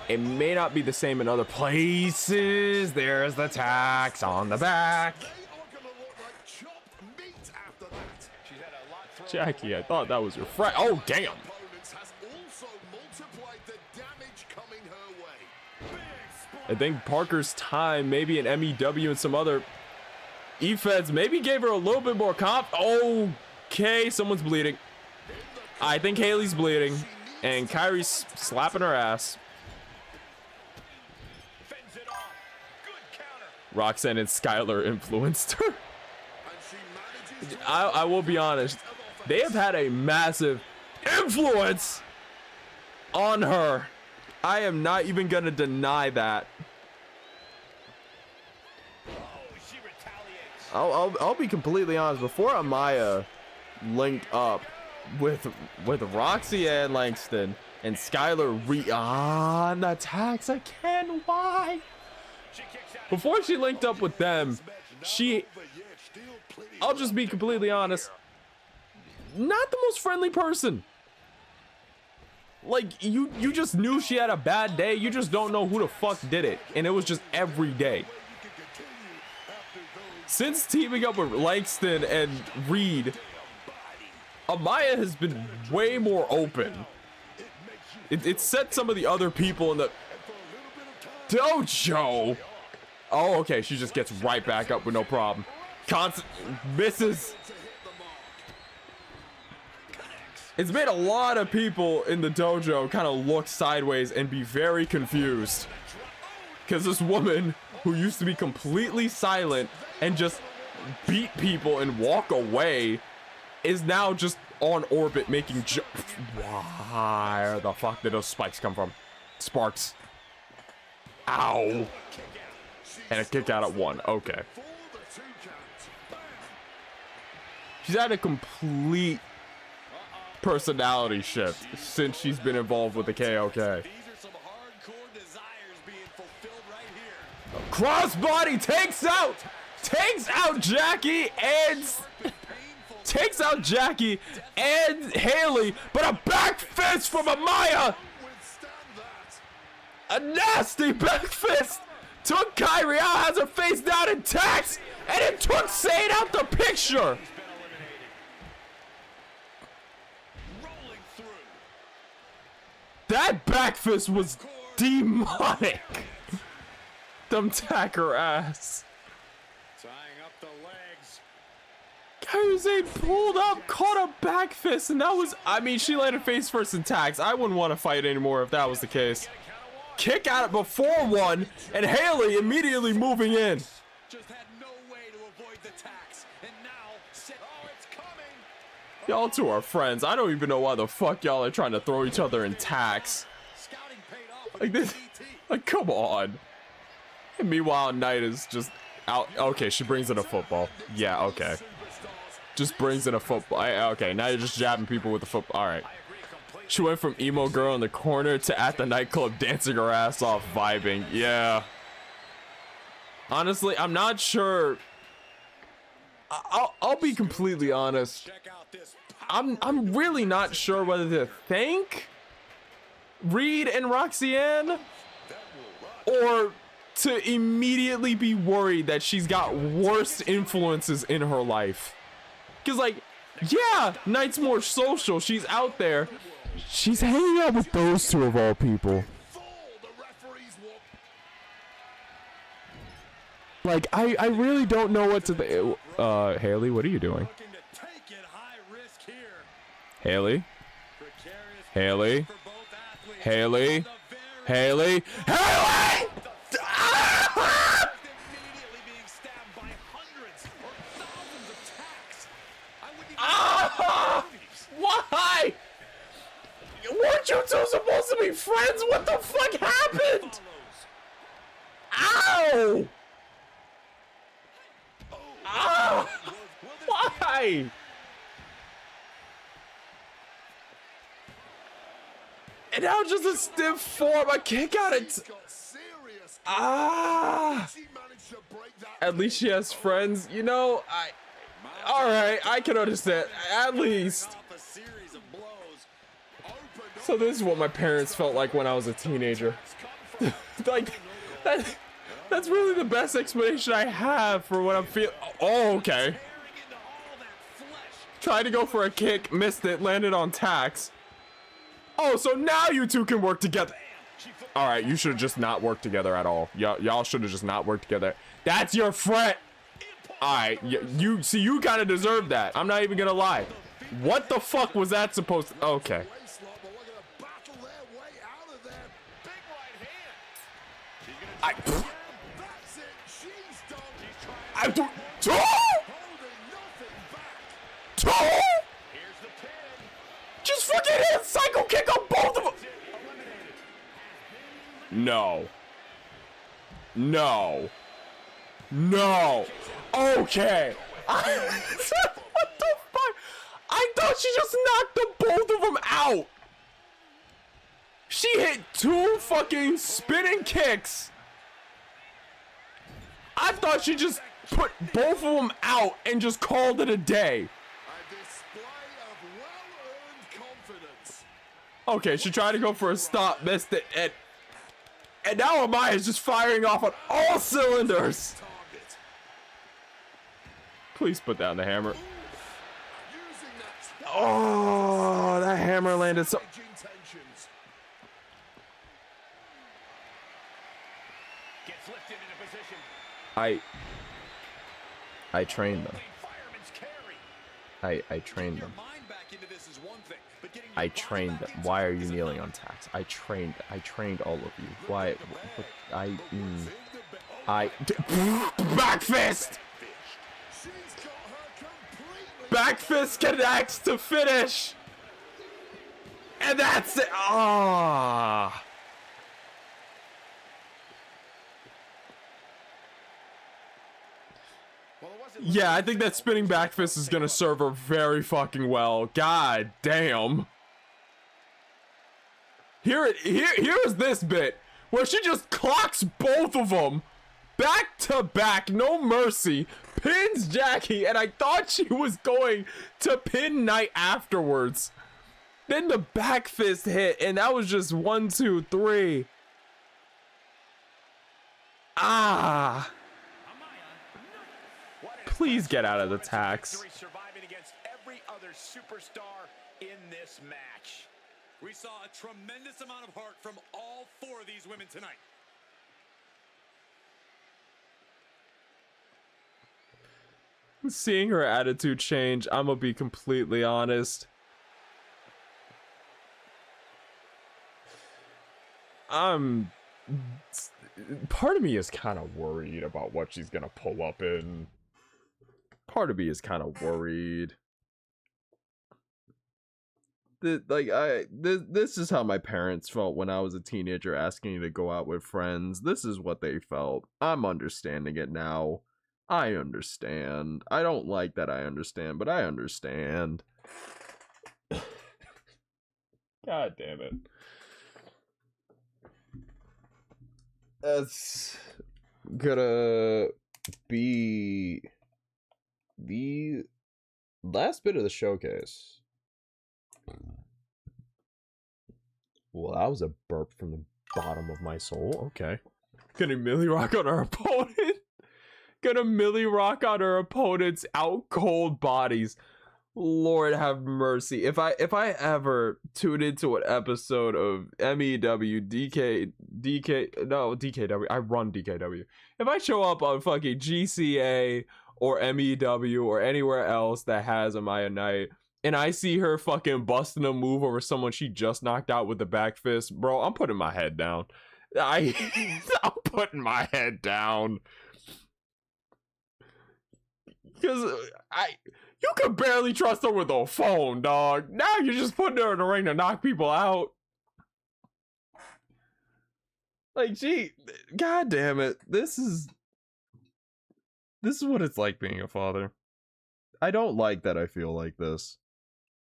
It may not be the same in other places. There's the tax on the back. Jackie, I thought that was your friend. Oh, damn. I think Parker's time, maybe an MEW and some other E-Feds, maybe gave her a little bit more Okay, someone's bleeding. I think Haley's bleeding, and Kairi's slapping her ass. Fends it off. Good counter. Roxanne and Skylar influenced her. I will be honest. They have had a massive influence on her. I am not even going to deny that. Oh, she retaliates. I'll be completely honest. Before Amaya linked up with Roxanne Langston and Skylar on the tax again, why? Before she linked up with them, I'll just be completely honest, not the most friendly person. Like, you just knew she had a bad day. You just don't know who the fuck did it. And it was just every day. Since teaming up with Langston and Reed, Amaya has been way more open. It set some of the other people in the dojo. Oh, okay. She just gets right back up with no problem. Misses. It's made a lot of people in the dojo kind of look sideways and be very confused. Because this woman who used to be completely silent and just beat people and walk away is now just on orbit making where the fuck did those spikes come from? Sparks. Ow. And a kick out at 1. Okay. She's had a complete personality shift since she's been involved with the KOK. These are some hardcore desires being fulfilled right here. Crossbody takes out Jackie and Haley, but a back fist from Amaya. A nasty back fist took Kairi out, has her face down in tax, and it took Sane out the picture. That back fist was demonic. Them tack her ass. Tying up the legs. Kairi Sane pulled up, caught a back fist, and that was, I mean, she landed face first in tags. I wouldn't want to fight anymore if that was the case. Kick out before 1, and Haley immediately moving in. Just had no way to avoid the tax. And now, it's coming. Y'all two are friends. I don't even know why the fuck y'all are trying to throw each other in tax. Scouting paid off. Like this, like come on. And meanwhile, Knight is just out. Okay, she brings in a football. Yeah, okay. Just brings in a football. Okay, now you're just jabbing people with the football. All right. She went from emo girl in the corner to at the nightclub dancing her ass off, vibing. Yeah. Honestly, I'm not sure. I'll be completely honest. I'm really not sure whether to thank Reed and Roxanne or to immediately be worried that she's got worse influences in her life. Because, like, yeah, Knight's more social. She's out there. She's hanging out with those two of all people. Like, I really don't know what to think. Haley, what are you doing? Haley? Haley? Haley? Haley? Haley! Ah! Why? Weren't you two supposed to be friends? What the fuck happened? Ow! Ah! Why? And now just a stiff form, a kick out it. Ah! At least she has friends. You know, alright, I can understand. At least. So this is what my parents felt like when I was a teenager. Like, that's really the best explanation I have for what I'm feeling. Oh, okay. Tried to go for a kick, missed it, landed on tax. Oh, so now you two can work together. Alright, you should have just not worked together at all. Y'all should have just not worked together. That's your friend. Alright, you kind of deserve that. I'm not even gonna lie. What the fuck was that supposed to... Okay. I do... Just fucking hit psycho kick on both of them. No. No. No. Okay. What the fuck? I thought she just knocked the both of them out. She hit 2 fucking spinning kicks. I thought she just put both of them out and just called it a day. Okay, she tried to go for a stop, missed it, and now Amaya's just firing off on all cylinders. Please put down the hammer. Oh, that hammer landed so... I trained them. I trained them. I trained them. Why are you kneeling on tax? I trained all of you. Why? Back fist! Back fist connects to finish! And that's it! Ah! Yeah, I think that spinning back fist is gonna serve her very fucking well. God damn. Here's this bit where she just clocks both of them back to back, no mercy, pins Jackie, and I thought she was going to pin Knight afterwards. Then the back fist hit, and that was just 1, 2, 3. Ah. Please get out of the tax. Surviving against every other superstar in this match. We saw a tremendous amount of heart from all 4 of these women tonight. Seeing her attitude change, I'm gonna be completely honest. Part of me is kind of worried about what she's gonna pull up in. Part of me is kind of worried. This is how my parents felt when I was a teenager asking me to go out with friends. This is what they felt. I'm understanding it now. I understand. I don't like that I understand, but I understand. God damn it. That's gonna be the last bit of the showcase. Well, that was a burp from the bottom of my soul. Okay. Gonna Millie Rock on our opponent. Gonna Millie Rock on her opponent's out cold bodies. Lord have mercy. If I ever tune into an episode of MEW, DKW, I run DKW. If I show up on fucking GCA or MEW or anywhere else that has Amaya Knight, and I see her fucking busting a move over someone she just knocked out with the back fist, bro, I'm putting my head down. I'm putting my head down. Because you could barely trust her with a phone, dog. Now you're just putting her in the ring to knock people out. Like, gee, god damn it. This is what it's like being a father. I don't like that I feel like this.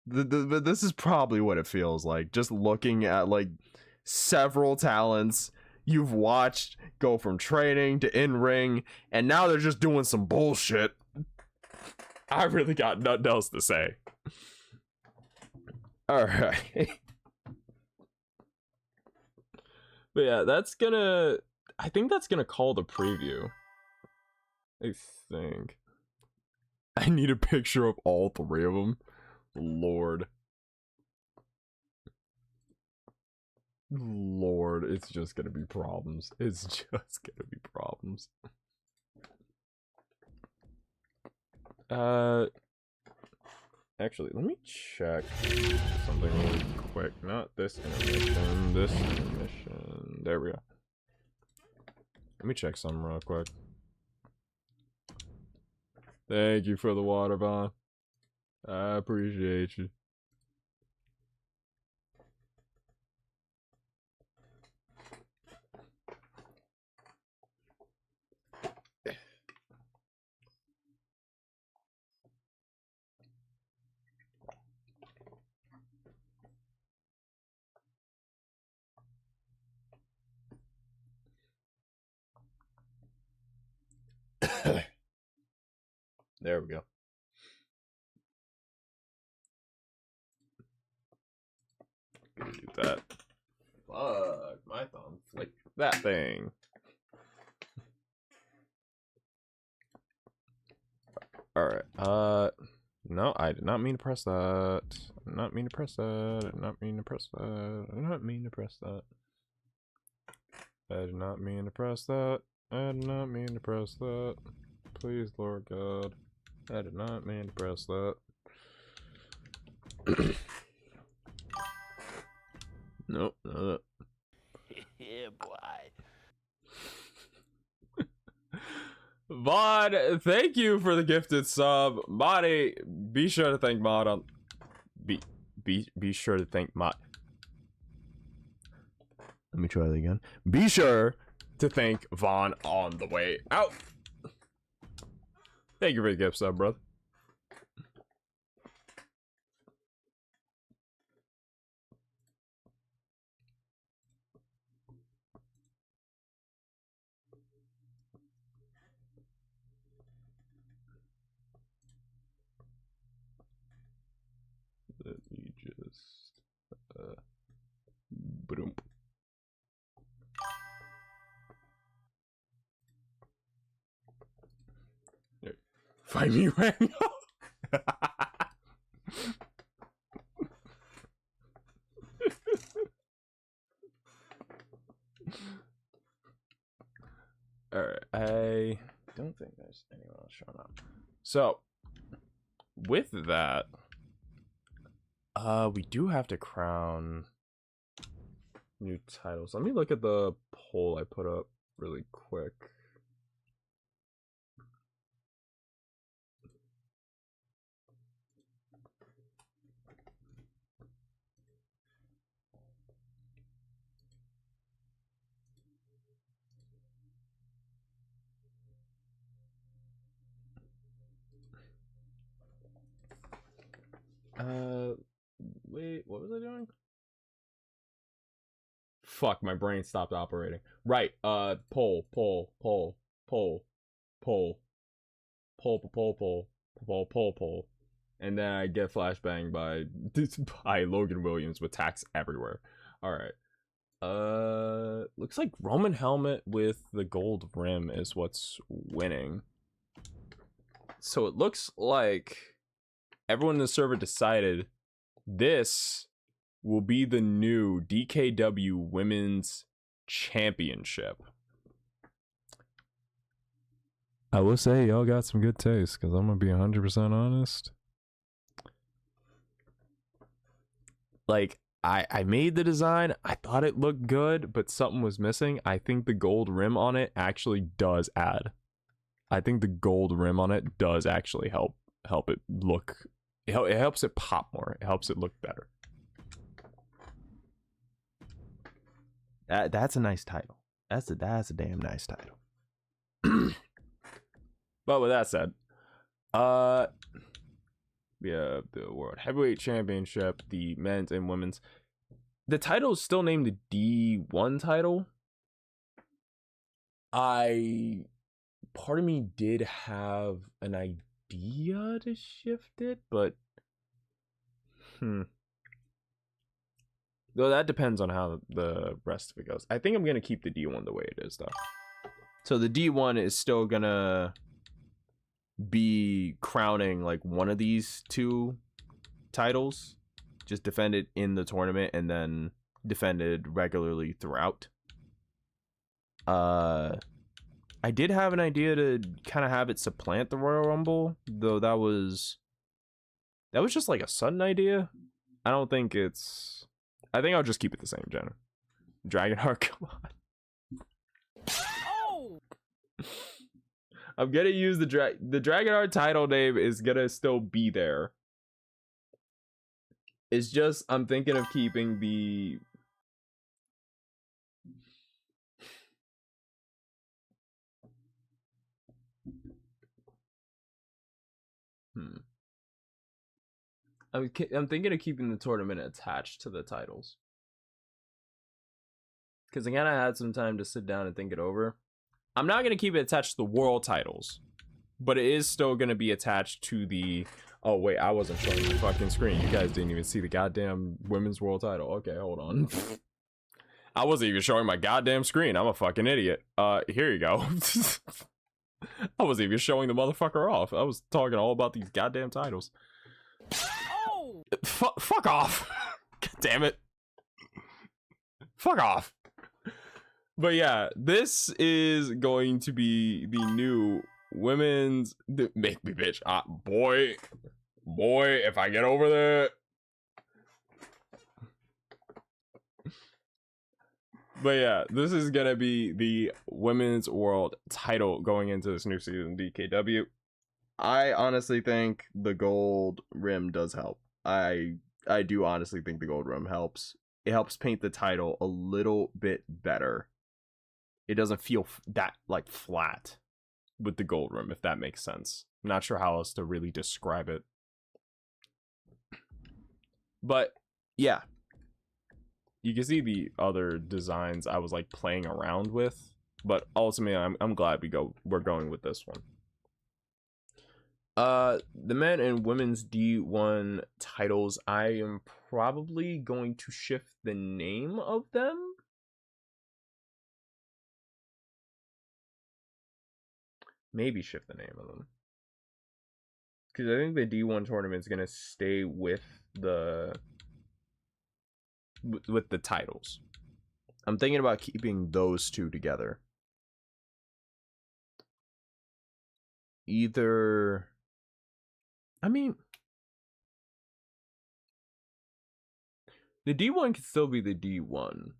This is probably what it feels like. Just looking at, like, several talents you've watched go from training to in-ring, and now they're just doing some bullshit. I really got nothing else to say. Alright. But yeah, I think that's gonna call the preview. I think. I need a picture of all three of them. Lord, it's just gonna be problems. It's just gonna be problems. Actually, let me check something really quick. Not this intermission, this intermission. There we go. Let me check something real quick. Thank you for the water, Vaughn. I appreciate you. There we go. Gonna do that. Fuck, my thumb flicked that thing. Alright, no, I did not mean to press that. I did not mean to press that. I did not mean to press that. I did not mean to press that. I did not mean to press that. I did not mean to press that. Please, Lord God. I did not mean to press that. Nope, no. Yeah, boy. Vaughn, thank you for the gifted sub. Madi, be sure to thank Mod on be sure to thank Mod. Let me try that again. Be sure to thank Vaughn on the way out. Thank you for the gift sub, brother. Let me just boom. There. Find me right now. Alright, I don't think there's anyone else showing up. So, with that, we do have to crown new titles. Let me look at the poll I put up really quick. Wait, what was I doing? Fuck, my brain stopped operating. Right, poll. And then I get flashbang by Logan Williams with tax everywhere. Alright. Looks like Roman helmet with the gold rim is what's winning. So it looks like everyone in the server decided this will be the new DKW Women's Championship. I will say y'all got some good taste, because I'm going to be 100% honest. Like, I made the design, I thought it looked good, but something was missing. I think the gold rim on it actually does add. I think the gold rim on it does actually help it look, it helps it pop more. It helps it look better. That's a nice title. That's a damn nice title. But with that said, yeah, the World Heavyweight Championship, the men's and women's. The title is still named the D1 title. Part of me did have an idea to shift it, but though that depends on how the rest of it goes. I think I'm gonna keep the D1 the way it is, though. So the D1 is still gonna be crowning like one of these two titles, just defended in the tournament and then defended regularly throughout. I did have an idea to kind of have it supplant the Royal Rumble, though that was just like a sudden idea. I don't think it's, I think I'll just keep it the same, Jenna. Dragonheart, come on. Oh! I'm gonna use the Dragonheart title name is gonna still be there. It's just I'm thinking of keeping the I'm thinking of keeping the tournament attached to the titles, because I kind of had some time to sit down and think it over. I'm not going to keep it attached to the world titles, but it is still going to be attached to the... Oh, wait, I wasn't showing the fucking screen. You guys didn't even see the goddamn women's world title. Okay, hold on. I wasn't even showing my goddamn screen. I'm a fucking idiot. Here you go. I wasn't even showing the motherfucker off. I was talking all about these goddamn titles. Oh! Fuck off. God damn it. Fuck off. But yeah, this is going to be the new women's... Make me bitch. Boy, if I get over there... But yeah, this is going to be the women's world title going into this new season, DKW. I honestly think the gold rim does help. I do honestly think the gold rim helps. It helps paint the title a little bit better. It doesn't feel that like flat with the gold rim, if that makes sense. I'm not sure how else to really describe it. But yeah, you can see the other designs I was like playing around with, but ultimately I'm glad we're going with this one. The men and women's D1 titles, I am probably going to shift the name of them. Maybe shift the name of them, because I think the D1 tournament is gonna stay with the titles. I'm thinking about keeping those two together. Either, I mean, the D1 can still be the D1.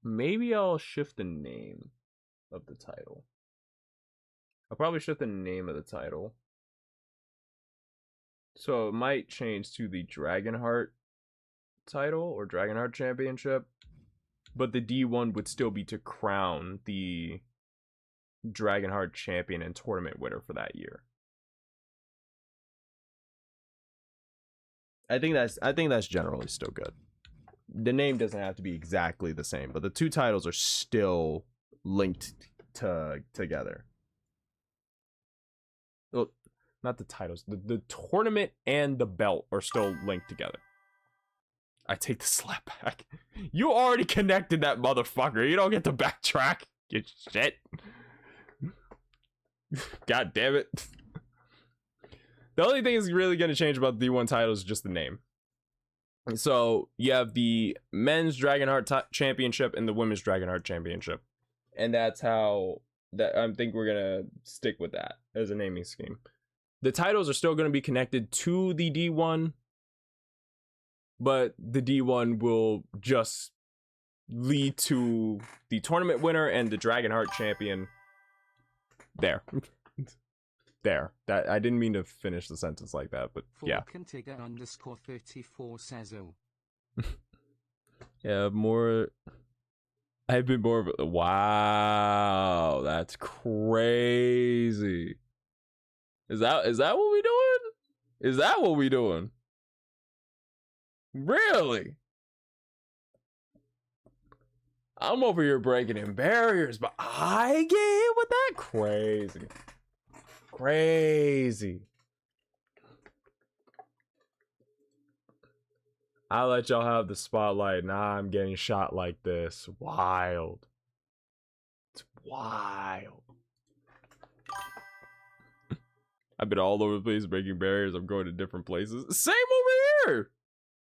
Maybe I'll shift the name of the title. I'll probably shift the name of the title. So it might change to the Dragonheart title or Dragonheart Championship. But the D1 would still be to crown the Dragonheart champion and tournament winner for that year. I think that's generally still good. The name doesn't have to be exactly the same, but the two titles are still linked together. Well, not the titles. The tournament and the belt are still linked together. I take the slap back. You already connected that motherfucker. You don't get to backtrack. You shit. God damn it. The only thing that's really going to change about the D1 title is just the name. So you have the men's Dragonheart Championship and the women's Dragonheart Championship. And that's how that I think we're going to stick with that as a naming scheme. The titles are still going to be connected to the D1, but the D1 will just lead to the tournament winner and the Dragonheart champion. There. There. That I didn't mean to finish the sentence like that, but yeah. _34 says oh. Yeah, more. I've been more of a. Wow, that's crazy. Is that what we doing? Is that what we doing? Really? I'm over here breaking in barriers, but I get hit with that? Crazy. Crazy. I let y'all have the spotlight. Now I'm getting shot like this. Wild. It's wild. I've been all over the place breaking barriers. I'm going to different places. Same over here.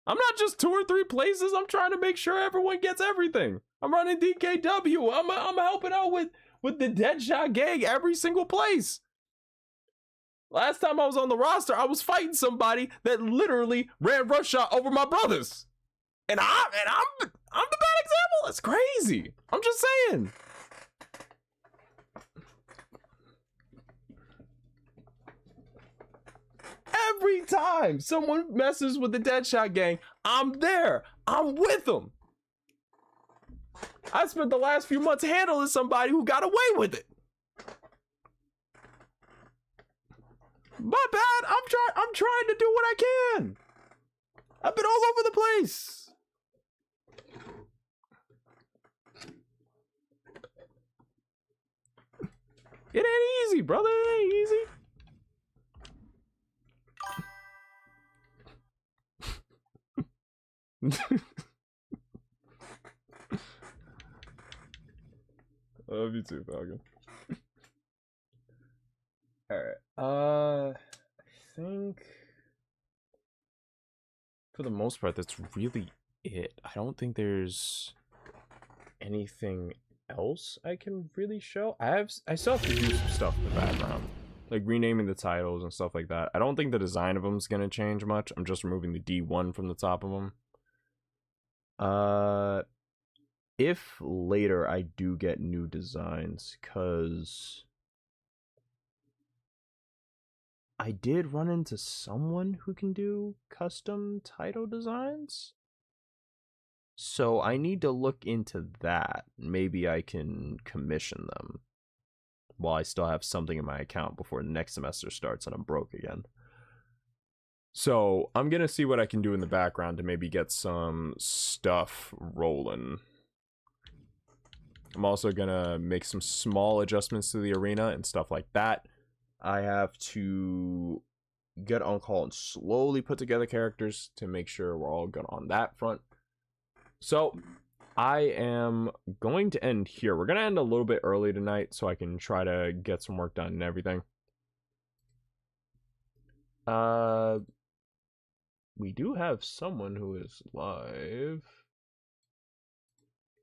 I'm not just 2 or 3 places. I'm trying to make sure everyone gets everything. I'm running DKW. I'm helping out with the Deadshot gang every single place. Last time I was on the roster, I was fighting somebody that literally ran rush shot over my brothers. And I'm the bad example. That's crazy. I'm just saying. Every time someone messes with the Deadshot gang, I'm there. I'm with them. I spent the last few months handling somebody who got away with it. My bad. I'm trying to do what I can. I've been all over the place. It ain't easy, brother. It ain't easy. Love you too, Falcon. Alright. I think for the most part that's really it. I don't think there's anything else I can really show. I still have to do some stuff in the background. Like renaming the titles and stuff like that. I don't think the design of them is gonna change much. I'm just removing the D1 from the top of them. If later I do get new designs, cause I did run into someone who can do custom title designs. So I need to look into that. Maybe I can commission them while I still have something in my account before the next semester starts and I'm broke again. So I'm going to see what I can do in the background to maybe get some stuff rolling. I'm also going to make some small adjustments to the arena and stuff like that. I have to get on call and slowly put together characters to make sure we're all good on that front. So I am going to end here. We're going to end a little bit early tonight so I can try to get some work done and everything. We do have someone who is live.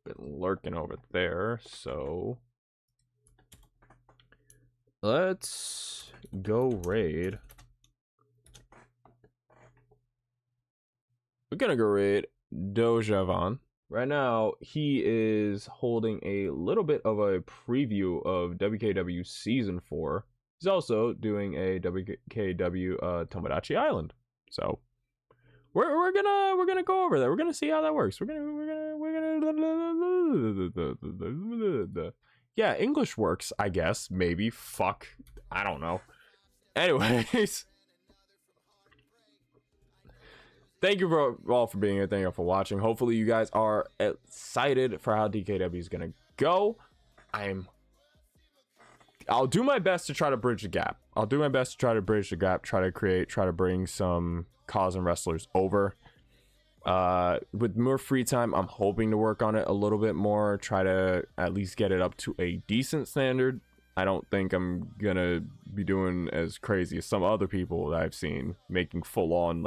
Been lurking over there, so let's go raid. We're gonna go raid Dojavan. Right now, he is holding a little bit of a preview of WKW Season 4. He's also doing a WKW Tomodachi Island. So we're gonna go over there. We're gonna see how that works. We're gonna yeah, English works, I guess. Maybe. Fuck. I don't know. Anyways. Thank you all for being here. Thank you all for watching. Hopefully you guys are excited for how DKW is going to go. I'll do my best to try to bridge the gap. Try to bring some cause and wrestlers over. With more free time, I'm hoping to work on it a little bit more. Try to at least get it up to a decent standard. I don't think I'm gonna be doing as crazy as some other people that I've seen making full-on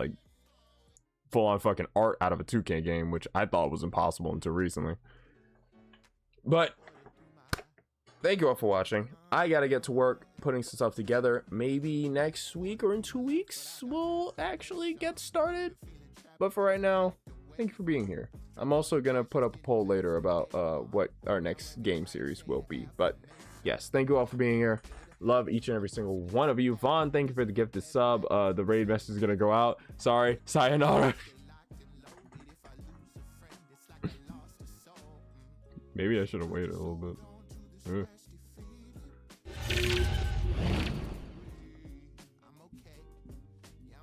fucking art out of a 2K game, which I thought was impossible until recently. But thank you all for watching. I gotta get to work putting some stuff together. Maybe next week or in 2 weeks we'll actually get started. But for right now, thank you for being here. I'm also gonna put up a poll later about what our next game series will be. But yes, thank you all for being here. Love each and every single one of you. Vaughn, thank you for the gifted sub. The raid message is gonna go out. Sorry, sayonara. Maybe I should have waited a little bit.